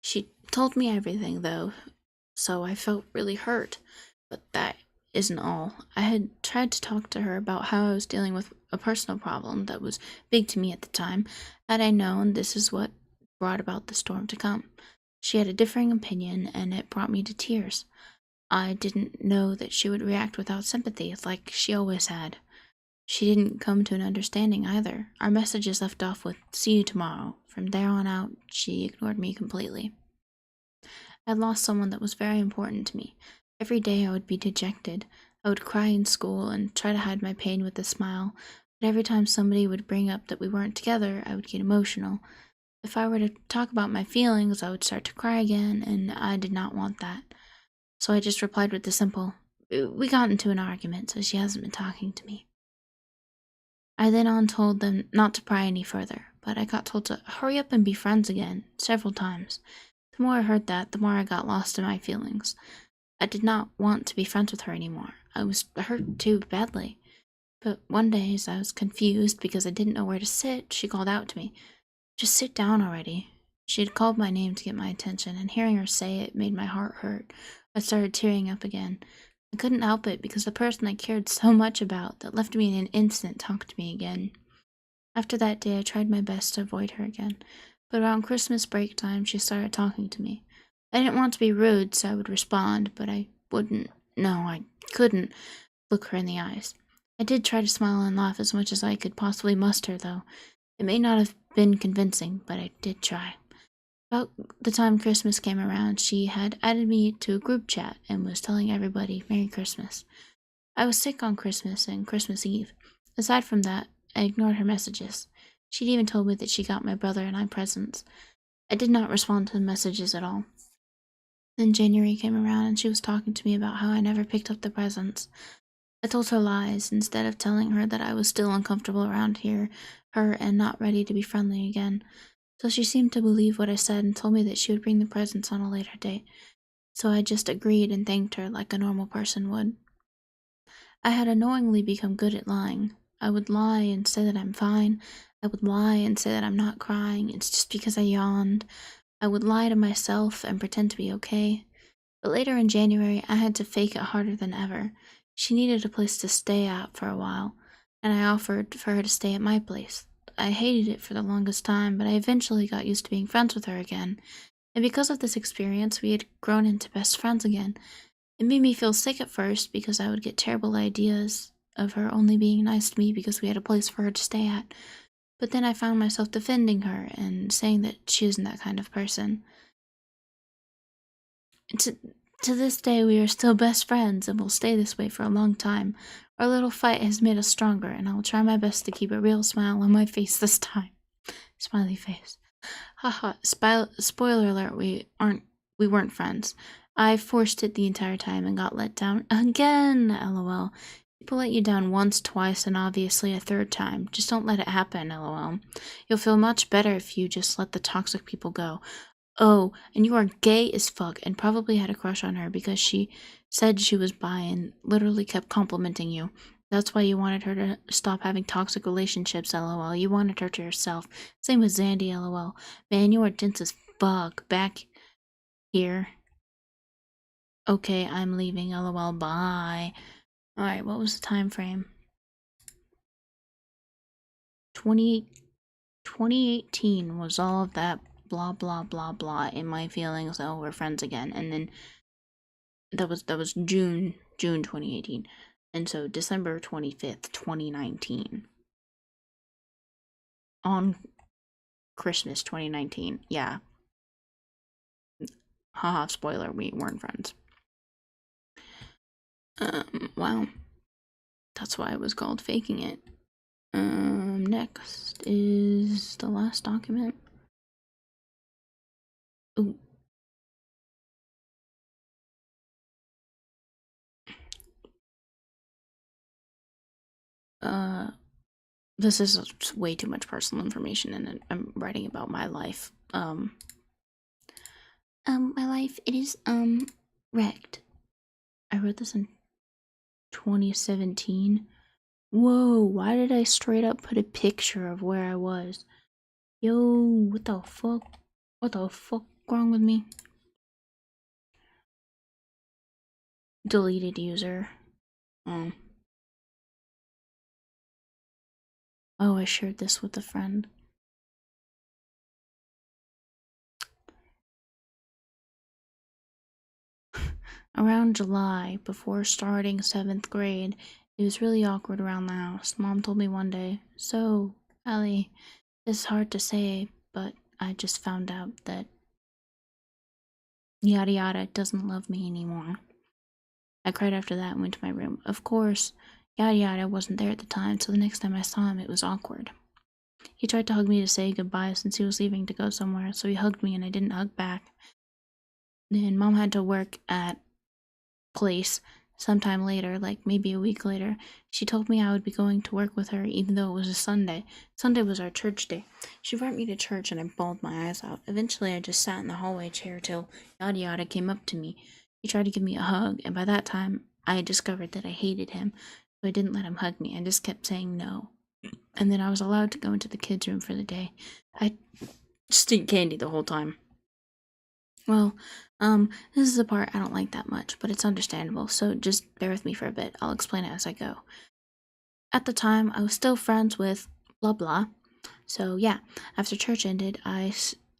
She told me everything, though, so I felt really hurt. But that isn't all. I had tried to talk to her about how I was dealing with a personal problem that was big to me at the time. Had I known, this is what brought about the storm to come. She had a differing opinion, and it brought me to tears. I didn't know that she would react without sympathy, like she always had. She didn't come to an understanding either. Our messages left off with, "See you tomorrow." From there on out, she ignored me completely. I had lost someone that was very important to me. Every day I would be dejected. I would cry in school and try to hide my pain with a smile, but every time somebody would bring up that we weren't together, I would get emotional. If I were to talk about my feelings, I would start to cry again, and I did not want that. So I just replied with the simple, "We got into an argument, so she hasn't been talking to me." I then told them not to pry any further, but I got told to hurry up and be friends again, several times. The more I heard that, the more I got lost in my feelings. I did not want to be friends with her anymore. I was hurt too badly. But one day, as I was confused because I didn't know where to sit, she called out to me, "Just sit down already." She had called my name to get my attention, and hearing her say it made my heart hurt. I started tearing up again. I couldn't help it because the person I cared so much about that left me in an instant talked to me again. After that day, I tried my best to avoid her again, but around Christmas break time, she started talking to me. I didn't want to be rude, so I would respond, but I couldn't look her in the eyes. I did try to smile and laugh as much as I could possibly muster, though. It may not have been convincing, but I did try. About the time Christmas came around, she had added me to a group chat and was telling everybody Merry Christmas. I was sick on Christmas and Christmas Eve. Aside from that, I ignored her messages. She'd even told me that she got my brother and I presents. I did not respond to the messages at all. Then January came around and she was talking to me about how I never picked up the presents. I told her lies instead of telling her that I was still uncomfortable around her and not ready to be friendly again. So she seemed to believe what I said and told me that she would bring the presents on a later date. So I just agreed and thanked her like a normal person would. I had unknowingly become good at lying. I would lie and say that I'm fine. I would lie and say that I'm not crying. It's just because I yawned. I would lie to myself and pretend to be okay. But later in January, I had to fake it harder than ever. She needed a place to stay at for a while, and I offered for her to stay at my place. I hated it for the longest time, but I eventually got used to being friends with her again. And because of this experience, we had grown into best friends again. It made me feel sick at first because I would get terrible ideas of her only being nice to me because we had a place for her to stay at. But then I found myself defending her and saying that she isn't that kind of person. To this day, we are still best friends and will stay this way for a long time. Our little fight has made us stronger, and I will try my best to keep a real smile on my face this time. Smiley face. Haha, spoiler alert, we weren't friends. I forced it the entire time and got let down again, lol. People let you down once, twice, and obviously a third time. Just don't let it happen, lol. You'll feel much better if you just let the toxic people go. Oh, and you are gay as fuck and probably had a crush on her because she said she was bi and literally kept complimenting you. That's why you wanted her to stop having toxic relationships, lol. You wanted her to yourself. Same with Zandy, lol. Man, you are dense as fuck. Back here. Okay, I'm leaving, lol. Bye. Alright, what was the time frame? 2018 was all of that blah blah blah blah in my feelings. Oh, we're friends again. And then that was June 2018. And so December 25th, 2019. On Christmas 2019. Yeah. Haha, spoiler, we weren't friends. Wow. That's why it was called faking it. Next is the last document. Ooh. This is way too much personal information, and I'm writing about my life. My life, it is, wrecked. I wrote this in 2017. Whoa, why did I straight up put a picture of where I was? Yo, what the fuck? What the fuck wrong with me? Deleted user. Oh, I shared this with a friend. Around July, before starting 7th grade, it was really awkward around the house. Mom told me one day, "So, Ellie, it's hard to say, but I just found out that yada yada doesn't love me anymore." I cried after that and went to my room. Of course, yada yada wasn't there at the time, so the next time I saw him, it was awkward. He tried to hug me to say goodbye since he was leaving to go somewhere, so he hugged me and I didn't hug back. Then Mom had to work at place sometime later, like maybe a week later. She told me I would be going to work with her even though it was a Sunday. Sunday was our church day. She brought me to church and I bawled my eyes out. Eventually I just sat in the hallway chair till yada yada came up to me. He tried to give me a hug, and by that time I had discovered that I hated him, so I didn't let him hug me. I just kept saying no. And then I was allowed to go into the kids' room for the day. I just ate candy the whole time. Well, this is a part I don't like that much, but it's understandable, so just bear with me for a bit. I'll explain it as I go. At the time, I was still friends with blah blah, so yeah, after church ended, I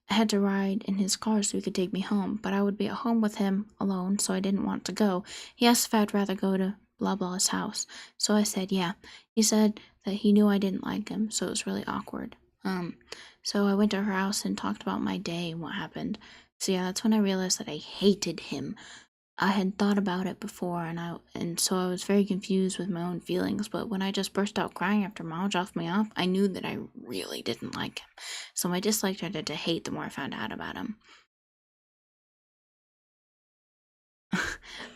had to ride in his car so he could take me home, but I would be at home with him alone, so I didn't want to go. He asked if I'd rather go to blah blah's house, so I said yeah. He said that he knew I didn't like him, so it was really awkward. So I went to her house and talked about my day and what happened. So yeah, that's when I realized that I hated him. I had thought about it before, and so I was very confused with my own feelings, but when I just burst out crying after Mom dropped me off, I knew that I really didn't like him. So my dislike turned to hate the more I found out about him.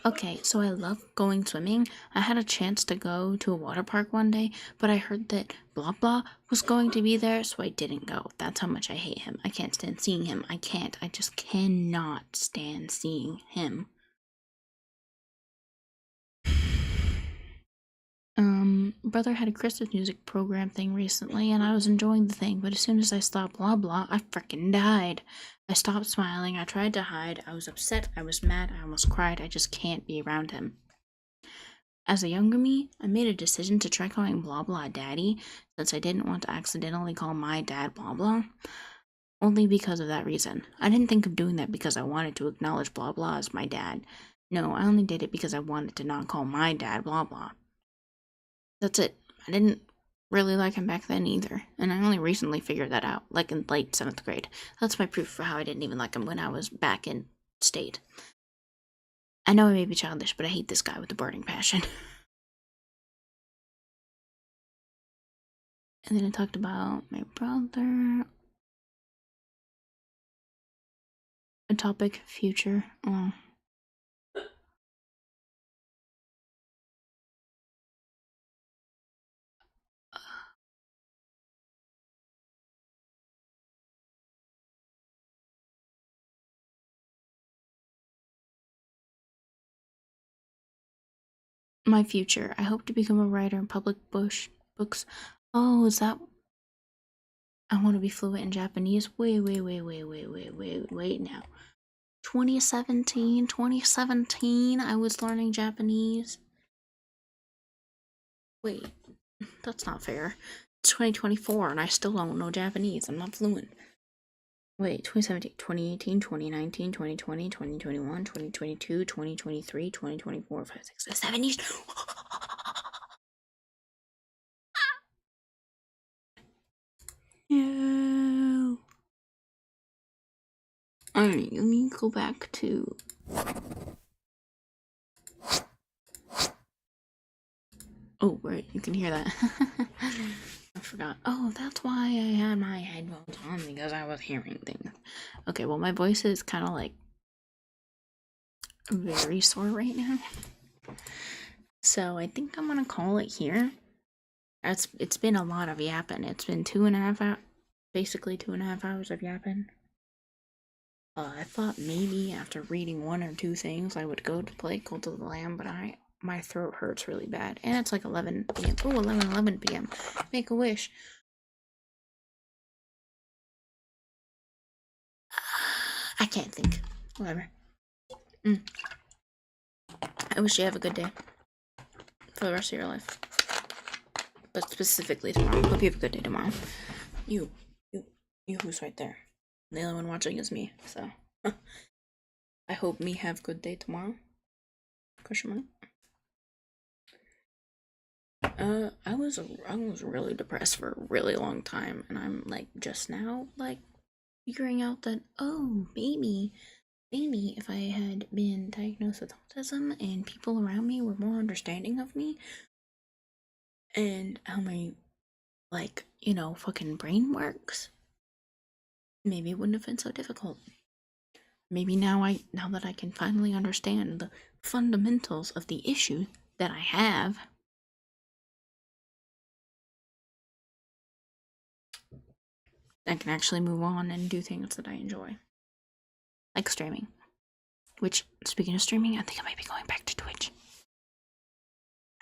Okay, so I love going swimming. I had a chance to go to a water park one day, but I heard that blah blah was going to be there, so I didn't go. That's how much I hate him. I can't stand seeing him. I just cannot stand seeing him. Brother had a Christmas music program thing recently, and I was enjoying the thing, but as soon as I stopped blah blah, I freaking died. I stopped smiling, I tried to hide, I was upset, I was mad, I almost cried, I just can't be around him. As a younger me, I made a decision to try calling blah blah daddy, since I didn't want to accidentally call my dad blah blah. Only because of that reason. I didn't think of doing that because I wanted to acknowledge blah blah as my dad. No, I only did it because I wanted to not call my dad blah blah. That's it. I didn't really like him back then either. And I only recently figured that out, like in late 7th grade. That's my proof for how I didn't even like him when I was back in state. I know I may be childish, but I hate this guy with a burning passion. And then I talked about my brother. A topic, future. Oh. My future. I hope to become a writer in public books. Oh, is that... I want to be fluent in Japanese. Wait now. 2017, I was learning Japanese. Wait, that's not fair. It's 2024 and I still don't know Japanese. I'm not fluent. Wait, 2017, 2018, 2019, 2020, 2021, 2022, 2023, 2024, 5, 6, 7 years. No. Alright, let me go back to... Oh, right, you can hear that. I forgot. Oh, that's why I had my headphones on, because I was hearing things. Okay, well, my voice is kind of like very sore right now. So I think I'm gonna call it here. It's been a lot of yapping. It's been 2.5 hours, basically 2.5 hours of yapping. I thought maybe after reading 1 or 2 things I would go to play Cult of the Lamb, but my throat hurts really bad. And it's like 11 p.m. Oh, 11 p.m. Make a wish. I can't think. Whatever. I wish you have a good day for the rest of your life. But specifically tomorrow. Hope you have a good day tomorrow. You who's right there. The only one watching is me, so I hope me have good day tomorrow. Question mark. I was really depressed for a really long time, and I'm like just now like figuring out that, oh, maybe if I had been diagnosed with autism and people around me were more understanding of me and how my, like, fucking brain works, maybe it wouldn't have been so difficult. Maybe now that I can finally understand the fundamentals of the issue that I have, I can actually move on and do things that I enjoy. Like streaming. Which, speaking of streaming, I think I might be going back to Twitch.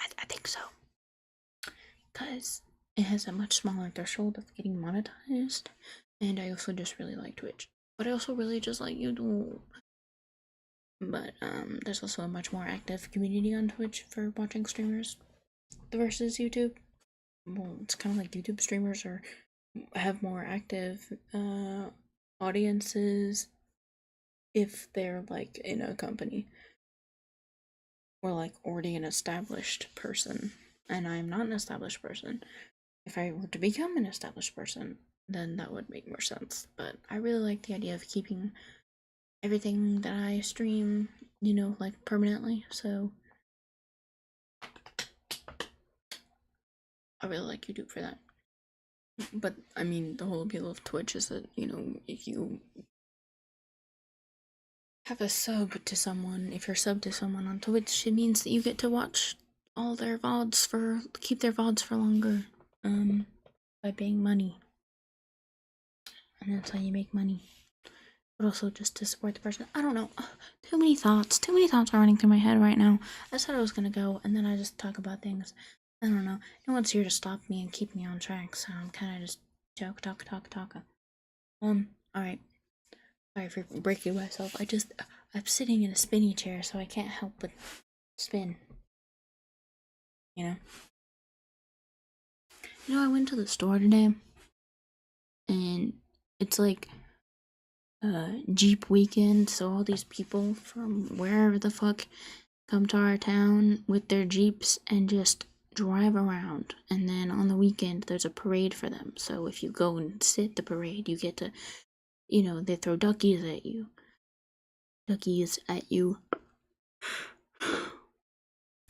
I think so. Because it has a much smaller threshold of getting monetized. And I also just really like Twitch. But I also really just like YouTube. But there's also a much more active community on Twitch for watching streamers versus YouTube. Well, it's kind of like YouTube streamers have more active audiences if they're like in a company or like already an established person, and I'm not an established person. If I were to become an established person, then that would make more sense. But I really like the idea of keeping everything that I stream, like permanently, so I really like YouTube for that. But I mean, the whole appeal of Twitch is that, if you have a sub to someone, if you're sub to someone on Twitch, it means that you get to watch all their VODs keep their VODs for longer, by paying money. And that's how you make money. But also just to support the person. I don't know. Too many thoughts are running through my head right now. I said I was gonna go, and then I just talk about things. I don't know. No one's here to stop me and keep me on track, so I'm kind of just talk. Alright. Sorry for breaking myself. I'm sitting in a spinny chair, so I can't help but spin. I went to the store today, and it's like Jeep weekend, so all these people from wherever the fuck come to our town with their Jeeps and just drive around, and then on the weekend there's a parade for them. So if you go and sit the parade, you get to, they throw duckies at you.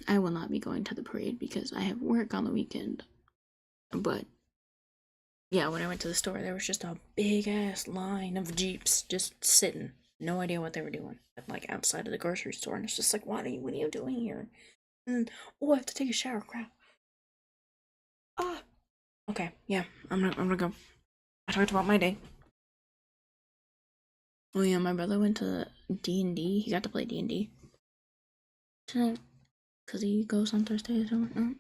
I will not be going to the parade because I have work on the weekend. But yeah, when I went to the store, there was just a big ass line of Jeeps just sitting. No idea what they were doing. Like outside of the grocery store, and it's just like, what are you doing here? And I have to take a shower. Crap. Ah. Okay. Yeah. I'm gonna go. I talked about my day. Oh yeah, my brother went to D&D. He got to play D&D tonight because he goes on Thursdays or whatnot.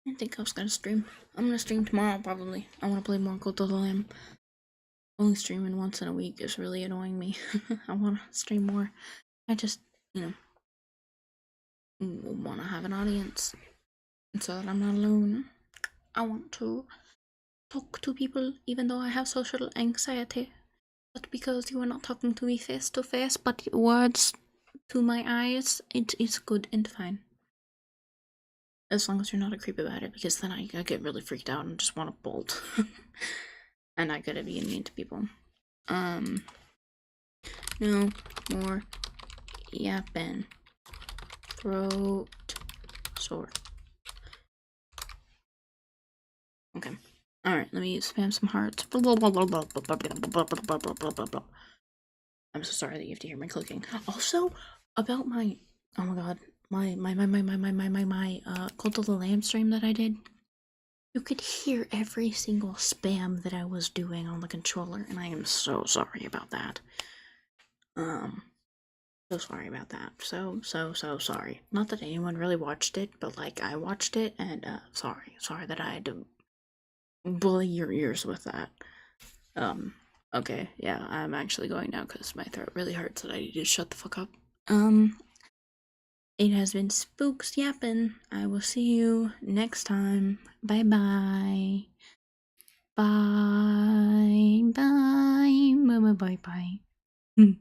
I think I was gonna stream. I'm gonna stream tomorrow probably. I want to play more Cult of the Lamb. Only streaming once in a week is really annoying me. I want to stream more. I just, want to have an audience so that I'm not alone. I want to talk to people even though I have social anxiety. But because you are not talking to me face to face, but words to my eyes, it is good and fine. As long as you're not a creep about it, because then I get really freaked out and just want to bolt. And I gotta be mean to people. No more yapping. Throat sore. Okay. Alright, let me spam some hearts. I'm so sorry that you have to hear my clicking. Also, about my, oh my god, my Cult of the Lamb stream that I did. You could hear every single spam that I was doing on the controller, and I am so sorry about that. So sorry about that. So sorry. Not that anyone really watched it, but like I watched it, and sorry that I had to bully your ears with that. Okay, yeah, I'm actually going now because my throat really hurts and I need to shut the fuck up. It has been Spooks Yapping. I will see you next time. Bye bye. Bye bye. Bye bye bye.